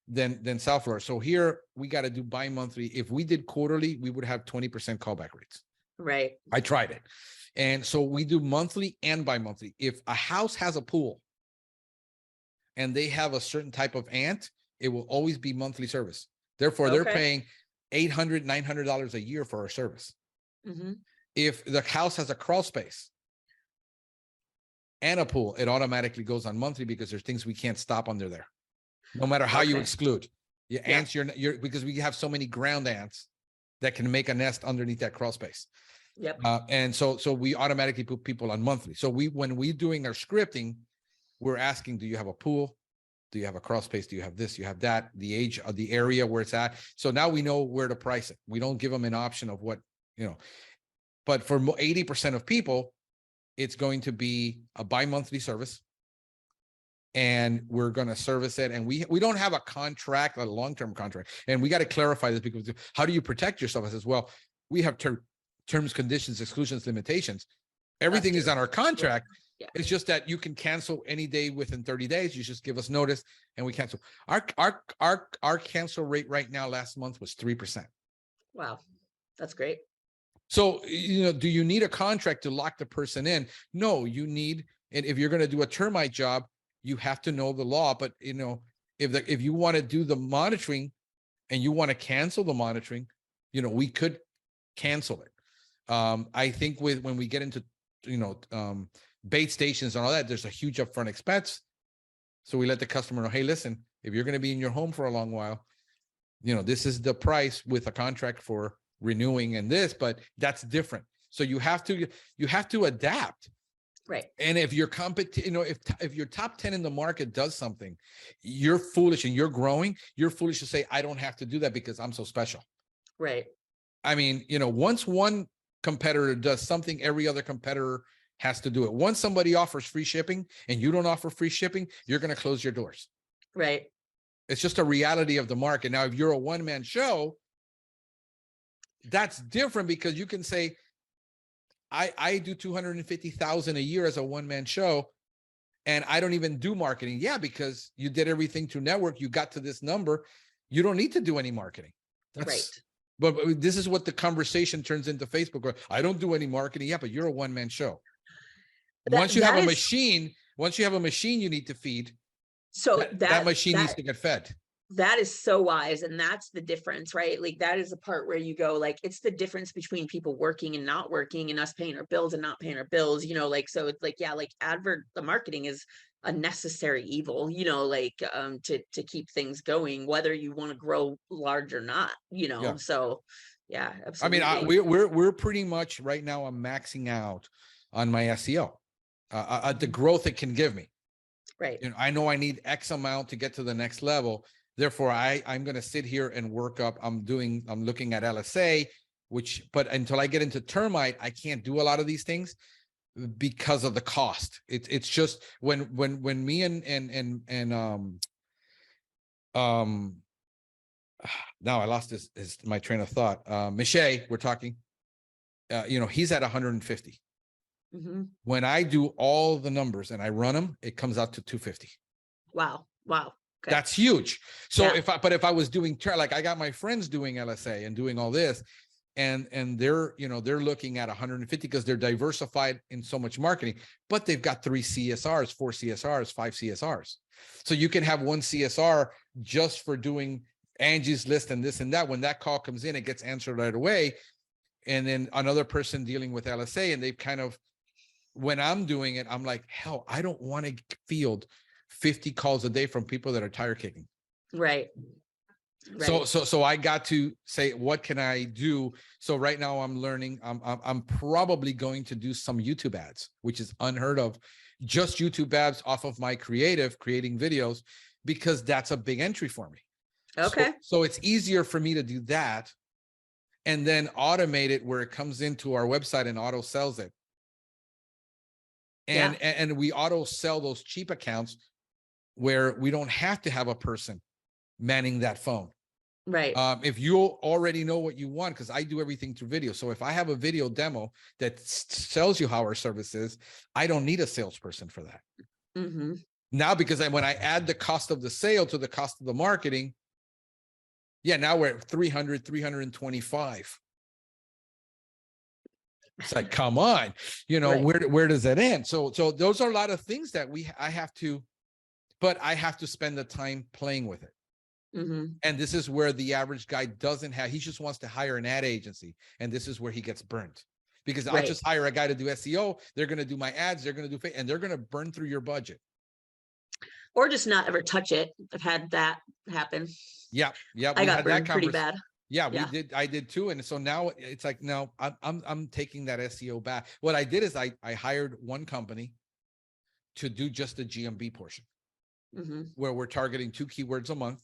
than South Florida. So here we got to do bi-monthly. If we did quarterly, we would have 20% callback rates. Right. I tried it. And so we do monthly and bi-monthly. If a house has a pool and they have a certain type of ant, it will always be monthly service. Therefore, they're paying $800, $900 a year for our service. If the house has a crawl space and a pool, it automatically goes on monthly, because there's things we can't stop under there. No matter how you exclude your ants, because we have so many ground ants that can make a nest underneath that crawl space. Yep. And so we automatically put people on monthly. So when we're doing our scripting, we're asking, do you have a pool? Do you have a crawl space? Do you have this? You have that? The age of the area where it's at. So now we know where to price it. We don't give them an option of what, but for 80% of people, it's going to be a bi-monthly service. And we're going to service it. And we don't have a contract, a long-term contract. And we got to clarify this, because how do you protect yourself? I says, well, we have terms, conditions, exclusions, limitations. Everything is on our contract. Yeah. It's just that you can cancel any day within 30 days. You just give us notice and we cancel. Our cancel rate right now, last month, was 3%. Wow. That's great. So, do you need a contract to lock the person in? No, you need, and if you're going to do a termite job, you have to know the law. But if you want to do the monitoring and you want to cancel the monitoring, we could cancel it. I think when we get into, bait stations and all that, there's a huge upfront expense. So we let the customer know, hey, listen, if you're going to be in your home for a long while, this is the price with a contract for renewing and this, but that's different. So you have to adapt. Right. And if your if your top 10 in the market does something, you're foolish and you're growing, you're foolish to say, I don't have to do that because I'm so special. Right. I mean, once one competitor does something, every other competitor has to do it. Once somebody offers free shipping and you don't offer free shipping, you're going to close your doors. Right. It's just a reality of the market. Now, if you're a one-man show, that's different because you can say, I do 250,000 a year as a one-man show, and I don't even do marketing. Yeah, because you did everything through network. You got to this number. You don't need to do any marketing. That's right. But this is what the conversation turns into Facebook. Where I don't do any marketing. Yeah, but you're a one-man show. Once you have a machine, you need to feed. So that machine needs to get fed. That is so wise. And that's the difference, right? Like that is the part where you go, like, it's the difference between people working and not working and us paying our bills and not paying our bills, so it's like, yeah, like the marketing is a necessary evil, to keep things going, whether you want to grow large or not, Yeah. So yeah, absolutely. I mean, we're pretty much right now, I'm maxing out on my SEO, the growth it can give me. Right. I know I need X amount to get to the next level. Therefore, I'm going to sit here and work up. I'm looking at LSA, but until I get into termite, I can't do a lot of these things because of the cost. It's just when me and now I lost my train of thought. Miche, we're talking, he's at 150. Mm-hmm. When I do all the numbers and I run them, it comes out to 250. Wow. Okay. That's huge. So if I was doing, like I got my friends doing LSA and doing all this, and they're looking at 150 because they're diversified in so much marketing, but they've got 3 CSRs, 4 CSRs, 5 CSRs. So you can have one CSR just for doing Angie's List and this and that. When that call comes in, it gets answered right away. And then another person dealing with LSA, and they've kind of, when I'm doing it, I'm like, hell, I don't want to field 50 calls a day from people that are tire kicking. Right. So I got to say, what can I do? So right now I'm learning. I'm probably going to do some YouTube ads, which is unheard of. Just YouTube ads off of my creating videos, because that's a big entry for me. Okay. So it's easier for me to do that and then automate it where it comes into our website and auto sells it. And we auto sell those cheap accounts where we don't have to have a person manning that phone. Right. If you already know what you want, because I do everything through video. So if I have a video demo that sells you how our service is, I don't need a salesperson for that. Mm-hmm. Now, because when I add the cost of the sale to the cost of the marketing, now we're at 300, 325. It's like, come on, right. Where does that end? So those are a lot of things that I have to spend the time playing with it. Mm-hmm. And this is where the average guy he just wants to hire an ad agency. And this is where he gets burnt, because I'll just hire a guy to do SEO. They're going to do my ads. They're going to do, and they're going to burn through your budget. Or just not ever touch it. I've had that happen. Yeah. I got burned pretty bad. Yeah, I did too. And so now it's like, no, I'm taking that SEO back. What I did is I hired one company to do just the GMB portion, mm-hmm. where we're targeting 2 keywords a month.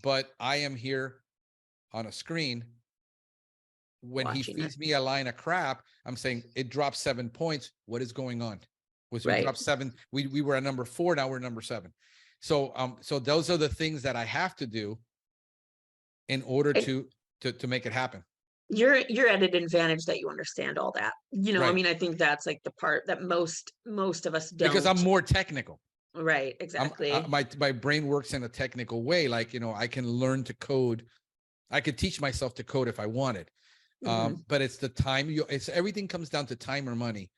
But I am here on a screen. When he feeds me a line of crap, I'm saying it dropped 7 points. What is going on? We dropped 7. We were at number 4. Now we're number 7. So those are the things that I have to do in order to make it happen. You're at an advantage that you understand all that. Right. I mean, I think that's like the part that most of us don't. Because I'm more technical. Right, exactly. My brain works in a technical way. Like, I can learn to code. I could teach myself to code if I wanted. Mm-hmm. But it's the time. Everything comes down to time or money.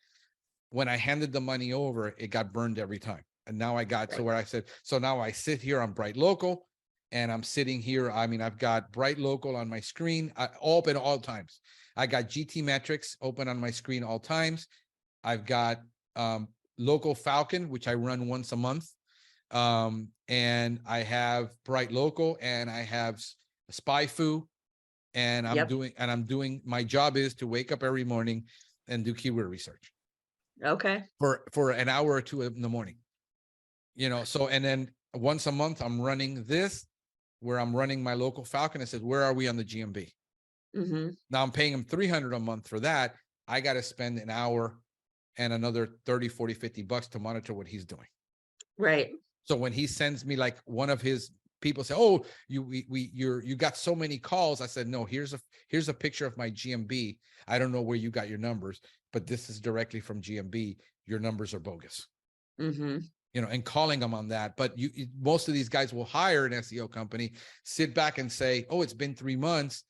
When I handed the money over, it got burned every time. And now I got to where I said, so now I sit here on Bright Local, and I'm sitting here. I mean, I've got Bright Local on my screen, open all times. I got GT metrics open on my screen all times. I've got local Falcon, which I run once a month. And I have Bright Local, and I have SpyFu, and I'm doing, my job is to wake up every morning and do keyword research. Okay. For an hour or two in the morning. So, and then once a month I'm running this, where I'm running my local Falcon. It says, where are we on the GMB? Mm-hmm. Now I'm paying him $300 a month for that. I got to spend an hour and another 30, 40, $50 to monitor what he's doing. Right. So when he sends me, like, one of his people say, oh, you got so many calls. I said, no, here's a picture of my GMB. I don't know where you got your numbers, but this is directly from GMB. Your numbers are bogus. Mm-hmm. And calling them on that. But most of these guys will hire an SEO company, sit back and say, oh, it's been 3 months,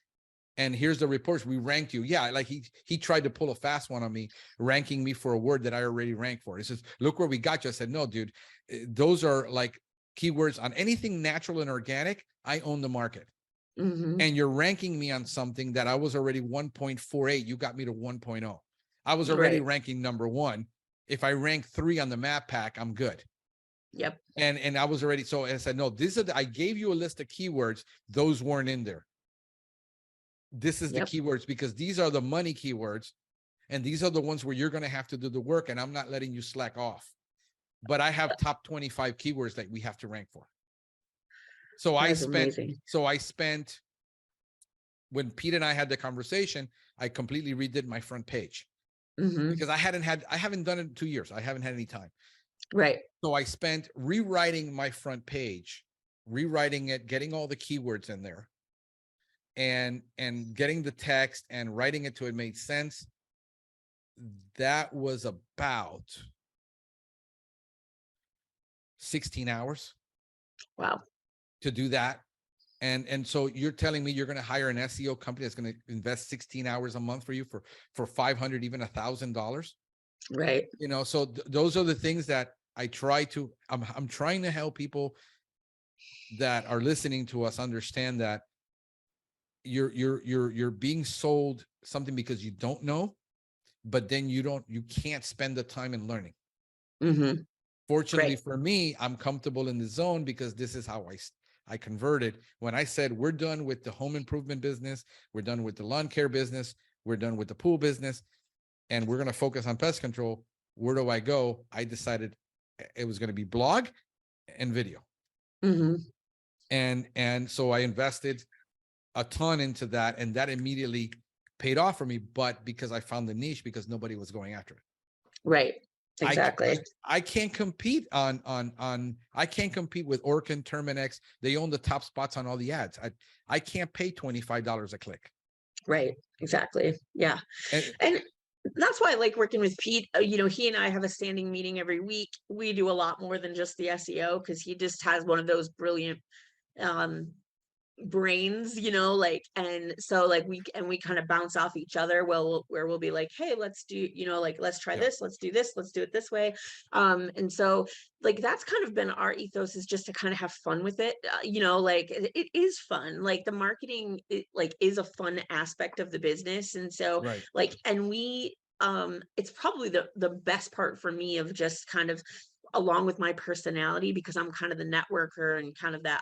and here's the reports. We ranked you. Yeah, like he tried to pull a fast one on me, ranking me for a word that I already ranked for. He says, look where we got you. I said, no, dude, those are like keywords on anything natural and organic. I own the market. Mm-hmm. And you're ranking me on something that I was already 1.48. You got me to 1.0. I was already ranking number 1. If I rank 3 on the map pack, I'm good. Yep. And I was already, so I said, no, I gave you a list of keywords. Those weren't in there. This is the keywords, because these are the money keywords, and these are the ones where you're going to have to do the work, and I'm not letting you slack off. But I have top 25 keywords that we have to rank for. So I spent, when Pete and I had the conversation, I completely redid my front page, because I haven't done it in 2 years. I haven't had any time. Right. So I spent rewriting my front page, rewriting it, getting all the keywords in there, and getting the text and writing it till it made sense. That was about 16 hours. Wow. To do that. And so you're telling me you're going to hire an SEO company that's going to invest 16 hours a month for you for $500, even $1,000? Right. So those are the things that I try to, I'm trying to help people that are listening to us understand that you're being sold something because you don't know, but then you can't spend the time in learning. Mm-hmm. Fortunately for me, I'm comfortable in the zone, because this is how I converted. When I said, we're done with the home improvement business, we're done with the lawn care business, we're done with the pool business, and we're going to focus on pest control, where do I go? I decided it was going to be blog and video. Mm-hmm. And so I invested a ton into that, and that immediately paid off for me, but because I found the niche, because nobody was going after it. Right. Exactly. I can't compete I can't compete with Orkin, Terminex. They own the top spots on all the ads. I can't pay $25 a click. Right. Exactly. Yeah. And that's why I like working with Pete. He and I have a standing meeting every week. We do a lot more than just the SEO, because he just has one of those brilliant brains, and so we kind of bounce off each other. Where we'll be like, hey, let's do, let's try this, let's do this, let's do it this way. And so that's kind of been our ethos, is just to kind of have fun with it. It is fun. The marketing is a fun aspect of the business. And so and we it's probably the best part for me, of just kind of, along with my personality, because I'm kind of the networker and kind of that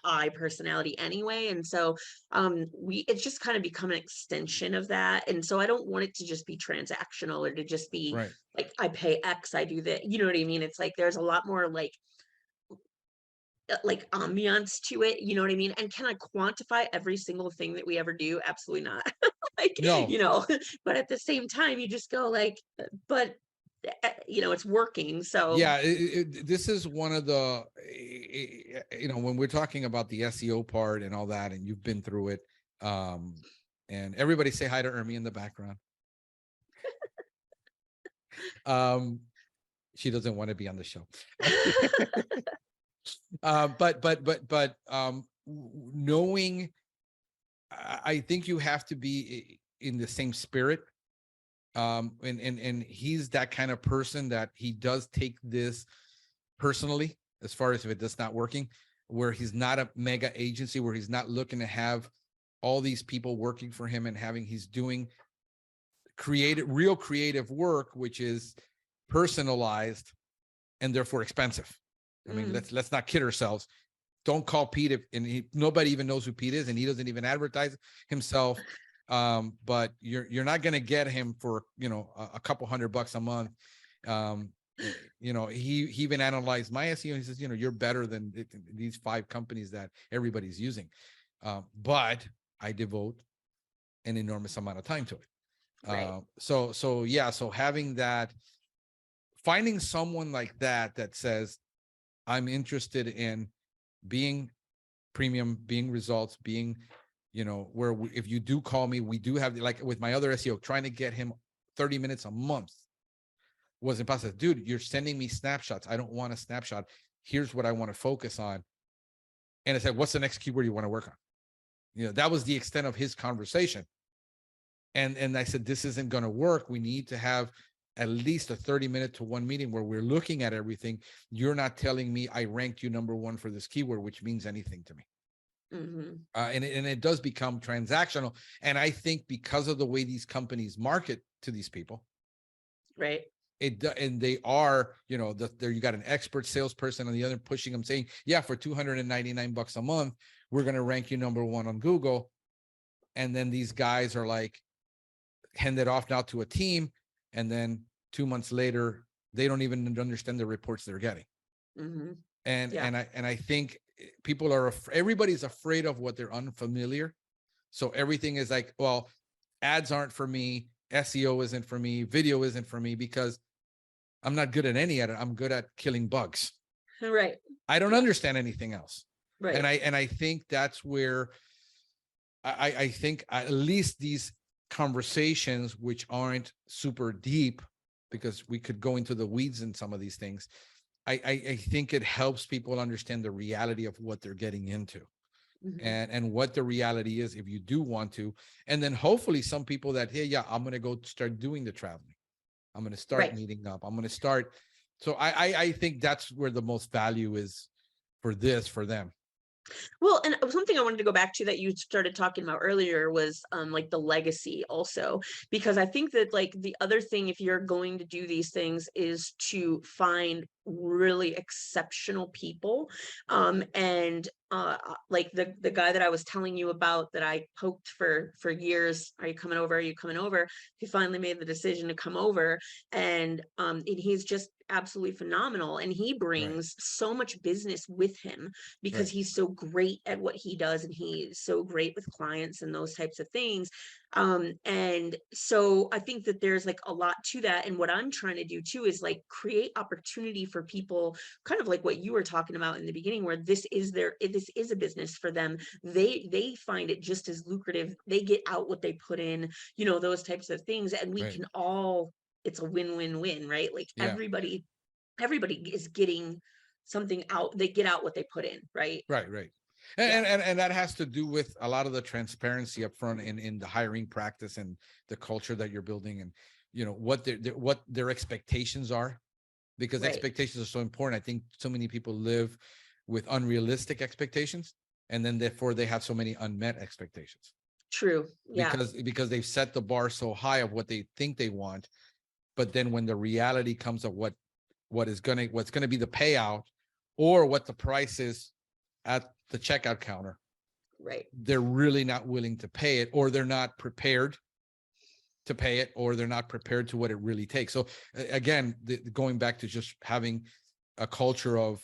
I personality anyway. And so it's just kind of become an extension of that. And so I don't want it to just be transactional, or to just be like, I pay X, I do that. You know what I mean? It's there's a lot more ambiance to it, you know what I mean? And can I quantify every single thing that we ever do? Absolutely not. No. But at the same time, you just go but it's working. So yeah, this is one of the, when we're talking about the SEO part and all that, and you've been through it, and everybody say hi to Ermi in the background. She doesn't want to be on the show. But knowing, I think you have to be in the same spirit. And he's that kind of person that he does take this personally, as far as if it does not working, where he's not a mega agency, where he's not looking to have all these people working for him and he's doing real creative work, which is personalized and therefore expensive. I mean, let's not kid ourselves. Don't call Pete nobody even knows who Pete is, and he doesn't even advertise himself. But you're not going to get him for, a couple $100 a month. He even analyzed my SEO. He says, you're better than these 5 companies that everybody's using. But I devote an enormous amount of time to it. Right. So having that, finding someone like that says, I'm interested in being premium, being results, being, if you do call me, we do have, like with my other SEO, trying to get him 30 minutes a month was impossible. Dude, you're sending me snapshots. I don't want a snapshot. Here's what I want to focus on. And I said, what's the next keyword you want to work on? That was the extent of his conversation. And I said, this isn't going to work. We need to have at least a 30-minute to 1 meeting where we're looking at everything. You're not telling me I ranked you number 1 for this keyword, which means anything to me. And it does become transactional. And I think because of the way these companies market to these people, right, and they are, there you got an expert salesperson on the other pushing them, saying, yeah, for $299 a month, we're going to rank you number 1 on Google. And then these guys are like handed off now to a team, and then 2 months later, they don't even understand the reports they're getting. And I think people everybody's afraid of what they're unfamiliar. So everything is like, well, ads aren't for me, SEO isn't for me, video isn't for me, because I'm not good at any of it. I'm good at killing bugs. Right. I don't understand anything else. Right. And I think that's where I think at least these conversations, which aren't super deep, because we could go into the weeds in some of these things, I think it helps people understand the reality of what they're getting into. And what the reality is if you do want to. And then hopefully some people that, hey, yeah, I'm going to go start doing the traveling. I'm going to start meeting up. I'm going to start. So I think that's where the most value is for them. Well, and something I wanted to go back to that you started talking about earlier was like the legacy also, because I think that like the other thing, if you're going to do these things, is to find really exceptional people. And like the guy that I was telling you about that I poked for years, are you coming over? Are you coming over? He finally made the decision to come over, and he's just absolutely phenomenal, and he brings so much business with him because he's so great at what he does, and he's so great with clients and those types of things. And so I think that there's like a lot to that, and what I'm trying to do too is like create opportunity for people, kind of like what you were talking about in the beginning, where this is a business for them. They find it just as lucrative. They get out what they put in, those types of things, and we can all, it's a win-win-win, right? Like everybody is getting something out. They get out what they put in, right? Right. And that has to do with a lot of the transparency up front in the hiring practice and the culture that you're building, and what their expectations are, because expectations are so important. I think so many people live with unrealistic expectations, and then therefore they have so many unmet expectations. True. Yeah. Because they've set the bar so high of what they think they want, but then when the reality comes of what's going to be the payout, or what the price is at the checkout counter, they're really not willing to pay it, or they're not prepared to pay it, or they're not prepared to what it really takes. So again, going back to just having a culture of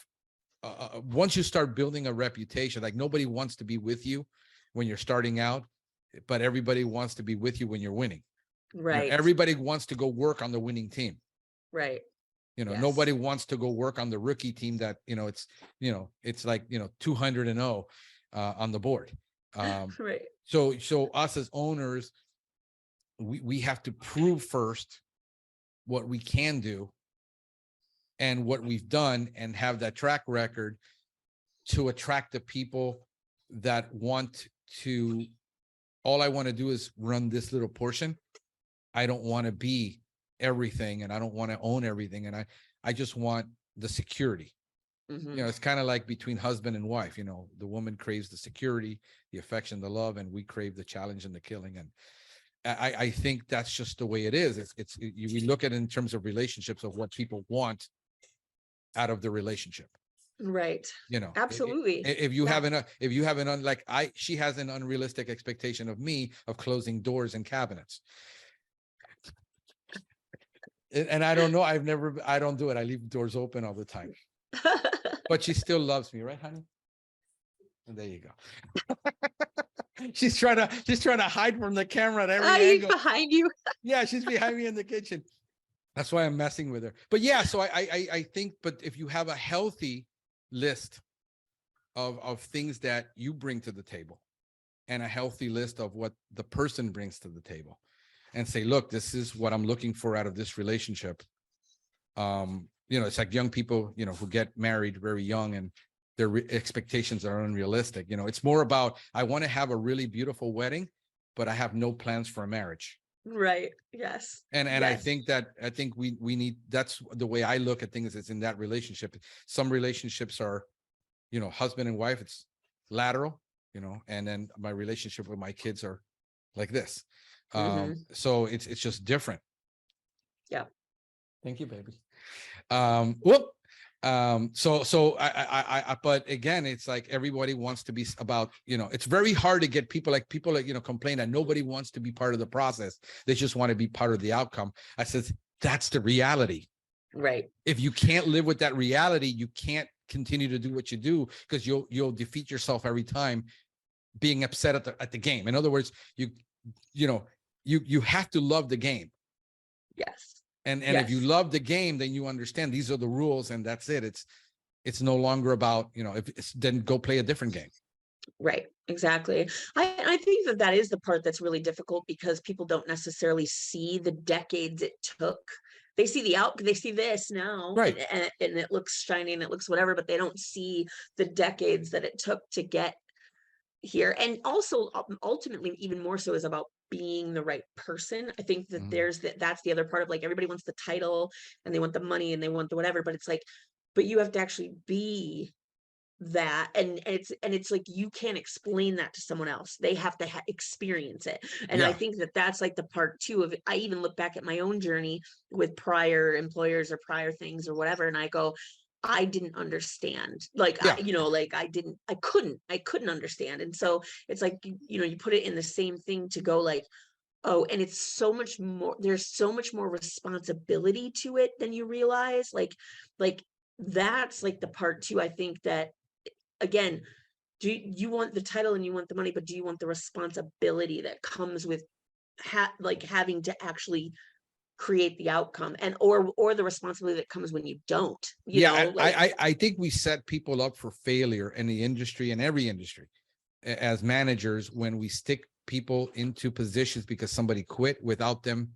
once you start building a reputation, like nobody wants to be with you when you're starting out, but everybody wants to be with you when you're winning. Everybody wants to go work on the winning team. Nobody wants to go work on the rookie team that, it's like, 200-0 on the board. So us as owners, we have to prove first what we can do and what we've done, and have that track record to attract the people that want to, all I want to do is run this little portion. I don't want to be everything, and I don't want to own everything, and I just want the security. You know, it's kind of like between husband and wife. You know, the woman craves the security, the affection, the love, and we crave the challenge and the killing. And I think that's just the way it is. We look at it in terms of relationships of what people want out of the relationship. Right. You know, Absolutely. if you have she has an unrealistic expectation of me of closing doors and cabinets. And I don't know. I don't do it. I leave doors open all the time. But she still loves me, right, honey? And there you go. she's trying to hide from the camera at every angle. Behind you. Yeah, she's behind me in the kitchen. That's why I'm messing with her. But yeah, so I think, but if you have a healthy list of things that you bring to the table and a healthy list of what the person brings to the table, and say, look, this is what I'm looking for out of this relationship. You know, it's like young people, you know, who get married very young and their expectations are unrealistic. You know, it's more about, I want to have a really beautiful wedding, but I have no plans for a marriage. Right. Yes. And yes. I think we need, that's the way I look at things. It's in that relationship. Some relationships are, you know, husband and wife, it's lateral, you know, and then my relationship with my kids are like this. So it's just different. Yeah. Thank you, baby. So but again, it's like everybody wants to be about, you know, it's very hard to get people that, you know, complain that nobody wants to be part of the process. They just want to be part of the outcome. I said, that's the reality. Right. If you can't live with that reality, you can't continue to do what you do, because you'll defeat yourself every time being upset at the game. In other words, you have to love the game. Yes. And yes. If you love the game, then you understand these are the rules and that's it. It's no longer about, you know, if it's, then go play a different game. Right. Exactly. I think that is the part that's really difficult, because people don't necessarily see the decades it took. They see they see this now, right? And it looks shiny and it looks whatever, but they don't see the decades that it took to get here. And also ultimately, even more so, is about being the right person. I think that that's the other part of, like, everybody wants the title and they want the money and they want the whatever, but it's like, but you have to actually be that, and it's like, you can't explain that to someone else. They have to experience it. And I think that that's like the part too of it. I even look back at my own journey with prior employers or prior things or whatever, and I go, I didn't understand. Like, I couldn't understand. And so it's like, you know, you put it in the same thing to go like, oh, and it's so much more, there's so much more responsibility to it than you realize. Like that's like the part too. I think that, again, do you want the title and you want the money, but do you want the responsibility that comes with having to actually create the outcome, and or the responsibility that comes when you don't, you know, like, I think we set people up for failure in the industry, in every industry, as managers, when we stick people into positions because somebody quit without them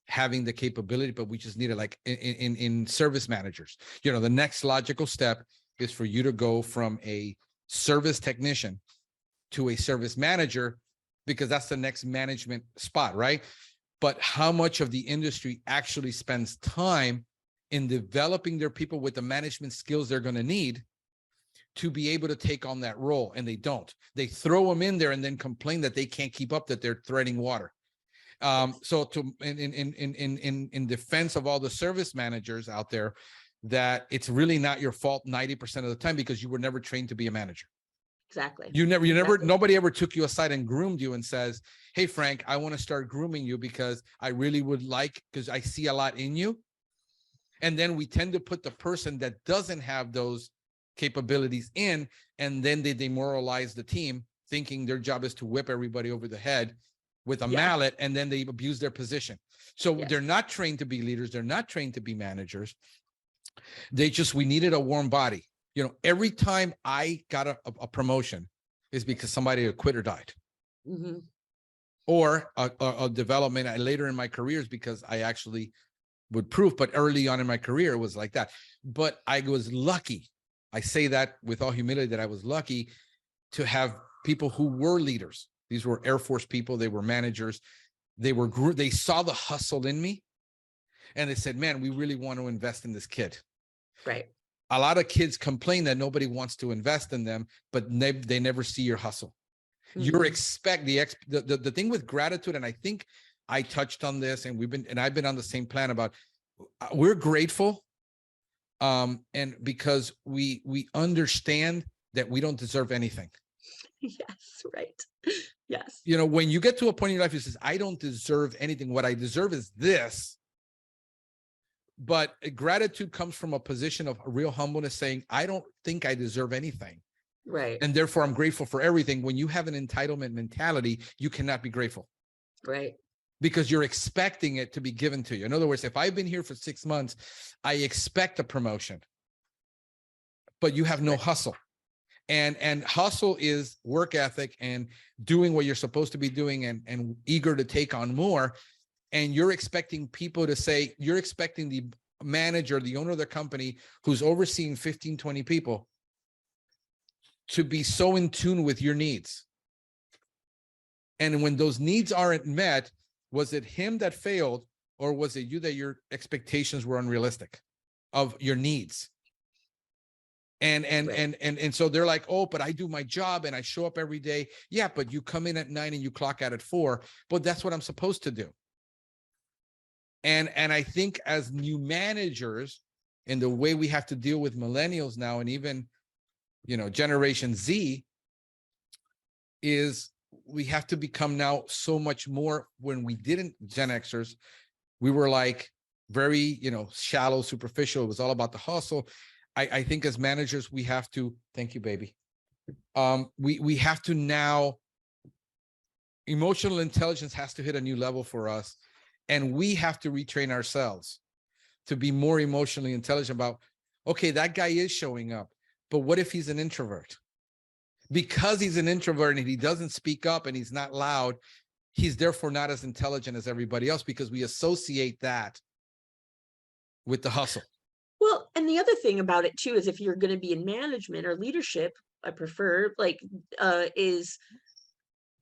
having the capability, but we just need it. Like in service managers, you know, the next logical step is for you to go from a service technician to a service manager, because that's the next management spot, right? But how much of the industry actually spends time in developing their people with the management skills they're going to need to be able to take on that role? And they don't. They throw them in there and then complain that they can't keep up, that they're treading water. So in defense of all the service managers out there, that it's really not your fault 90% of the time, because you were never trained to be a manager. Exactly. Nobody ever took you aside and groomed you and says, hey, Frank, I want to start grooming you because I really would like, because I see a lot in you. And then we tend to put the person that doesn't have those capabilities in, and then they demoralize the team, thinking their job is to whip everybody over the head with a mallet, and then they abuse their position. So they're not trained to be leaders. They're not trained to be managers. We needed a warm body. You know, every time I got a promotion is because somebody quit or died. Or a development later in my career is because I actually would prove, but early on in my career, it was like that. But I was lucky. I say that with all humility, that I was lucky to have people who were leaders. These were Air Force people. They were managers. They saw the hustle in me, and they said, man, we really want to invest in this kid. Right. a lot of kids complain that nobody wants to invest in them, but they never see your hustle. You're the thing with gratitude, and I think I touched on this, and I've been on the same plan about, we're grateful, and because we understand that we don't deserve anything. Yes, right. Yes. You know, when you get to a point in your life, you says, I don't deserve anything. What I deserve is this. But gratitude comes from a position of real humbleness, saying, I don't think I deserve anything. Right. And therefore, I'm grateful for everything. When you have an entitlement mentality, you cannot be grateful. Right. Because you're expecting it to be given to you. In other words, if I've been here for 6 months, I expect a promotion, but you have no hustle. And hustle is work ethic and doing what you're supposed to be doing and eager to take on more. And you're expecting people to say, you're expecting the manager, the owner of the company who's overseeing 15, 20 people to be so in tune with your needs. And when those needs aren't met, was it him that failed, or was it you that your expectations were unrealistic of your needs? And so they're like, oh, but I do my job and I show up every day. Yeah, but you come in at 9 and you clock out at 4. But that's what I'm supposed to do. And I think as new managers, in the way we have to deal with millennials now, and even, you know, Generation Z, is we have to become now so much more. When we didn't, Gen Xers, we were like very, you know, shallow, superficial. It was all about the hustle. I think as managers, we have to, thank you, baby. We have to now, emotional intelligence has to hit a new level for us. And we have to retrain ourselves to be more emotionally intelligent about, okay, that guy is showing up, but what if he's an introvert? Because he's an introvert and he doesn't speak up and he's not loud, he's therefore not as intelligent as everybody else, because we associate that with the hustle. Well, and the other thing about it too is if you're going to be in management or leadership, I prefer, like, is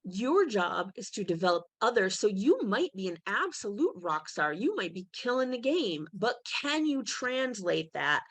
your job is to develop others. So you might be an absolute rock star, you might be killing the game, but can you translate that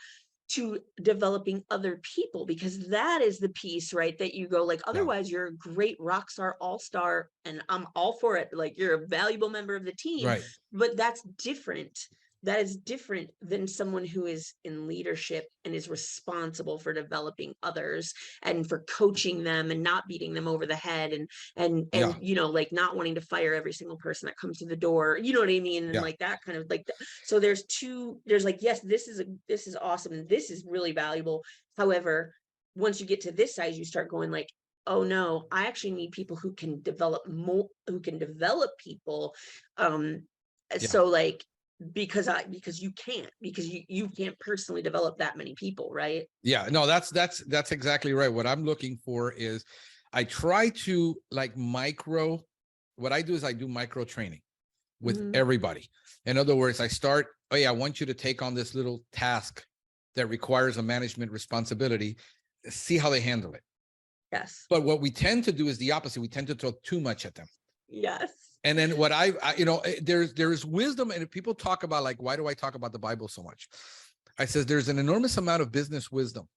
to developing other people? Because that is the piece, right, that you go like, otherwise you're a great rock star, all-star, and I'm all for it, like you're a valuable member of the team, Right. But that's different. That is different than someone who is in leadership and is responsible for developing others and for coaching them and not beating them over the head and you know, like not wanting to fire every single person that comes to the door, you know what I mean? And like that kind of like, so there's like, yes, this is awesome and this is really valuable. However, once you get to this size, you start going like, oh no, I actually need people who can develop more, who can develop people. So like, because you can't personally develop that many people, right? Yeah, no, that's exactly right. What I'm looking for is, I try to like what I do is I do micro training with everybody. In other words, I start, oh yeah, I want you to take on this little task that requires a management responsibility, see how they handle it. Yes. But what we tend to do is the opposite. We tend to throw too much at them. Yes. And then what I you know, there's wisdom, and people talk about like, why do I talk about the Bible so much? I says there's an enormous amount of business wisdom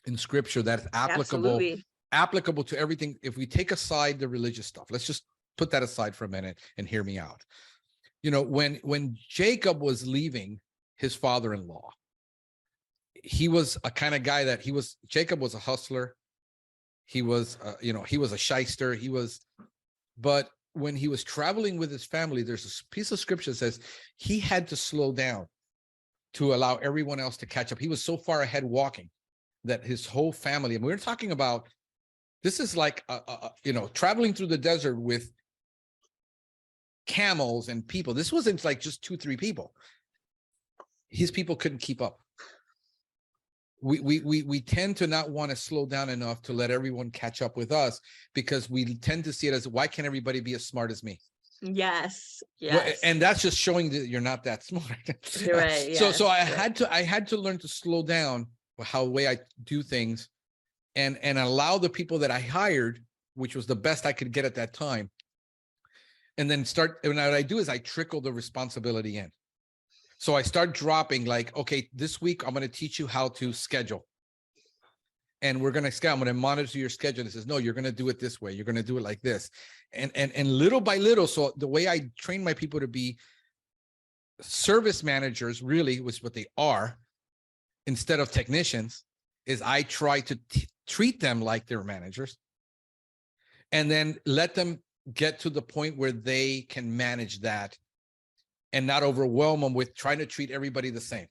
in scripture that's applicable to everything. If we take aside the religious stuff, let's just put that aside for a minute and hear me out. You know, when Jacob was leaving his father-in-law, he was a kind of guy that Jacob was a hustler. He was, you know, he was a shyster. But when he was traveling with his family, there's a piece of scripture that says he had to slow down to allow everyone else to catch up. He was so far ahead walking that his whole family, and we're talking about, this is like, you know, traveling through the desert with camels and people. This wasn't like just 2-3 people. His people couldn't keep up. We tend to not want to slow down enough to let everyone catch up with us, because we tend to see it as, why can't everybody be as smart as me? Yes. Well, and that's just showing that you're not that smart. Right. Yes, so I had to learn to slow down the way I do things, and allow the people that I hired, which was the best I could get at that time, and then and what I do is I trickle the responsibility in. So I start dropping like, okay, this week I'm going to teach you how to schedule. And we're going to schedule. I'm going to monitor your schedule. It says, no, you're going to do it this way. You're going to do it like this. And little by little. So the way I train my people to be service managers really was what they are instead of technicians is I try to treat them like they're managers and then let them get to the point where they can manage that and not overwhelm them with trying to treat everybody the same.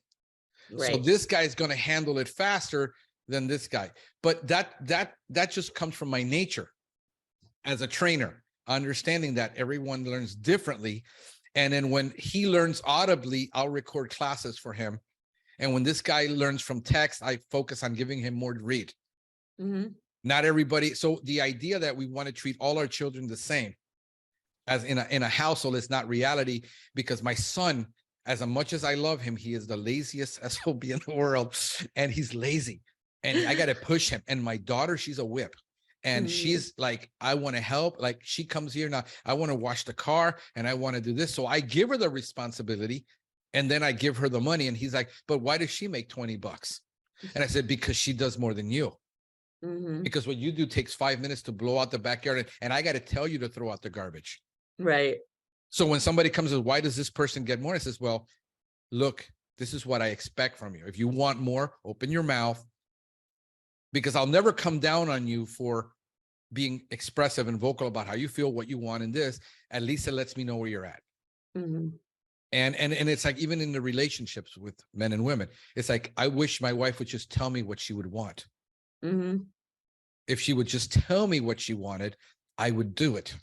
Right. So this guy is going to handle it faster than this guy. But that just comes from my nature as a trainer, understanding that everyone learns differently. And then when he learns audibly, I'll record classes for him. And when this guy learns from text, I focus on giving him more to read. Mm-hmm. Not everybody. So the idea that we want to treat all our children the same as in a household is not reality, because my son, as much as I love him, he is the laziest SOB in the world, and he's lazy, and I got to push him. And my daughter, she's a whip, and she's like, I want to help. Like she comes here now, I want to wash the car and I want to do this. So I give her the responsibility and then I give her the money. And he's like, but why does she make $20? And I said, because she does more than you. Mm-hmm. Because what you do takes 5 minutes to blow out the backyard, and I got to tell you to throw out the garbage. Right. So when somebody comes and says, why does this person get more? I says, well, look, this is what I expect from you. If you want more, open your mouth, because I'll never come down on you for being expressive and vocal about how you feel, what you want in this. At least it lets me know where you're at. Mm-hmm. And it's like, even in the relationships with men and women, it's like, I wish my wife would just tell me what she would want. Mm-hmm. If she would just tell me what she wanted, I would do it.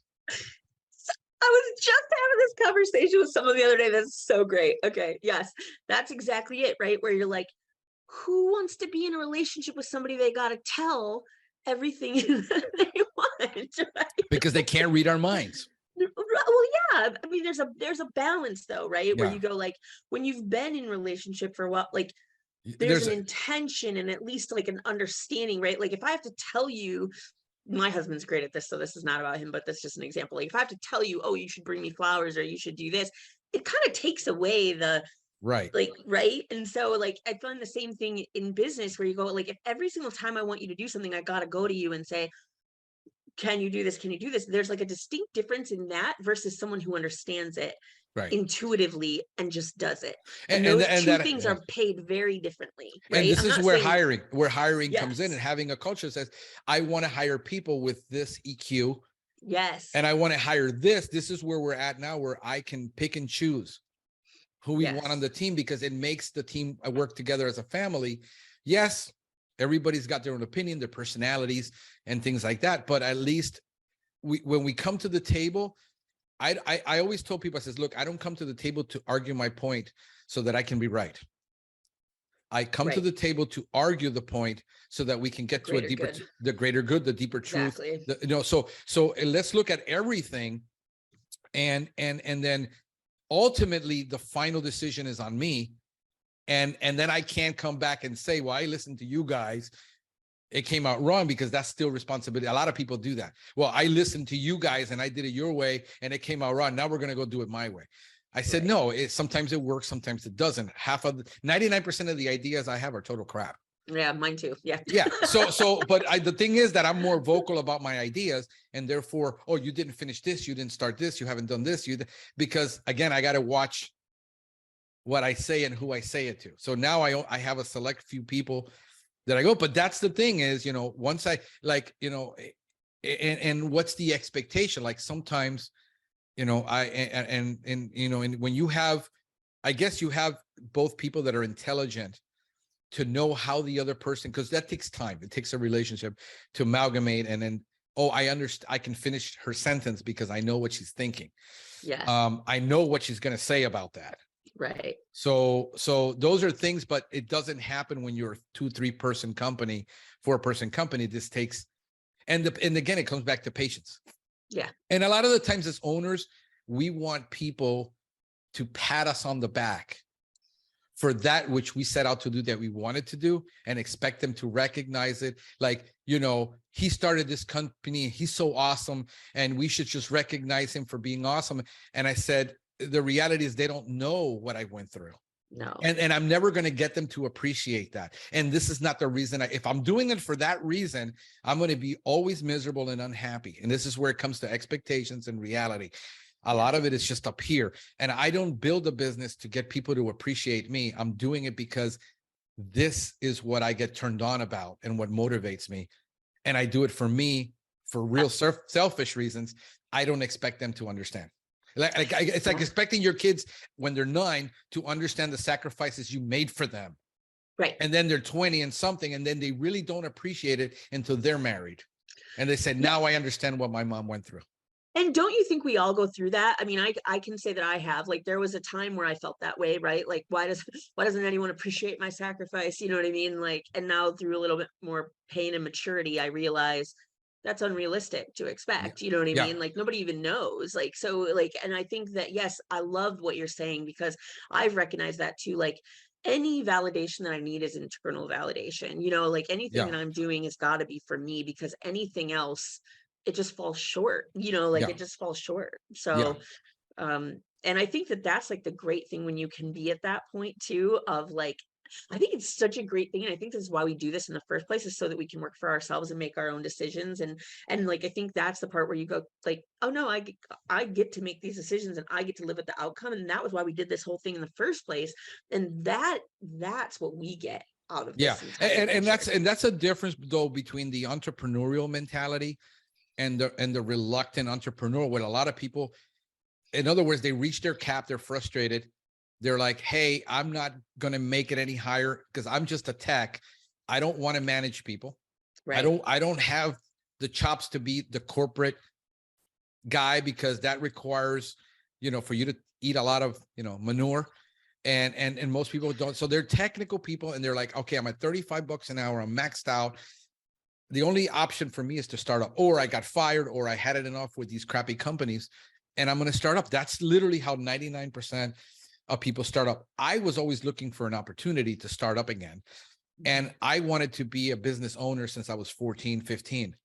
I was just having this conversation with someone the other day. That's so great. Okay. Yes. That's exactly it. Right. Where you're like, who wants to be in a relationship with somebody they got to tell everything they want? Right? Because they can't read our minds. Well, yeah. I mean, there's a balance though, right? Yeah. Where you go, like, when you've been in a relationship for a while, like, there's an intention and at least like an understanding, right? Like if I have to tell you, my husband's great at this, so this is not about him, but that's just an example. Like if I have to tell you, oh, you should bring me flowers or you should do this, it kind of takes away the right. Like, right. And so like, I find the same thing in business where you go, like, if every single time I want you to do something, I got to go to you and say, can you do this? Can you do this? There's like a distinct difference in that versus someone who understands it right. intuitively and just does it. And those two things are paid very differently. Right? And this is where hiring yes. comes in, and having a culture that says, I want to hire people with this EQ. Yes. And I want to hire this. This is where we're at now, where I can pick and choose who we yes. want on the team, because it makes the team work together as a family. Yes. Everybody's got their own opinion, their personalities and things like that. But at least when we come to the table, I always told people, I says, look, I don't come to the table to argue my point so that I can be right. I come right. to the table to argue the point so that we can get to a deeper, the greater good, the deeper truth. Exactly. So let's look at everything, and then ultimately the final decision is on me. And then I can't come back and say, well, I listened to you guys, it came out wrong, because that's still responsibility. A lot of people do that. Well, I listened to you guys and I did it your way and it came out wrong. Now we're going to go do it my way. I said, right. No, sometimes it works, sometimes it doesn't. 99% of the ideas I have are total crap. Yeah, mine too. Yeah. Yeah. But the thing is that I'm more vocal about my ideas, and therefore, oh, you didn't finish this, you didn't start this, you haven't done this, because again, I got to watch what I say and who I say it to. So now I have a select few people that I go, but that's the thing is, once I like, and what's the expectation? Like sometimes, and when you have, I guess you have both people that are intelligent to know how the other person, because that takes time. It takes a relationship to amalgamate, and then, oh, I understand. I can finish her sentence because I know what she's thinking. Yeah. I know what she's going to say about that. Right. So those are things, but it doesn't happen when you're a 2-3 person company, 4-person company. This takes, and again, it comes back to patience. Yeah. And a lot of the times as owners, we want people to pat us on the back for that which we set out to do, that we wanted to do, and expect them to recognize it. Like, he started this company, he's so awesome, and we should just recognize him for being awesome. And I said, the reality is they don't know what I went through. No. And I'm never going to get them to appreciate that. And this is not the reason. If I'm doing it for that reason, I'm going to be always miserable and unhappy. And this is where it comes to expectations and reality. A lot of it is just up here. And I don't build a business to get people to appreciate me. I'm doing it because this is what I get turned on about and what motivates me. And I do it for me, for real selfish reasons. I don't expect them to understand. It's like expecting your kids when they're 9 to understand the sacrifices you made for them. Right. And then they're 20 and something, and then they really don't appreciate it until they're married. And they said, now I understand what my mom went through. And don't you think we all go through that? I mean, I can say that I have. Like, there was a time where I felt that way, right? Like, why doesn't anyone appreciate my sacrifice? You know what I mean? Like, and now through a little bit more pain and maturity, I realize that's unrealistic to expect. You know what I mean? Like, nobody even knows. Like, so like, and I think that, yes, I love what you're saying, because I've recognized that too. Like, any validation that I need is internal validation, you know, like anything that I'm doing has got to be for me, because anything else, it just falls short, you know, like it just falls short. So, and I think that that's like the great thing when you can be at that point too, of like, I think it's such a great thing. And I think this is why we do this in the first place, is so that we can work for ourselves and make our own decisions. And like, I think that's the part where you go like, oh no, I get to make these decisions and I get to live with the outcome. And that was why we did this whole thing in the first place. And that's what we get out of this. And that's a difference though between the entrepreneurial mentality and the reluctant entrepreneur. With a lot of people, in other words, they reach their cap, they're frustrated. They're like, hey, I'm not going to make it any higher because I'm just a tech. I don't want to manage people. Right. I don't have the chops to be the corporate guy, because that requires, you know, for you to eat a lot of, you know, manure. And most people don't. So they're technical people, and they're like, okay, I'm at $35 an hour. I'm maxed out. The only option for me is to start up, or I got fired, or I had it enough with these crappy companies, and I'm going to start up. That's literally how 99% of people start up. I was always looking for an opportunity to start up again. And I wanted to be a business owner since I was 14, 15.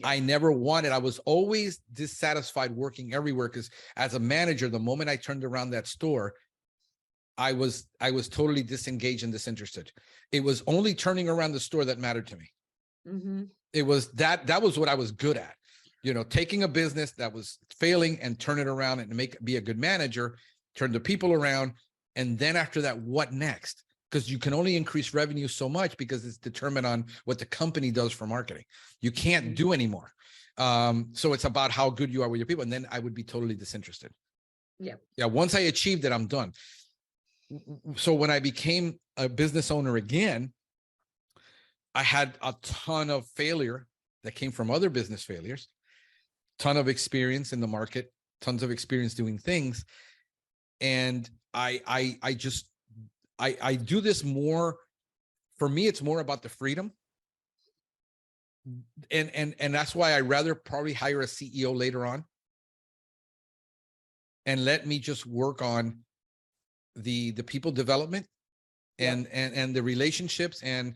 I never wanted, I was always dissatisfied working everywhere, because as a manager, the moment I turned around that store, I was totally disengaged and disinterested. It was only turning around the store that mattered to me. It was that was what I was good at, you know, taking a business that was failing and turn it around and be a good manager, turn the people around. And then after that, what next? Because you can only increase revenue so much, because it's determined on what the company does for marketing. You can't do anymore. So it's about how good you are with your people. And then I would be totally disinterested. Yeah. Once I achieved it, I'm done. So when I became a business owner again, I had a ton of failure that came from other business failures, ton of experience in the market, tons of experience doing things. And I do this more, for me, it's more about the freedom. And that's why I rather probably hire a CEO later on and let me just work on the people development and the relationships, and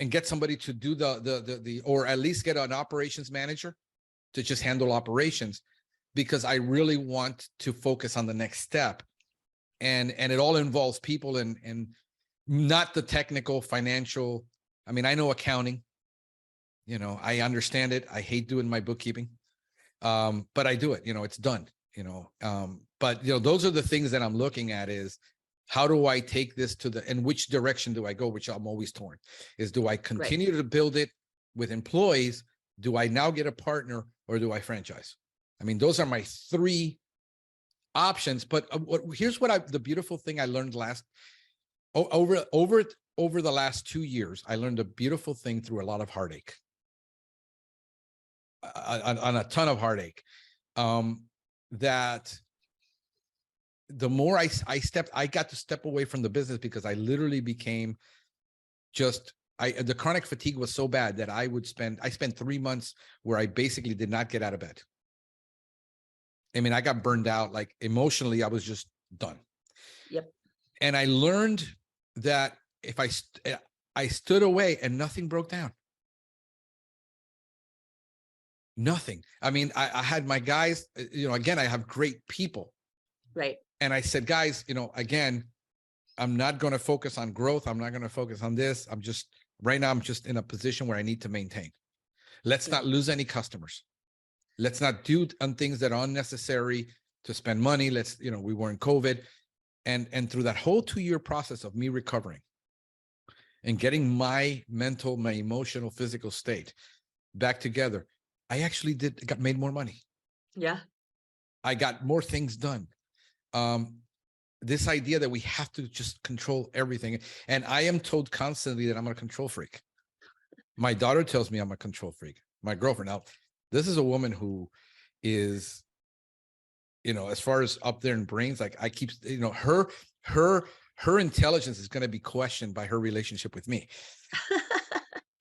get somebody to do the or at least get an operations manager to just handle operations, because I really want to focus on the next step. And it all involves people and not the technical financial. I mean, I know accounting, you know, I understand it. I hate doing my bookkeeping. But I do it, you know, it's done, you know. But you know, those are the things that I'm looking at, is how do I take this and which direction do I go, which I'm always torn, is do I continue to build it with employees? Do I now get a partner, or do I franchise? I mean, those are my 3 options. But here's the beautiful thing I learned over the last 2 years. I learned a beautiful thing through a lot of heartache, on a ton of heartache, that the more I got to step away from the business, because I literally became the chronic fatigue was so bad that I spent 3 months where I basically did not get out of bed. I mean, I got burned out, like emotionally, I was just done. And I learned that if I stood away and nothing broke down. Nothing. I mean, I had my guys, you know, again, I have great people. And I said, guys, you know, again, I'm not going to focus on growth. I'm not going to focus on this. Right now, I'm just in a position where I need to maintain. Let's not lose any customers. Let's not do on things that are unnecessary to spend money. We were in COVID. And through that whole 2-year process of me recovering and getting my mental, my emotional, physical state back together, I actually made more money. Yeah. I got more things done. This idea that we have to just control everything. And I am told constantly that I'm a control freak. My daughter tells me I'm a control freak. My girlfriend. Now, this is a woman who is, as far as up there in brains, like I keep, her intelligence is going to be questioned by her relationship with me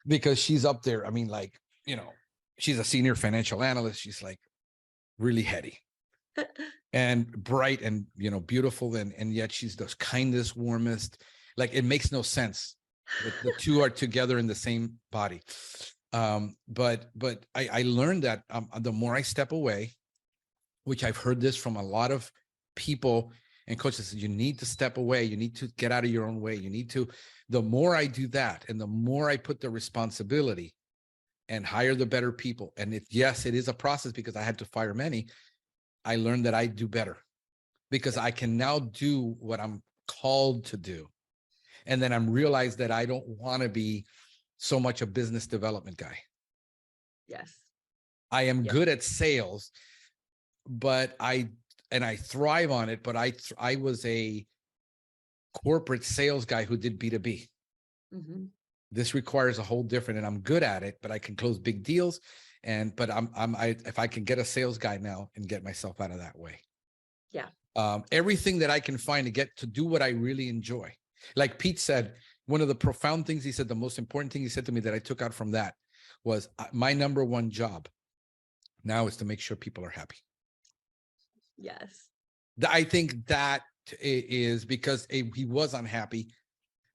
because she's up there. I mean, like, she's a senior financial analyst. She's like really heady and bright and, beautiful. And yet she's the kindest, warmest, like it makes no sense that the two are together in the same body. But I learned that the more I step away, which I've heard this from a lot of people and coaches, you need to step away. You need to get out of your own way. The more I do that and the more I put the responsibility and hire the better people. And yes, it is a process because I had to fire many. I learned that I do better because I can now do what I'm called to do. And then I'm realized that I don't want to be so much a business development guy. Yes. I am good at sales, but I thrive on it. But I was a corporate sales guy who did B2B. Mm-hmm. This requires a whole different, and I'm good at it, but I can close big deals. But if I can get a sales guy now and get myself out of that way. Yeah. Everything that I can find to get to do what I really enjoy. Like Pete said, one of the profound things he said, the most important thing he said to me that I took out from that was my number one job now is to make sure people are happy. Yes. I think that is because he was unhappy.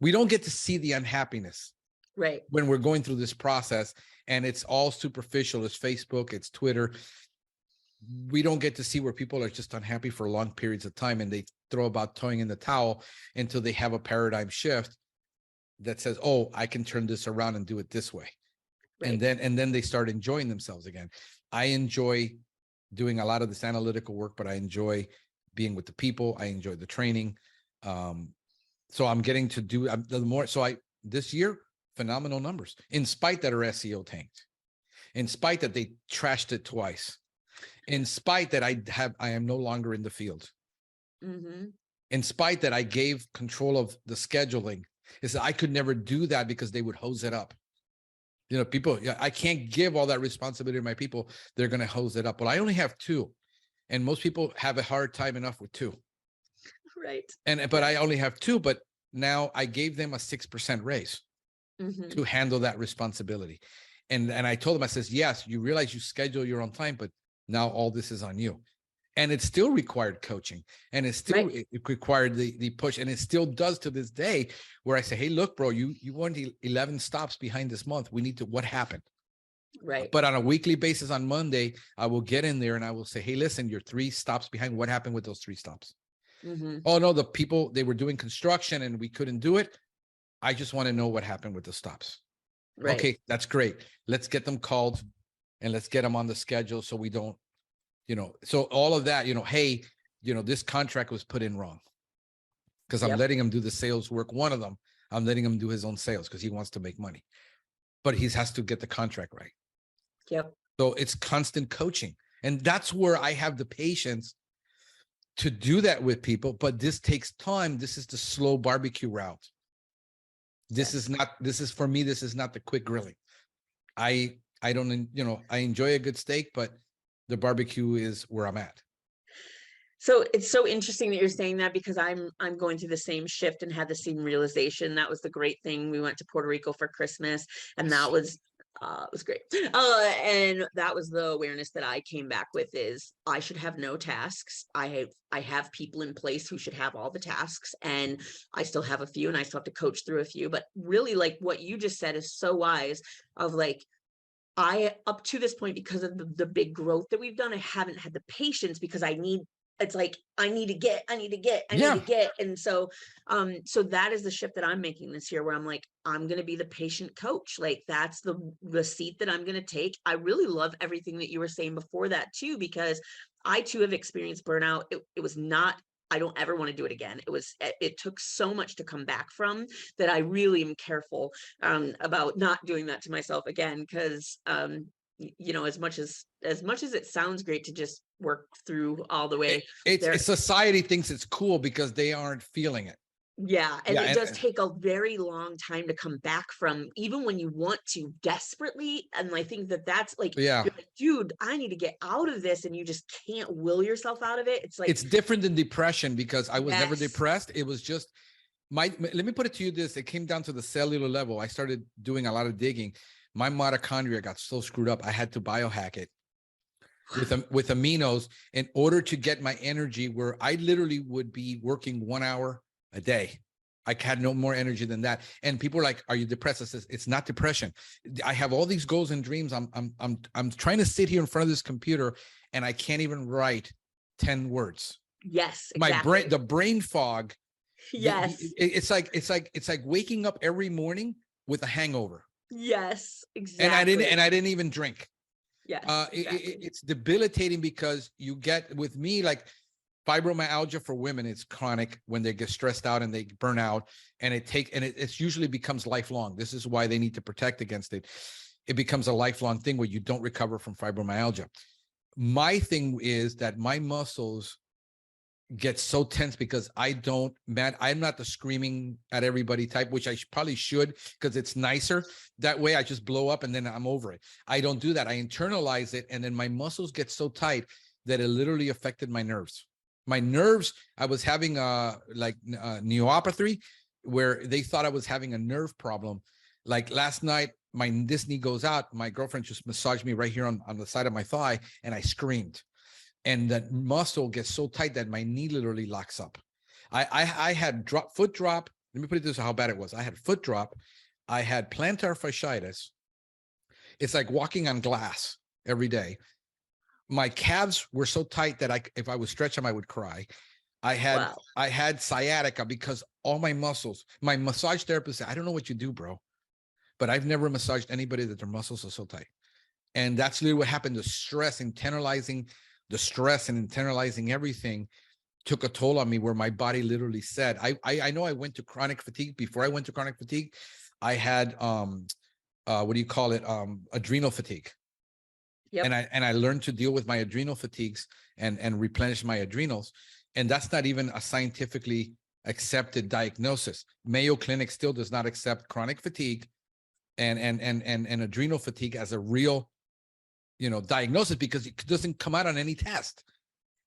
We don't get to see the unhappiness right when we're going through this process, and it's all superficial. It's Facebook, it's Twitter. We don't get to see where people are just unhappy for long periods of time and they throw about throwing in the towel until they have a paradigm shift that says, oh, I can turn this around and do it this way. Right. And then they start enjoying themselves again. I enjoy doing a lot of this analytical work, but I enjoy being with the people. I enjoy the training. So I'm getting to do the more. So this year, phenomenal numbers, in spite that our SEO tanked, in spite that they trashed it twice, in spite that I am no longer in the field, in spite that I gave control of the scheduling. Is that I could never do that because they would hose it up. People, I can't give all that responsibility to my people. They're going to hose it up. Well, I only have 2, and most people have a hard time enough with 2. Right. But I only have 2, but now I gave them a 6% raise to handle that responsibility. And I told them, I says, yes, you realize you schedule your own time, but now all this is on you. And it still required coaching, and it still it required the push, and it still does to this day, where I say, hey, look, bro, you went 11 stops behind this month. We need to, what happened? Right. But on a weekly basis on Monday, I will get in there and I will say, hey, listen, you're 3 stops behind. What happened with those 3 stops? Oh, no, the people, they were doing construction and we couldn't do it. I just want to know what happened with the stops. Right. Okay, that's great. Let's get them called and let's get them on the schedule so we don't, so all of that, hey, this contract was put in wrong because I'm letting him do the sales work. One of them, I'm letting him do his own sales because he wants to make money, but he has to get the contract right. Yep. So it's constant coaching. And that's where I have the patience to do that with people. But this takes time. This is the slow barbecue route. This is not the quick grilling. I don't, I enjoy a good steak, but the barbecue is where I'm at. So it's so interesting that you're saying that, because I'm going through the same shift and had the same realization. That was the great thing. We went to Puerto Rico for Christmas, and that was it was great. And that was the awareness that I came back with, is I should have no tasks. I have people in place who should have all the tasks, and I still have a few, and I still have to coach through a few. But really, like what you just said is so wise, of like, I, up to this point, because of the big growth that we've done, I haven't had the patience, because I need it's like, I need to get, I need Yeah. to get. And so, so that is the shift that I'm making this year, where I'm like, I'm going to be the patient coach. Like, that's the seat that I'm going to take. I really love everything that you were saying before that too, because I too have experienced burnout. It was not, I don't ever want to do it again. It took so much to come back from, that I really am careful about not doing that to myself again. Because you know, as much as it sounds great to just work through all the way there, Society thinks it's cool because they aren't feeling it. yeah, and Yeah. it does take a very long time to come back from, even when you want to desperately. And I think that that's like, Yeah. you're like, dude, I need to get out of this, and you just can't will yourself out of it. It's like, It's different than depression, because I was never yes, depressed. It was just let me put it to you this. It came down to the cellular level. I started doing a lot of digging. My mitochondria got so screwed up, I had to biohack it with aminos in order to get my energy, where I literally would be working 1 hour a day. I had no more energy than that. And people are like, "Are you depressed?" I says, "It's not depression. I have all these goals and dreams. I'm trying to sit here in front of this computer, and I can't even write 10 words. yes, My exactly. brain, the brain fog. Yes, It's like waking up every morning with a hangover." yes, And exactly. I didn't even drink. Yes, exactly. It's debilitating, because you get, with me, like fibromyalgia for women, it's chronic when they get stressed out and they burn out, and it's usually becomes lifelong. This is why they need to protect against it. It becomes a lifelong thing where you don't recover from fibromyalgia. My thing is that my muscles get so tense because I'm not the screaming at everybody type, which I probably should, because it's nicer that way. I just blow up and then I'm over it. I don't do that. I internalize it, and then my muscles get so tight that it literally affected my nerves. My nerves, I was having neuropathy, where they thought I was having a nerve problem. Like last night, this knee goes out. My girlfriend just massaged me right here on the side of my thigh, and I screamed. And that muscle gets so tight that my knee literally locks up. I had foot drop. Let me put it this: how bad it was. I had foot drop. I had plantar fasciitis. It's like walking on glass every day. My calves were so tight that if I would stretch them, I would cry. I had sciatica, because all my muscles. My massage therapist said, "I don't know what you do, bro, but I've never massaged anybody that their muscles are so tight." And that's literally what happened. The stress, the stress and internalizing everything took a toll on me, where my body literally said, I know I went to chronic fatigue. Before I went to chronic fatigue, I had what do you call it? Adrenal fatigue. Yep. And I learned to deal with my adrenal fatigues and replenish my adrenals. And that's not even a scientifically accepted diagnosis. Mayo Clinic still does not accept chronic fatigue and adrenal fatigue as a real, diagnosis, because it doesn't come out on any test.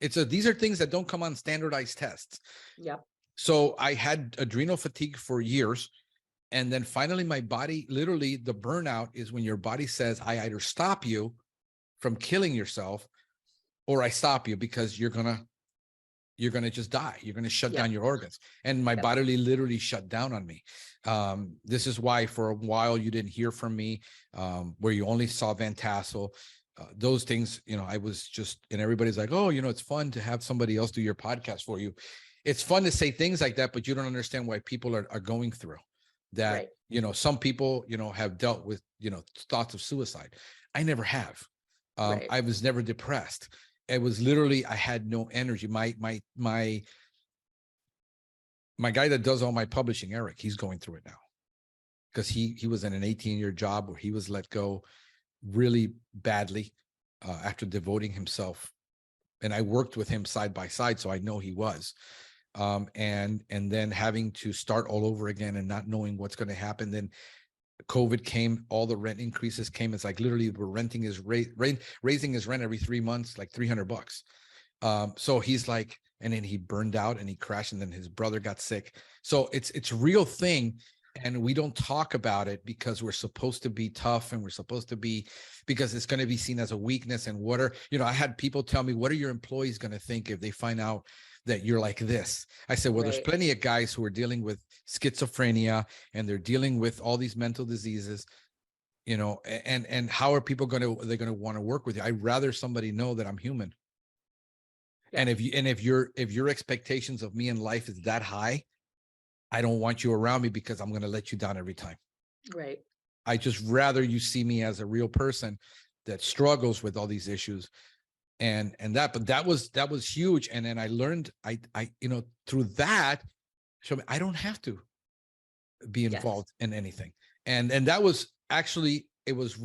These are things that don't come on standardized tests. Yep. So I had adrenal fatigue for years. And then finally my body, literally the burnout is when your body says, I either stop you from killing yourself, or I stop you because you're going to just die. You're going to shut down your organs. And my body literally shut down on me. This is why for a while you didn't hear from me, where you only saw Van Tassel. Those things, I was just, and everybody's like, oh, it's fun to have somebody else do your podcast for you. It's fun to say things like that, but you don't understand why people are going through that. Right. Some people, have dealt with, thoughts of suicide. I never have. Right. I was never depressed. It was literally, I had no energy. My guy that does all my publishing, Eric, he's going through it now, because he was in an 18-year job where he was let go really badly after devoting himself. And I worked with him side by side, so I know he was. And then having to start all over again and not knowing what's going to happen. Then COVID came, all the rent increases came. It's like literally we're raising his rent every 3 months, like $300. So he's like, and then he burned out and he crashed, and then his brother got sick. So it's a real thing. And we don't talk about it because we're supposed to be tough, and we're supposed to be, because it's going to be seen as a weakness. And I had people tell me, what are your employees going to think if they find out that you're like this? I said, well, there's plenty of guys who are dealing with schizophrenia, and they're dealing with all these mental diseases, and how are people they're going to want to work with you? I'd rather somebody know that I'm human. And if your expectations of me in life is that high, I don't want you around me because I'm going to let you down every time. Right. I just rather you see me as a real person that struggles with all these issues. But that was huge. And then I learned, through that, so I don't have to be involved in anything. And that was actually, it was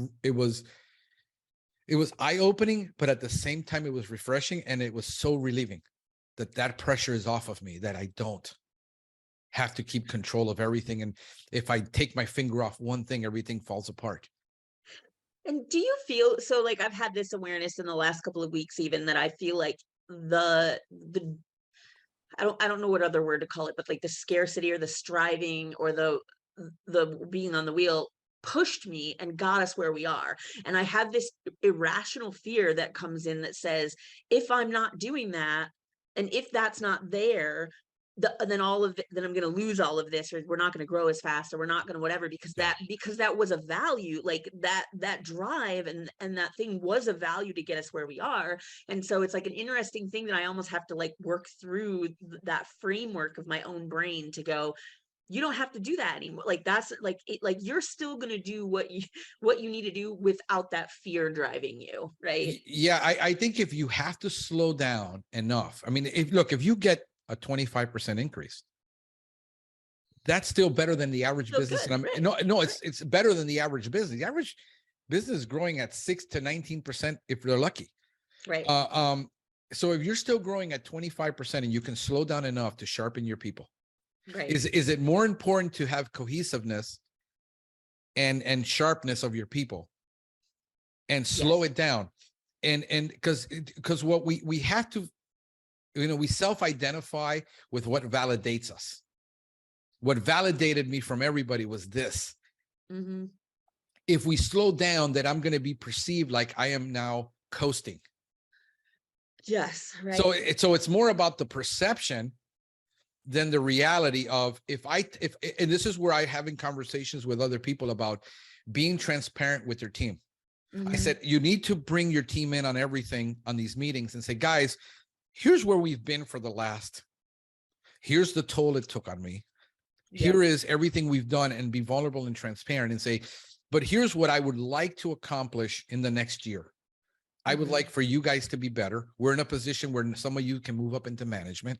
eye-opening, but at the same time, it was refreshing. And it was so relieving that pressure is off of me, that I don't have to keep control of everything. And if I take my finger off one thing, everything falls apart. And do you feel, so like I've had this awareness in the last couple of weeks, even, that I feel like the I don't know what other word to call it, but like the scarcity or the striving or the being on the wheel pushed me and got us where we are. And I have this irrational fear that comes in that says, if I'm not doing that, and if that's not there, then all of it, then I'm going to lose all of this, or we're not going to grow as fast, or we're not going to whatever, because that was a value, like that drive and that thing was a value to get us where we are. And so it's like an interesting thing that I almost have to like work through that framework of my own brain to go, you don't have to do that anymore. Like that's like it, like you're still going to do what you need to do without that fear driving you, right? Yeah, I think if you have to slow down enough, I mean, if you get a 25% increase, that's still better than the average business. Good, And it's better than the average business. The average business is growing at 6 to 19% if they're lucky. Right. So if you're still growing at 25% and you can slow down enough to sharpen your people, right. Is it more important to have cohesiveness and sharpness of your people and slow it down? And because what we have to, we self-identify with what validates us. What validated me from everybody was this. Mm-hmm. If we slow down, that I'm going to be perceived like I am now coasting. Yes, right. So it's more about the perception than the reality of if and this is where I having conversations with other people about being transparent with their team. Mm-hmm. I said, you need to bring your team in on everything on these meetings and say, guys, here's where we've been for the last, here's the toll it took on me. Here is everything we've done, and be vulnerable and transparent and say, but here's what I would like to accomplish in the next year. Mm-hmm. I would like for you guys to be better. We're in a position where some of you can move up into management.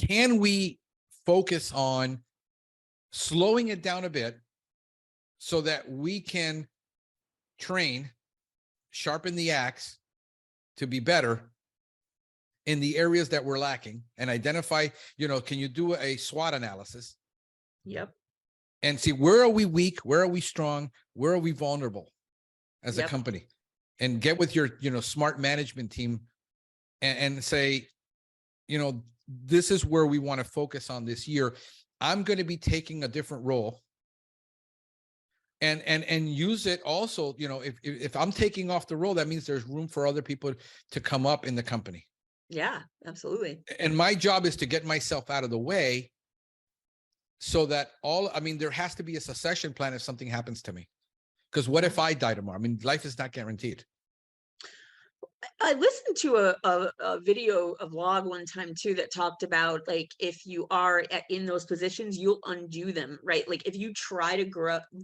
Can we focus on slowing it down a bit so that we can train, sharpen the axe to be better in the areas that we're lacking, and identify, can you do a SWOT analysis? Yep. And see, where are we weak? Where are we strong? Where are we vulnerable as a company? And get with your, smart management team and say, this is where we want to focus on this year. I'm going to be taking a different role, and use it also. If I'm taking off the role, that means there's room for other people to come up in the company. Yeah, absolutely. And my job is to get myself out of the way so that there has to be a succession plan if something happens to me. Because what if I die tomorrow? I mean, life is not guaranteed. I listened to a video, a vlog one time too, that talked about, like, if you are in those positions, you'll undo them, right? Like if you try to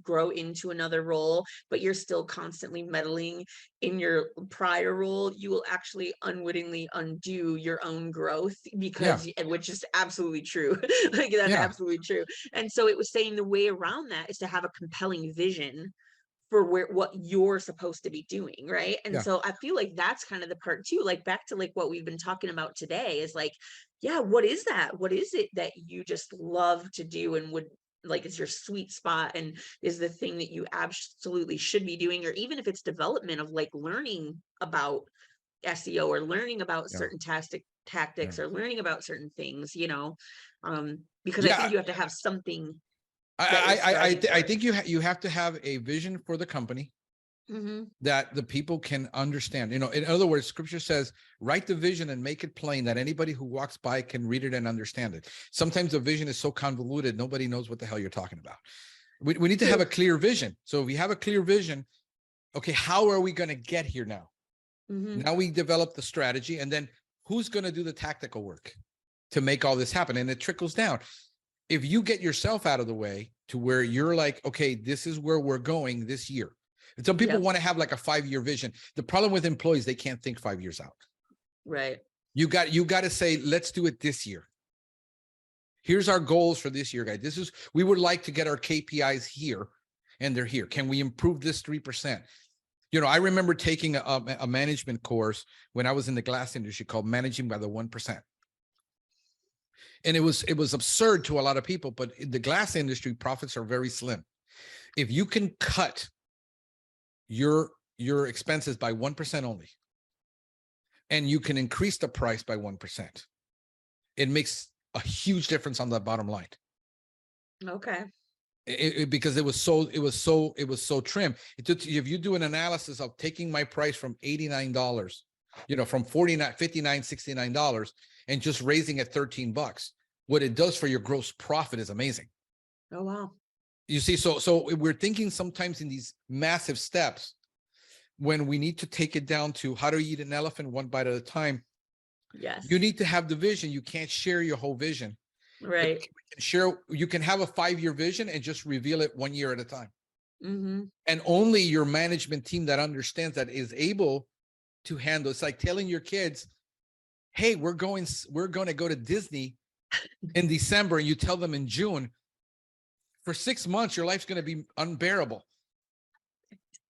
grow into another role, but you're still constantly meddling in your prior role, you will actually unwittingly undo your own growth, because, which is absolutely true. Like that's absolutely true. And so it was saying the way around that is to have a compelling vision for what you're supposed to be doing, right? And so I feel like that's kind of the part too, like back to like what we've been talking about today, is like, what is that? What is it that you just love to do and would like is your sweet spot, and is the thing that you absolutely should be doing? Or even if it's development of like learning about SEO, or learning about certain tactics, or learning about certain things, because I think you have to have something. I think you have to have a vision for the company that the people can understand. In other words, scripture says, write the vision and make it plain that anybody who walks by can read it and understand it. Sometimes the vision is so convoluted, nobody knows what the hell you're talking about. We need to have a clear vision. So if we have a clear vision, okay, how are we going to get here now? Now we develop the strategy, and then who's going to do the tactical work to make all this happen? And it trickles down. If you get yourself out of the way to where you're like, okay, this is where we're going this year. And some people want to have like a 5-year vision. The problem with employees, they can't think 5 years out. Right. You got to say, let's do it this year. Here's our goals for this year, guys. We would like to get our KPIs here, and they're here. Can we improve this 3%? You know, I remember taking a management course when I was in the glass industry called Managing by the 1%. And it was absurd to a lot of people, but in the glass industry, profits are very slim. If you can cut your expenses by 1% only, and you can increase the price by 1%, it makes a huge difference on the bottom line. Okay. Because it was so trim. If you do an analysis of taking my price from $89, you know, from $59, $69, $69, and just raising it $13, what it does for your gross profit is amazing. Oh, wow. You see, so we're thinking sometimes in these massive steps when we need to take it down to how to eat an elephant one bite at a time. Yes. You need to have the vision. You can't share your whole vision. Right. You can have a 5-year vision and just reveal it 1 year at a time. Mm-hmm. And only your management team that understands that is able to handle. It's like telling your kids, hey, we're going to go to Disney in December, and you tell them in June. For 6 months, your life's going to be unbearable.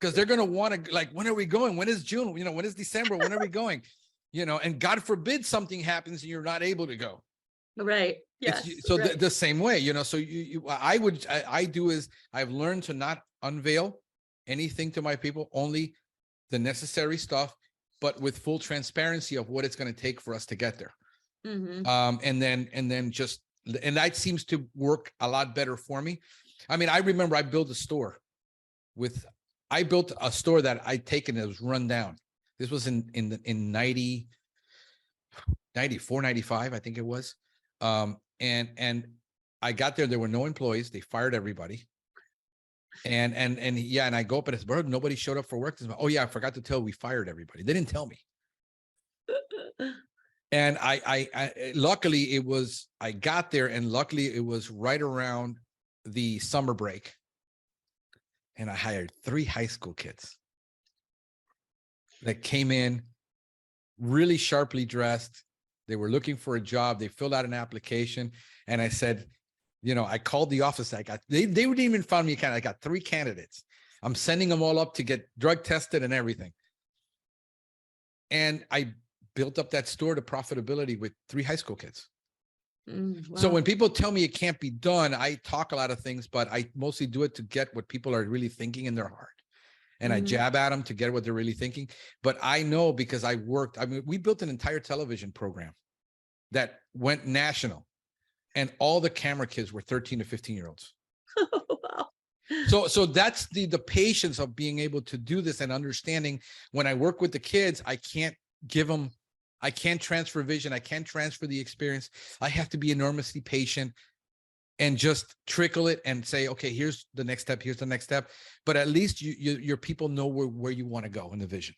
Because they're going to want to, like, when are we going? When is June? You know, when is December? When are we going? You know, and God forbid something happens and you're not able to go. Right. Yes. So right. The same way, you know, so I do is I've learned to not unveil anything to my people, only the necessary stuff, but with full transparency of what it's going to take for us to get there. Mm-hmm. And that seems to work a lot better for me. I mean, I remember I built a store that I'd taken that was run down. This was in 94, 95, I think it was. And I got there were no employees. They fired everybody. And I go up and it's, bro, nobody showed up for work. Oh yeah, I forgot to tell we fired everybody. They didn't tell me. And I luckily I got there, and luckily it was right around the summer break. And I hired 3 high school kids that came in really sharply dressed. They were looking for a job. They filled out an application. And I said, you know, I called the office. They didn't even find me a candidate. I got 3 candidates. I'm sending them all up to get drug tested and everything. And I built up that store to profitability with 3 high school kids. Wow. So when people tell me it can't be done, I talk a lot of things, but I mostly do it to get what people are really thinking in their heart. And I jab at them to get what they're really thinking. But I know, because we built an entire television program that went national, and all the camera kids were 13 to 15-year-olds. Wow. So that's the patience of being able to do this and understanding when I work with the kids, I can't transfer vision. I can't transfer the experience. I have to be enormously patient and just trickle it and say, okay, here's the next step. Here's the next step. But at least your people know where you want to go in the vision.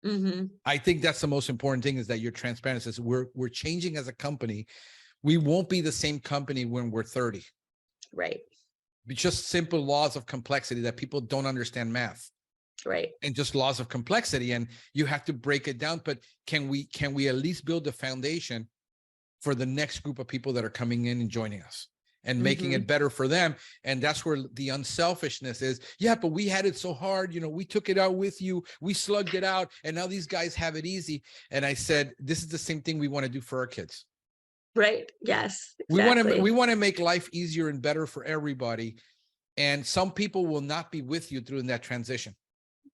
Mm-hmm. I think that's the most important thing, is that your transparency is we're changing as a company. We won't be the same company when we're 30. Right. It's just simple laws of complexity that people don't understand math. Right. And just laws of complexity, and you have to break it down. But can we at least build a foundation for the next group of people that are coming in and joining us, and making it better for them? And that's where the unselfishness is. Yeah, but we had it so hard. You know, we took it out with you. We slugged it out, and now these guys have it easy. And I said, this is the same thing we want to do for our kids. Right. Yes. Exactly. We want to make life easier and better for everybody. And some people will not be with you through that transition,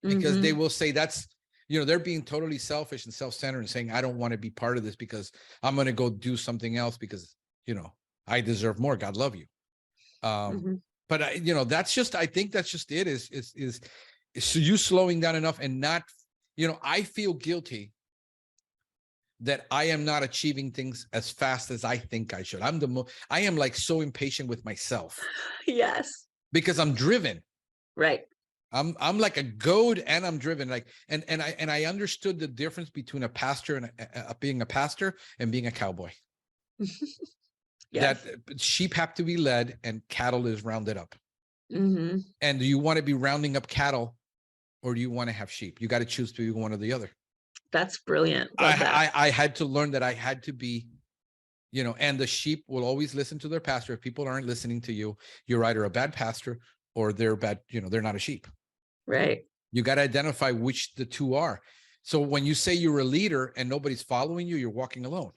because they will say that's, you know, they're being totally selfish and self-centered and saying, I don't want to be part of this because I'm going to go do something else because, you know, I deserve more. God love you. But you know, I think that's just it is you slowing down enough and not, you know, I feel guilty that I am not achieving things as fast as I think I should. I am like so impatient with myself. Yes. Because I'm driven. Right. I'm like a goat and I'm driven. Like, and I understood the difference between a pastor and being a pastor and being a cowboy. Yes. That sheep have to be led and cattle is rounded up. Mm-hmm. And do you want to be rounding up cattle or do you want to have sheep? You got to choose to be one or the other. That's brilliant. Love that. I had to learn that I had to be, you know, and the sheep will always listen to their pastor. If people aren't listening to you, you're either a bad pastor or they're bad, you know, they're not a sheep. Right. You got to identify which the two are. So when you say you're a leader and nobody's following you, you're walking alone.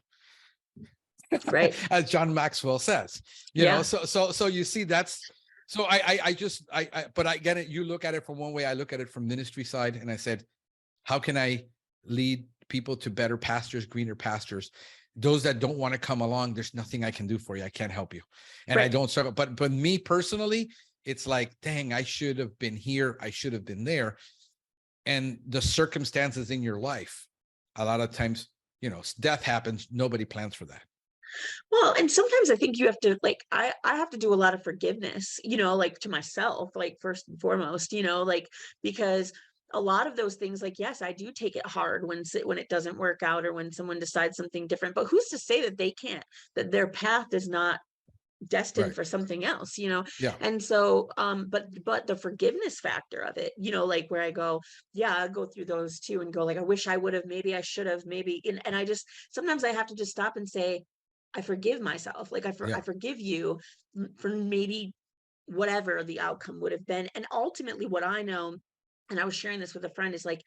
Right. As John Maxwell says, you know, so you see so but I get it. You look at it from one way, I look at it from ministry side. And I said, how can I lead people to better pastures, greener pastures? Those that don't want to come along, there's nothing I can do for you. I can't help you. And I don't serve it. But me personally, it's like, dang, I should have been here. I should have been there. And the circumstances in your life, a lot of times, you know, death happens. Nobody plans for that. Well, and sometimes I think you have to, like, I have to do a lot of forgiveness, you know, like to myself, like first and foremost, you know, like, because a lot of those things, like, yes, I do take it hard when it doesn't work out or when someone decides something different, but who's to say that they can't, that their path is not destined for something else, you know? Yeah. And so, but the forgiveness factor of it, you know, like where I go, yeah, I go through those too and go like, I wish I would have, maybe I should have, maybe, and I just, sometimes I have to just stop and say, I forgive myself. Like I forgive you for maybe whatever the outcome would have been. And ultimately what I know, and I was sharing this with a friend, is like,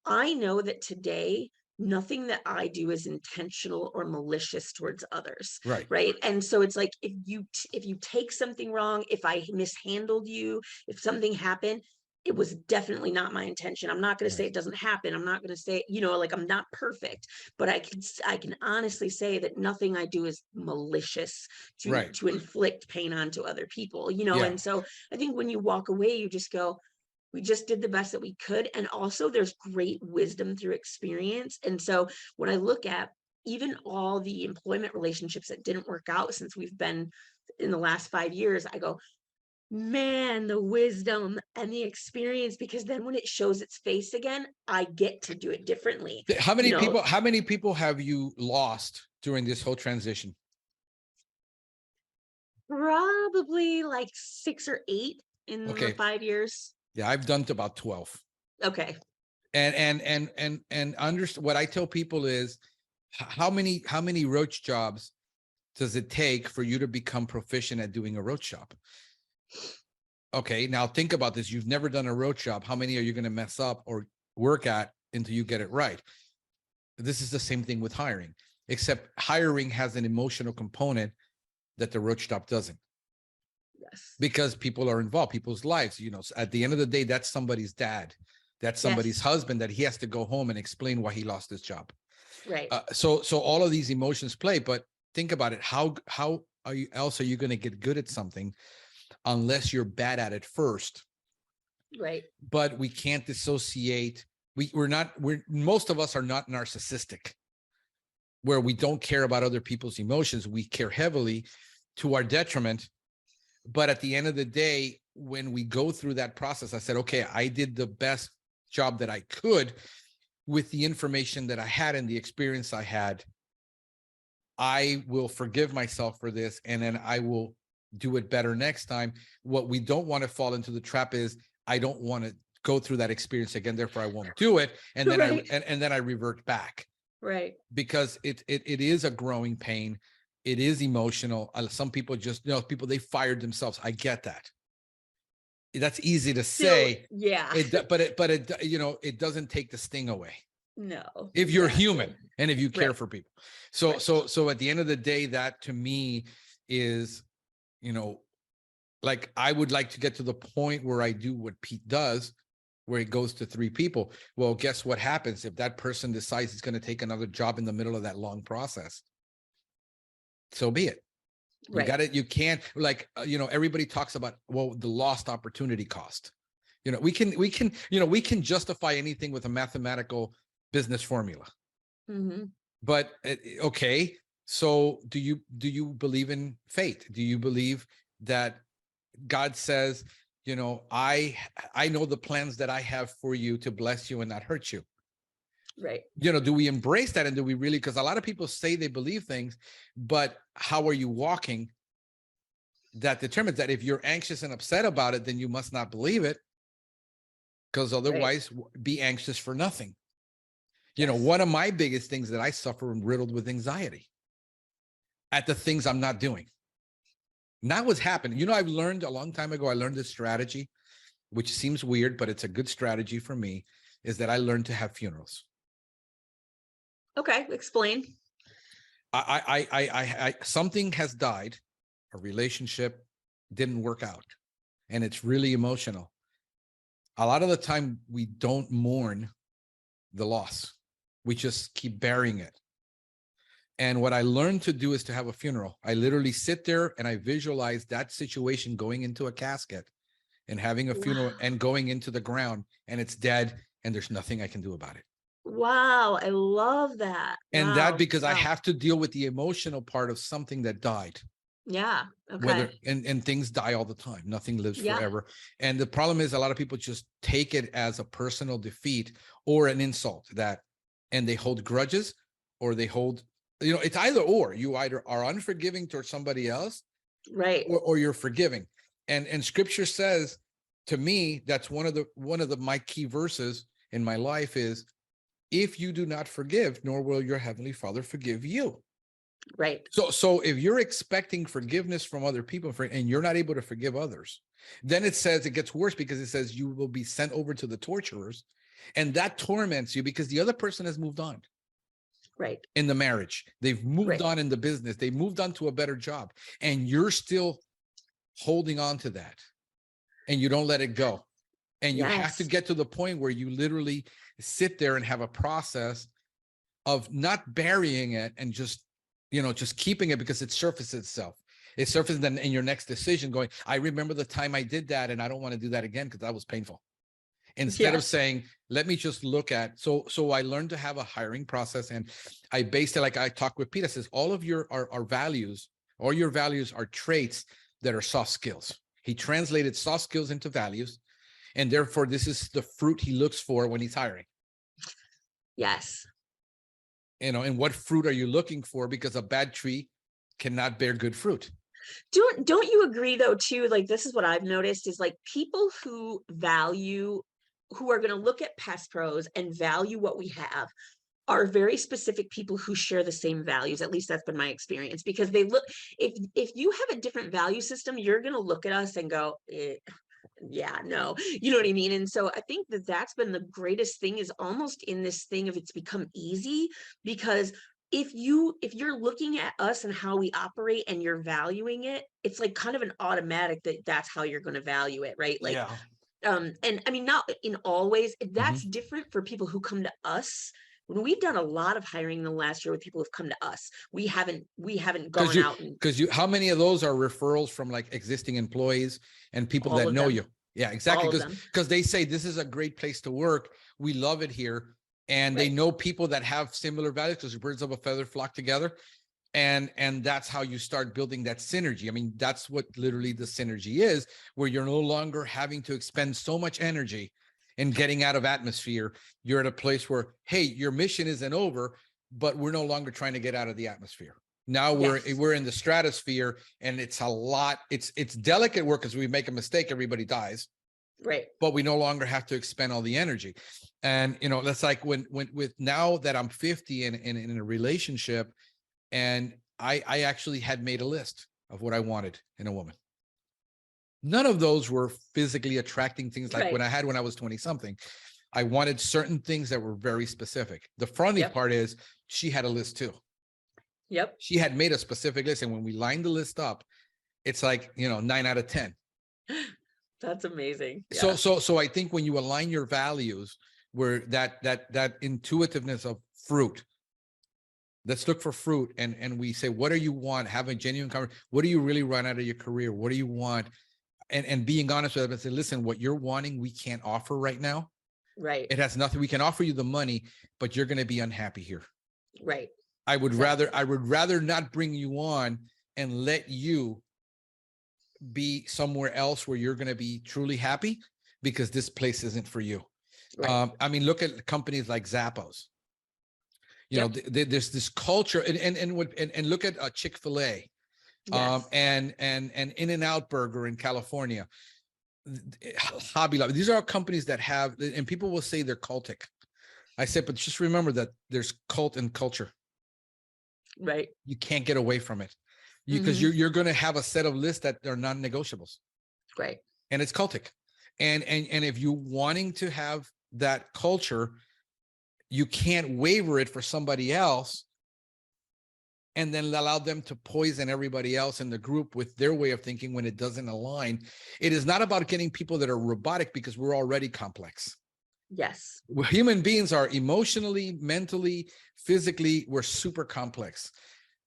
I know that today, nothing that I do is intentional or malicious towards others. Right. Right. And so it's like, if you take something wrong, if I mishandled you, if something happened, it was definitely not my intention. I'm not going to say it doesn't happen. I'm not going to say, you know, like I'm not perfect, but I can honestly say that nothing I do is malicious to inflict pain onto other people, you know? And so I think when you walk away, you just go, we just did the best that we could. And also there's great wisdom through experience. And so when I look at even all the employment relationships that didn't work out since we've been in the last 5 years, I go, man, the wisdom and the experience, because then when it shows its face again, I get to do it differently. How many people have you lost during this whole transition? Probably like 6 or 8 in the 5 years. Yeah, I've done to about 12. Okay. And understand what I tell people is how many roach jobs does it take for you to become proficient at doing a roach job? Okay, now think about this. You've never done a roach job. How many are you going to mess up or work at until you get it right? This is the same thing with hiring, except hiring has an emotional component that the roach job doesn't. Yes. Because people are involved, people's lives, you know, at the end of the day, that's somebody's dad. That's somebody's husband that he has to go home and explain why he lost his job. Right. So all of these emotions play, but think about it. How are you going to get good at something unless you're bad at it first? Right. But we can't dissociate. Most of us are not narcissistic, where we don't care about other people's emotions. We care heavily to our detriment. But at the end of the day, when we go through that process, I said, okay, I did the best job that I could with the information that I had and the experience I had. I will forgive myself for this, and then I will do it better next time. What we don't want to fall into the trap is, I don't want to go through that experience again, therefore I won't do it. And then and then I revert back. Right. Because it is a growing pain. It is emotional. Some people just, people, they fired themselves. I get that. That's easy to say. Yeah. But it doesn't take the sting away. No. If you're human and if you care for people. So at the end of the day, that to me is, like, I would like to get to the point where I do what Pete does, where it goes to 3 people. Well, guess what happens if that person decides he's going to take another job in the middle of that long process? So be it. You got it. You can't, like, everybody talks about, well, the lost opportunity cost. We can justify anything with a mathematical business formula. Mm-hmm. But okay, so do you believe in fate? Do you believe that God says, you know, I know the plans that I have for you to bless you and not hurt you. Right. You know, do we embrace that? And do we really, because a lot of people say they believe things, but how are you walking? That determines that. If you're anxious and upset about it, then you must not believe it, because otherwise be anxious for nothing. You know, one of my biggest things that I suffer and riddled with anxiety at the things I'm not doing. Not what's happening. You know, I've learned a long time ago, I learned this strategy, which seems weird, but it's a good strategy for me, is that I learned to have funerals. Okay, explain. Something has died, a relationship didn't work out, and it's really emotional. A lot of the time we don't mourn the loss. We just keep burying it. And what I learned to do is to have a funeral. I literally sit there and I visualize that situation going into a casket and having a funeral and going into the ground, and it's dead and there's nothing I can do about it. Wow, I love that. And Wow. that because I have to deal with the emotional part of something that died. Yeah. Okay. Whether and things die all the time. Nothing lives forever. And the problem is a lot of people just take it as a personal defeat or an insult, that, and they hold grudges, or they hold, you know, it's either or. You either are unforgiving towards somebody else, right, or you're forgiving. And scripture says, to me, that's one of the my key verses in my life is, if you do not forgive, nor will your heavenly Father forgive you. Right. So if you're expecting forgiveness from other people and you're not able to forgive others, then it says, it gets worse, because it says you will be sent over to the torturers, and that torments you because the other person has moved on. Right. In the marriage, they've moved on in the business, they moved on to a better job, and you're still holding on to that, and you don't let it go. And you have to get to the point where you literally sit there and have a process of not burying it and just, you know, just keeping it, because it surfaces itself. It surfaces then in your next decision going, I remember the time I did that and I don't want to do that again because that was painful. Instead of saying, let me just look at, so I learned to have a hiring process, and I based it, like I talked with Peter, says all of your are values, all your values are traits that are soft skills. He translated soft skills into values, and therefore this is the fruit he looks for when he's hiring. Yes. You know, and what fruit are you looking for? Because a bad tree cannot bear good fruit. Don't you agree though too? Like, this is what I've noticed is, like, people who are going to look at Pest Pros and value what we have are very specific people who share the same values. At least that's been my experience, because they look, if you have a different value system, you're going to look at us and go, yeah, no, you know what I mean? And so I think that that's been the greatest thing, is almost in this thing of, it's become easy, because if you're looking at us and how we operate and you're valuing it, it's like kind of an automatic that's how you're going to value it, right? Like, and I mean, not in all ways, that's different for people who come to us. When we've done a lot of hiring in the last year with people who've come to us, we haven't gone out and, because how many of those are referrals from like existing employees and people that know you? Yeah, exactly. Because they say, this is a great place to work. We love it here. And they know people that have similar values, because birds of a feather flock together. And that's how you start building that synergy. I mean, that's what literally the synergy is, where you're no longer having to expend so much energy in getting out of atmosphere. You're at a place where, hey, your mission isn't over, but we're no longer trying to get out of the atmosphere. Now we're in the stratosphere, and it's a lot. It's delicate work, because we make a mistake, everybody dies. Right. But we no longer have to expend all the energy. And, you know, that's like when with now that I'm 50 and in a relationship, and I actually had made a list of what I wanted in a woman. None of those were physically attracting things like when I was 20 something. I wanted certain things that were very specific. The funny part is, she had a list too. Yep. She had made a specific list. And when we lined the list up, it's like, you know, 9 out of 10. That's amazing. Yeah. So I think when you align your values, where that intuitiveness of fruit, let's look for fruit, and we say, what do you want? Have a genuine conversation. What do you really run out of your career? What do you want? And being honest with them and say, listen, what you're wanting, we can't offer right now. Right. It has nothing. We can offer you the money, but you're going to be unhappy here. Right. I would rather not bring you on and let you be somewhere else where you're going to be truly happy, because this place isn't for you. Right. I mean, look at companies like Zappos. You know, there's this culture, and look at Chick-fil-A, Yes. and In-N-Out Burger in California, Hobby Lobby. These are all companies that have, and people will say they're cultic. I said, but just remember that there's cult and culture. Right. You can't get away from it, because you're going to have a set of lists that are non-negotiables. Right. And it's cultic, and if you're wanting to have that culture, you can't waver it for somebody else and then allow them to poison everybody else in the group with their way of thinking when it doesn't align. It is not about getting people that are robotic, because we're already complex. Yes. Human beings are emotionally, mentally, physically, we're super complex.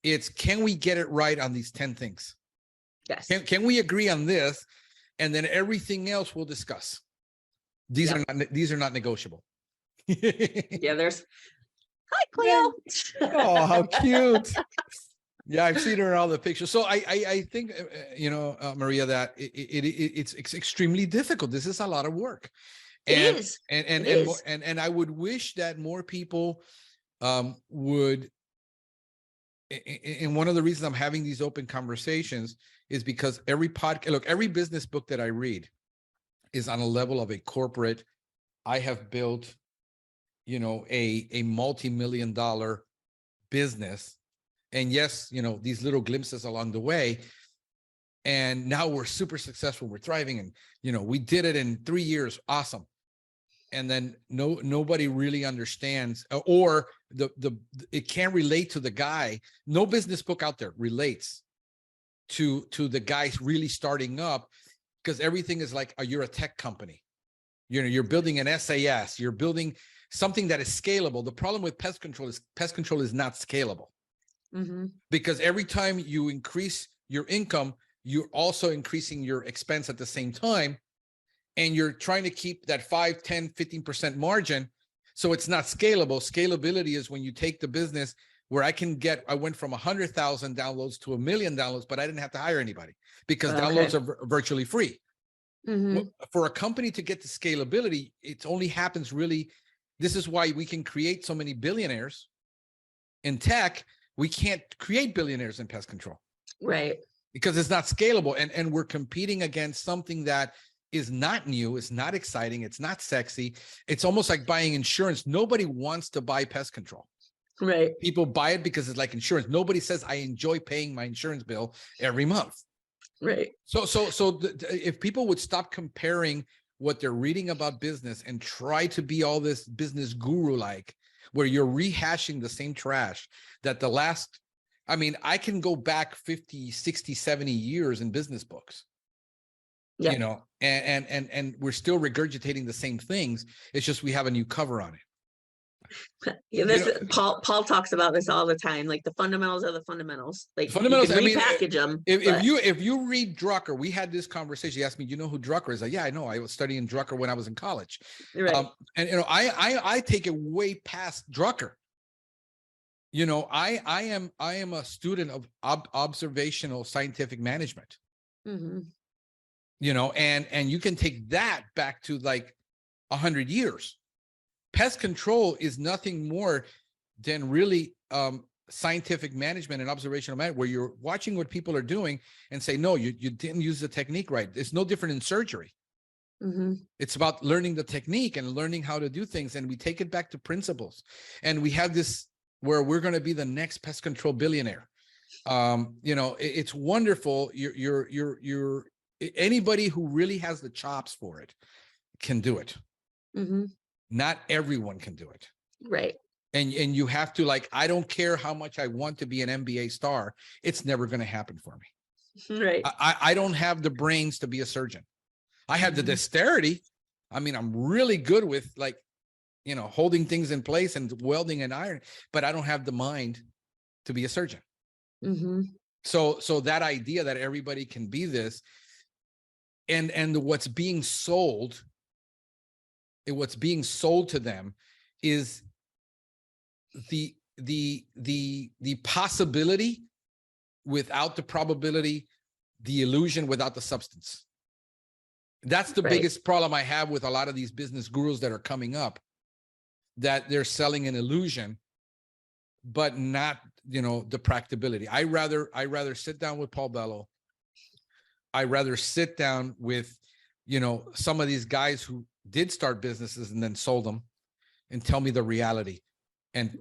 It's, can we get it right on these 10 things? Yes. Can we agree on this? And then everything else we'll discuss. These are not negotiable. Yeah, there's, hi, Cleo. Oh, how cute. Yeah, I've seen her in all the pictures. So I think, Maria, that it's extremely difficult. This is a lot of work. It is. And I would wish that more people would, and one of the reasons I'm having these open conversations is because every business book that I read is on a level of a corporate. I have built, a multi-million-dollar business. And yes, these little glimpses along the way. And now we're super successful. We're thriving. And, we did it in 3 years. Awesome. And then nobody really understands, or it can't relate to the guy. No business book out there relates to the guys really starting up, because everything is like, you're a tech company. You're building an SAS, you're building something that is scalable. The problem with pest control is not scalable, because every time you increase your income, you're also increasing your expense at the same time. And you're trying to keep that 5, 10, 15% margin. So it's not scalable. Scalability is when you take the business where I went from 100,000 downloads to 1 million downloads, but I didn't have to hire anybody, because downloads are virtually free. For a company to get to scalability, it only happens really. This is why we can create so many billionaires in tech. We can't create billionaires in pest control. Right. Because it's not scalable. And we're competing against something that is not new, it's not exciting, it's not sexy. It's almost like buying insurance. Nobody wants to buy pest control. Right. People buy it because it's like insurance. Nobody says, I enjoy paying my insurance bill every month. Right. So if people would stop comparing what they're reading about business and try to be all this business guru like, where you're rehashing the same trash that I can go back 50, 60, 70 years in business books. Yeah. And we're still regurgitating the same things. It's just we have a new cover on it. Yeah, Paul talks about this all the time. Like, the fundamentals are the fundamentals. Like, fundamentals, you can repackage them. If you read Drucker, we had this conversation. He asked me, you know who Drucker is? Like, yeah, I know. I was studying Drucker when I was in college. Right. I take it way past Drucker. I am a student of observational scientific management. And you can take that back to like 100 years. Pest control is nothing more than really scientific management and observational management, where you're watching what people are doing and say, no, you didn't use the technique right. It's no different in surgery. It's about learning the technique and learning how to do things. And we take it back to principles. And we have this where we're going to be the next pest control billionaire. It's wonderful. You're anybody who really has the chops for it can do it. Not everyone can do it. Right. And you have to, like, I don't care how much I want to be an NBA star. It's never going to happen for me. Right. I don't have the brains to be a surgeon. I have the dexterity. I'm really good with, like, holding things in place and welding and iron, but I don't have the mind to be a surgeon. So that idea that everybody can be this, and what's being sold to them is the possibility without the probability the illusion without the substance. That's the biggest problem I have with a lot of these business gurus that are coming up, that they're selling an illusion, but not, you know, the practicability. I rather sit down with Paul Bello. I rather sit down with, you know, some of these guys who did start businesses and then sold them, and tell me the reality, and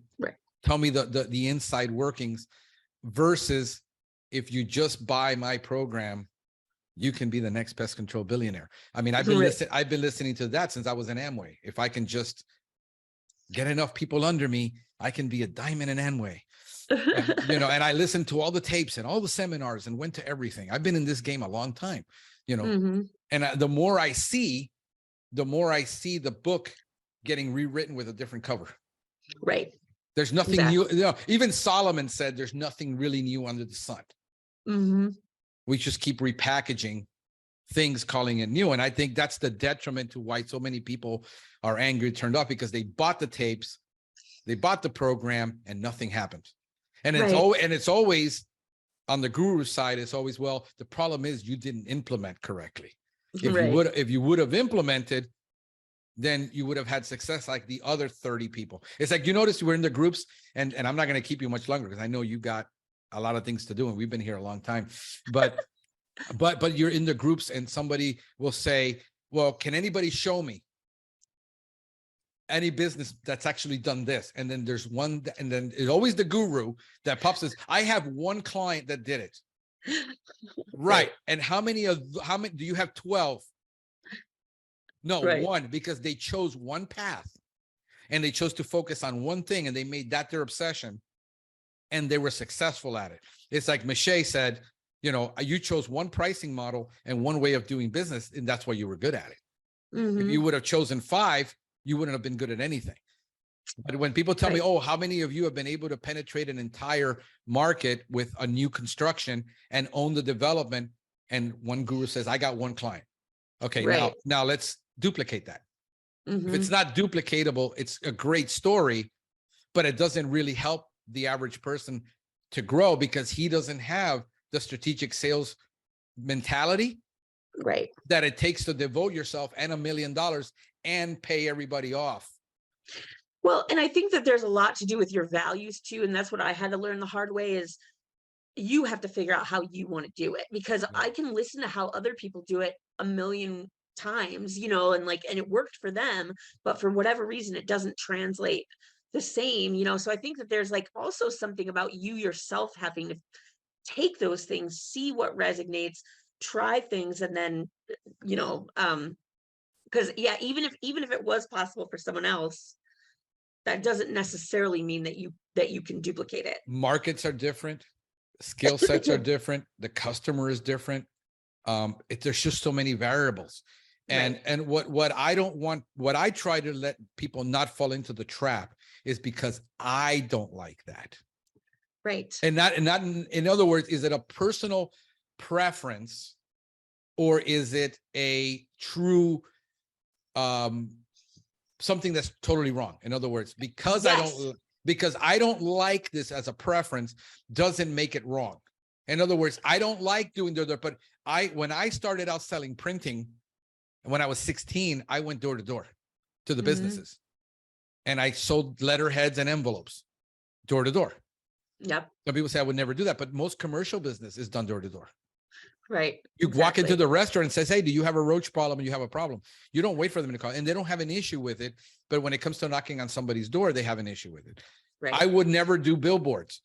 tell me the inside workings, versus if you just buy my program, you can be the next pest control billionaire. I mean, I've been listening to that since I was in Amway. If I can just get enough people under me, I can be a diamond in Amway. And, you know, and I listened to all the tapes and all the seminars and went to everything. I've been in this game a long time, you know, and the more I see the book getting rewritten with a different cover. Right. There's nothing new. You know, even Solomon said there's nothing really new under the sun. We just keep repackaging things, calling it new. And I think that's the detriment to why so many people are angry, turned off, because they bought the tapes, they bought the program, and nothing happened. And it's always on the guru side. It's always, well, the problem is you didn't implement correctly. If you would have implemented, then you would have had success like the other 30 people. It's like, you notice we're in the groups, and I'm not going to keep you much longer because I know you got a lot of things to do and we've been here a long time, but you're in the groups and somebody will say, well, can anybody show me any business that's actually done this? And then there's one, and then it's always the guru that pops says, I have one client that did it. Right. And how many do you have? 12? No, one, because they chose one path and they chose to focus on one thing and they made that their obsession and they were successful at it. It's like Michelle said, you know, you chose one pricing model and one way of doing business, and that's why you were good at it. If you would have chosen 5, you wouldn't have been good at anything. But when people tell me, oh, how many of you have been able to penetrate an entire market with a new construction and own the development? And one guru says, I got one client. Okay, now let's duplicate that. If it's not duplicatable, it's a great story, but it doesn't really help the average person to grow because he doesn't have the strategic sales mentality that it takes to devote yourself and $1 million and pay everybody off. Well, and I think that there's a lot to do with your values too. And that's what I had to learn the hard way, is you have to figure out how you want to do it, because I can listen to how other people do it a million times, you know, and it worked for them, but for whatever reason, it doesn't translate the same, you know? So I think that there's also something about you yourself having to take those things, see what resonates, try things, and then, you know, because even if it was possible for someone else, that doesn't necessarily mean that you can duplicate it. Markets are different, skill sets are different, the customer is different. There's just so many variables. And what I don't want, what I try to let people not fall into the trap is because I don't like that. Right. And not in other words, is it a personal preference or is it a true something that's totally wrong? In other words, because I don't like this as a preference doesn't make it wrong. In other words, I don't like doing but when I started out selling printing, when I was 16, I went door to door to the businesses and I sold letterheads and envelopes door to door. Yep. Some people say I would never do that, but most commercial business is done door to door. Right. You walk into the restaurant and says, hey, do you have a roach problem? And you have a problem. You don't wait for them to call, and they don't have an issue with it. But when it comes to knocking on somebody's door, they have an issue with it. Right. I would never do billboards.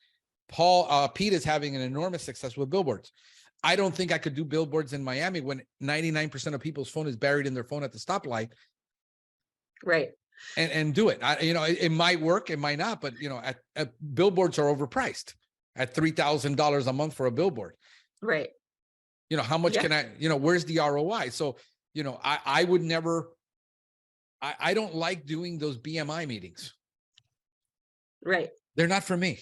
Pete is having an enormous success with billboards. I don't think I could do billboards in Miami when 99% of people's phone is buried in their phone at the stoplight. Right. And do it. It might work, it might not, but billboards are overpriced at $3,000 a month for a billboard. Right. How much can I, where's the ROI? So, I would never, I don't like doing those BMI meetings. Right. They're not for me.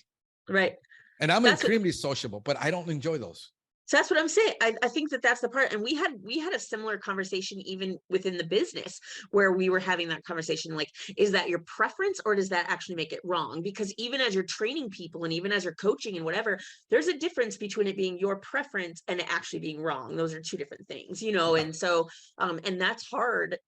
Right. And I'm extremely sociable, but I don't enjoy those. So that's what I'm saying. I think that that's the part. And we had a similar conversation even within the business, where we were having that conversation, like, is that your preference or does that actually make it wrong? Because even as you're training people and even as you're coaching and whatever, there's a difference between it being your preference and it actually being wrong. Those are two different things, you know? And so, and that's hard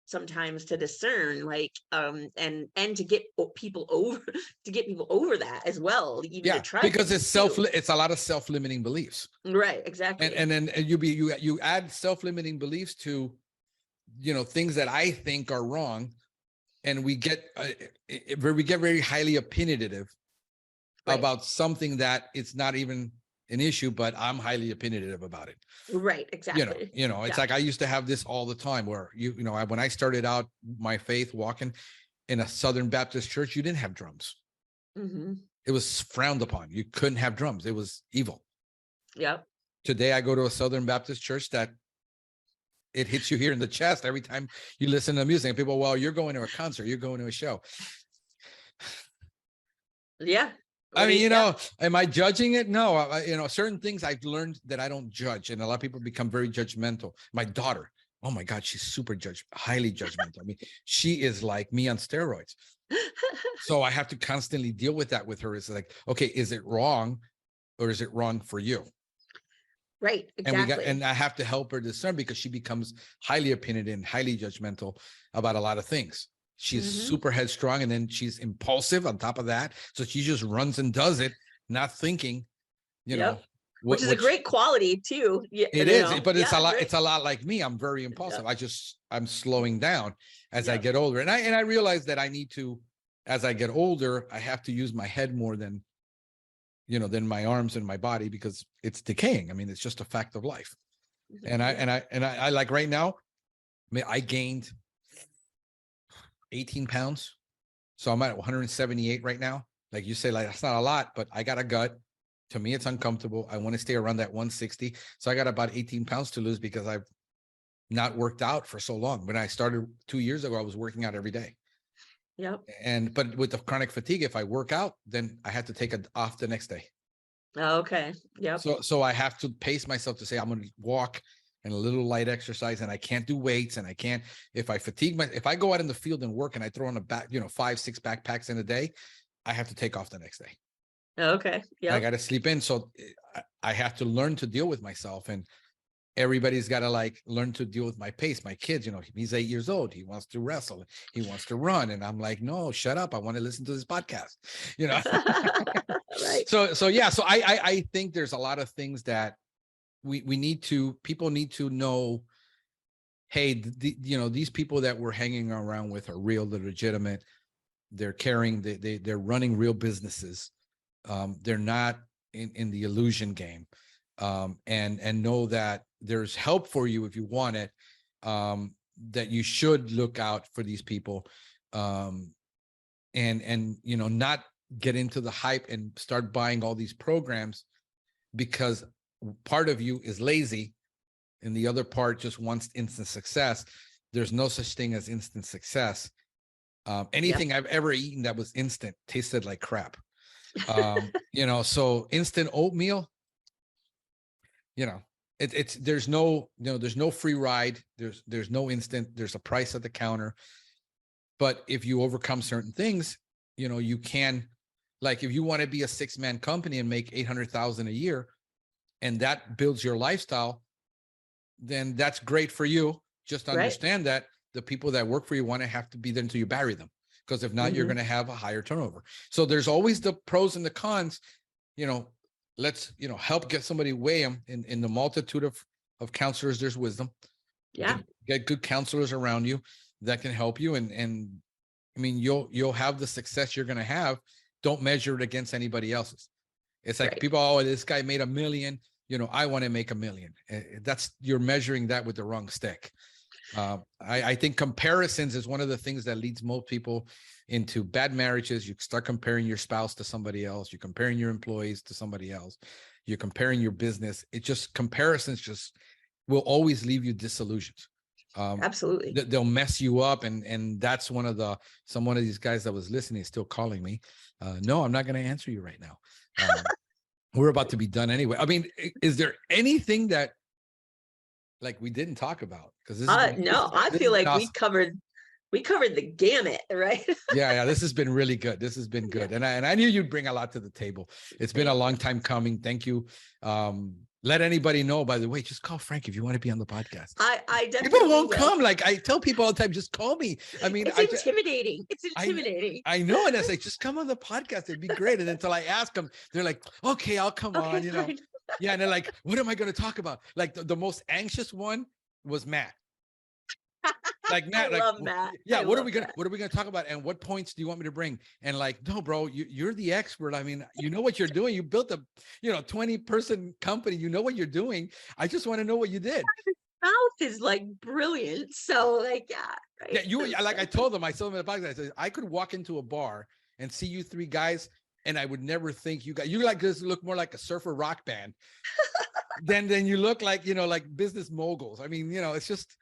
sometimes to discern, like, and to get people over, to get people over that as well, even to try, because it's a lot of self-limiting beliefs, right? Exactly. And then you add self-limiting beliefs to, you know, things that I think are wrong, and we get very highly opinionative about something that it's not even an issue, but I'm highly opinionative about it. Right. Exactly. You know, it's like I used to have this all the time where you know, when I started out my faith walking in a Southern Baptist church, you didn't have drums. It was frowned upon. You couldn't have drums. It was evil. Yep. Today I go to a Southern Baptist church that it hits you here in the chest every time you listen to music. And people, well, you're going to a concert, you're going to a show. Yeah. I mean, you know, am I judging it? No, you know, certain things I've learned that I don't judge, and a lot of people become very judgmental. My daughter, oh my God, she's highly judgmental. I mean, she is like me on steroids. So I have to constantly deal with that with her. It's like, okay, is it wrong, or is it wrong for you? Right. Exactly. And I have to help her discern, because she becomes highly opinionated and highly judgmental about a lot of things. She's super headstrong, and then she's impulsive on top of that. So she just runs and does it, not thinking, you know, which is a great quality too. It is, but it's a lot. Great. It's a lot like me. I'm very impulsive. I'm slowing down as I get older, and I realize that I need to, as I get older, I have to use my head more than, you know, than my arms and my body, because it's decaying. I mean, it's just a fact of life. And I like right now, I mean, I gained 18 pounds. So I'm at 178 right now. Like you say, like, that's not a lot, but I got a gut. To me, it's uncomfortable. I want to stay around that 160. So I got about 18 pounds to lose, because I've not worked out for so long. When I started 2 years ago, I was working out every day. Yep. But with the chronic fatigue, if I work out, then I have to take it off the next day. Okay. Yep. So I have to pace myself to say, I'm going to walk and a little light exercise, and I can't do weights, and I can't, if I go out in the field and work and I throw on a back, you know, 5-6 backpacks in a day, I have to take off the next day. Okay. Yeah. I got to sleep in. So I have to learn to deal with myself, and everybody's got to like learn to deal with my pace. My kids, you know, he's 8 years old. He wants to wrestle. He wants to run. And I'm like, no, shut up. I want to listen to this podcast, you know? Right. So yeah. So I think there's a lot of things that people need to know, hey, you know, these people that we're hanging around with are real, they're legitimate, they're caring, they're running real businesses. They're not in the illusion game. And know that there's help for you if you want it, that you should look out for these people, and you know, not get into the hype and start buying all these programs, because part of you is lazy and the other part just wants instant success. There's no such thing as instant success. Anything I've ever eaten that was instant tasted like crap. You know, so instant oatmeal, you know, there's no free ride. There's no instant. There's a price at the counter. But if you overcome certain things, you know, you can, like, if you want to be a 6-man company and make 800,000 a year, and that builds your lifestyle, then that's great for you. Just understand that the people that work for you want to have to be there until you bury them, because if not, you're going to have a higher turnover. So there's always the pros and the cons. You know, let's, you know, help get somebody, weigh them in the multitude of counselors. There's wisdom. Yeah. Get good counselors around you that can help you. And I mean, you'll have the success you're going to have. Don't measure it against anybody else's. It's like people, oh, this guy made $1 million. You know, I want to make $1 million. You're measuring that with the wrong stick. I think comparisons is one of the things that leads most people into bad marriages. You start comparing your spouse to somebody else. You're comparing your employees to somebody else. You're comparing your business. Comparisons just will always leave you disillusioned. Absolutely. They'll mess you up. And that's one of these guys that was listening is still calling me. No, I'm not going to answer you right now. we're about to be done anyway. I mean, is there anything that like we didn't talk about? Because No, I this feel has been like awesome. we covered the gamut, right? Yeah, this has been really good. This has been good. Yeah. And I knew you'd bring a lot to the table. It's been a Thank long you. time coming. Thank you. Let anybody know, by the way, just call Frank if you want to be on the podcast. I People definitely won't will. come. Like I tell people all the time, just call me. I mean, It's intimidating. It's intimidating. I know. And I say, just come on the podcast. It'd be great. And until I ask them, they're like, okay, I'll come Okay, on, you know. fine. Yeah. And they're like, what am I going to talk about? Like the most anxious one was Matt. Like Matt, I like, love Matt. yeah, I what are love we gonna Matt. what are we gonna talk about? And what points do you want me to bring? And like, no, bro, you're the expert. I mean, you know what you're doing. You built a 20-person company. You know what you're doing. I just want to know what you did. Mouth is like brilliant. So like, yeah, right. Yeah, you like I told them in the podcast, I said I could walk into a bar and see you three guys, and I would never think you like this look more like a surfer rock band than you look like, like business moguls. I mean, it's just.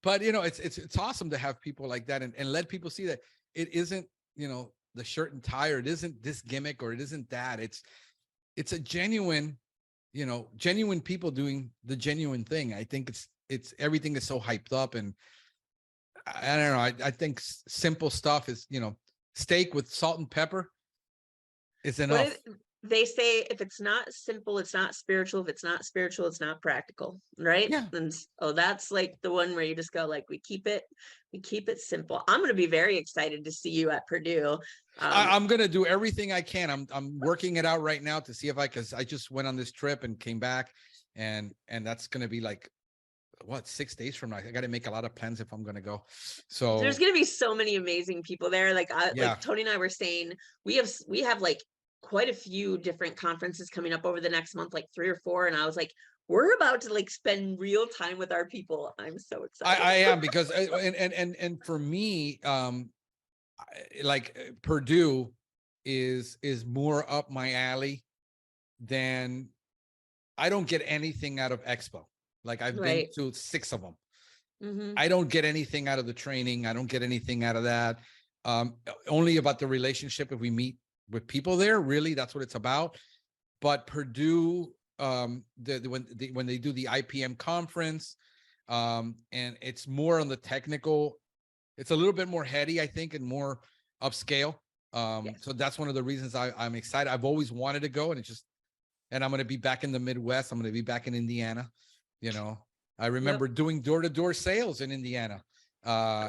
But it's awesome to have people like that and let people see that it isn't, the shirt and tie, or it isn't this gimmick, or it isn't that. It's a genuine, genuine people doing the genuine thing. I think it's everything is so hyped up, and I don't know. I think simple stuff is, steak with salt and pepper is enough. They say if it's not simple, it's not spiritual. If it's not spiritual, it's not practical, right? Yeah. And that's like the one where you just go like, we keep it simple. I'm going to be very excited to see you at Purdue. I'm going to do everything I can. I'm working it out right now to see if I just went on this trip and came back, and that's going to be like, 6 days from now. I got to make a lot of plans if I'm going to go. So there's going to be so many amazing people there. Like like Tony and I were saying, we have like quite a few different conferences coming up over the next month, like 3 or 4. And I was like, we're about to like spend real time with our people. I'm so excited. I am, because and for me, like Purdue is more up my alley than I don't get anything out of Expo. Like I've been to 6 of them. Mm-hmm. I don't get anything out of the training. I don't get anything out of that. Only about the relationship if we meet with people there. Really, that's what it's about. But Purdue, when they do the IPM conference, and it's more on the technical, it's a little bit more heady, I think, and more upscale. Yes. So that's one of the reasons I'm excited. I've always wanted to go, and I'm going to be back in the Midwest. I'm going to be back in Indiana. I remember doing door-to-door sales in Indiana.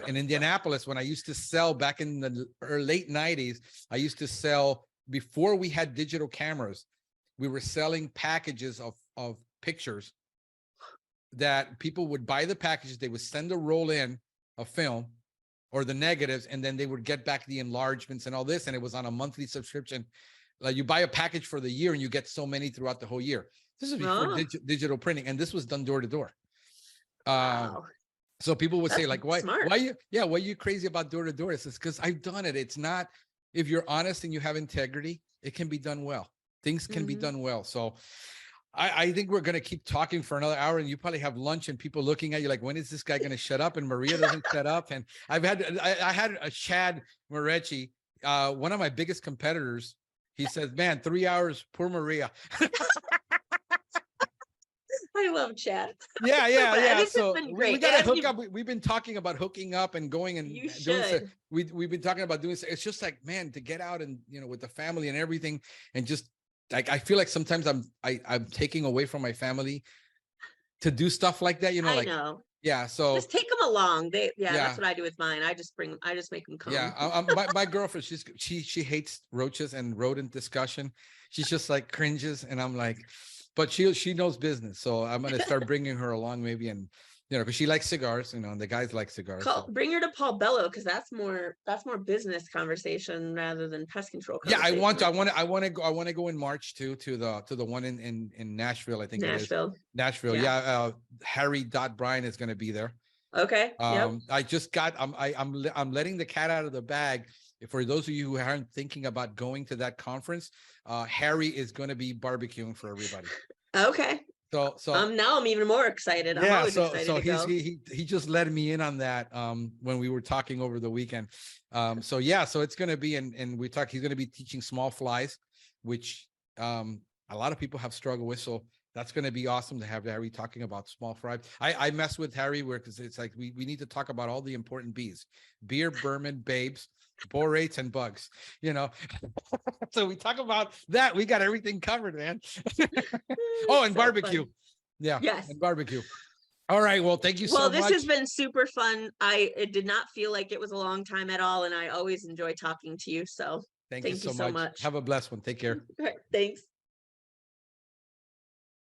In Indianapolis, when I used to sell back in the late 90s, I used to sell, before we had digital cameras, we were selling packages of pictures that people would buy the packages. They would send a roll in of film or the negatives, and then they would get back the enlargements and all this. And it was on a monthly subscription. Like you buy a package for the year and you get so many throughout the whole year. This is before digital printing, and this was done door to door. Wow. So people would say like, why are you crazy about door to door? It's because I've done it. It's not, if you're honest and you have integrity, it can be done well. Things can be done well. So I think we're going to keep talking for another hour, and you probably have lunch and people looking at you like, when is this guy going to shut up? And Maria doesn't shut up. And I had a Chad Moretti, one of my biggest competitors. He says, man, 3 hours, poor Maria. I love Chad. Yeah. So we got to hook up. We've been talking about hooking up and going and doing stuff. We've been talking about doing. It's just like, man, to get out and with the family and everything, and just like I feel like sometimes I'm taking away from my family to do stuff like that. I know. Yeah. So just take them along. That's what I do with mine. I just make them come. Yeah. My girlfriend, she hates roaches and rodent discussion. She's just like cringes, and I'm like. But she knows business, so I'm gonna start bringing her along maybe, and because she likes cigars, and the guys like cigars. Bring her to Paul Bello, because that's more business conversation rather than pest control. Yeah, I want to go in March too, to the one in Nashville. I think Nashville. It is. Nashville. Yeah. Harry Bryan is going to be there. Okay. I just got. I'm letting the cat out of the bag. For those of you who aren't thinking about going to that conference, Harry is going to be barbecuing for everybody. Okay. So now I'm even more excited. I'm always excited to go. He just let me in on that when we were talking over the weekend. So it's going to be, and we talked. He's going to be teaching small flies, which a lot of people have struggled with. So that's going to be awesome to have Harry talking about small fry. I mess with Harry because it's like we need to talk about all the important bees: beer, Berman, babes, borates, and bugs. So we talk about that. We got everything covered, man. Oh, and So barbecue. fun. Yeah, Yes. and barbecue. All right. Well, thank you so Well, much. this has been super fun. It did not feel like it was a long time at all, and I always enjoy talking to you. So Thank you thank you so so much. much. Have a blessed one. Take care. All right, thanks.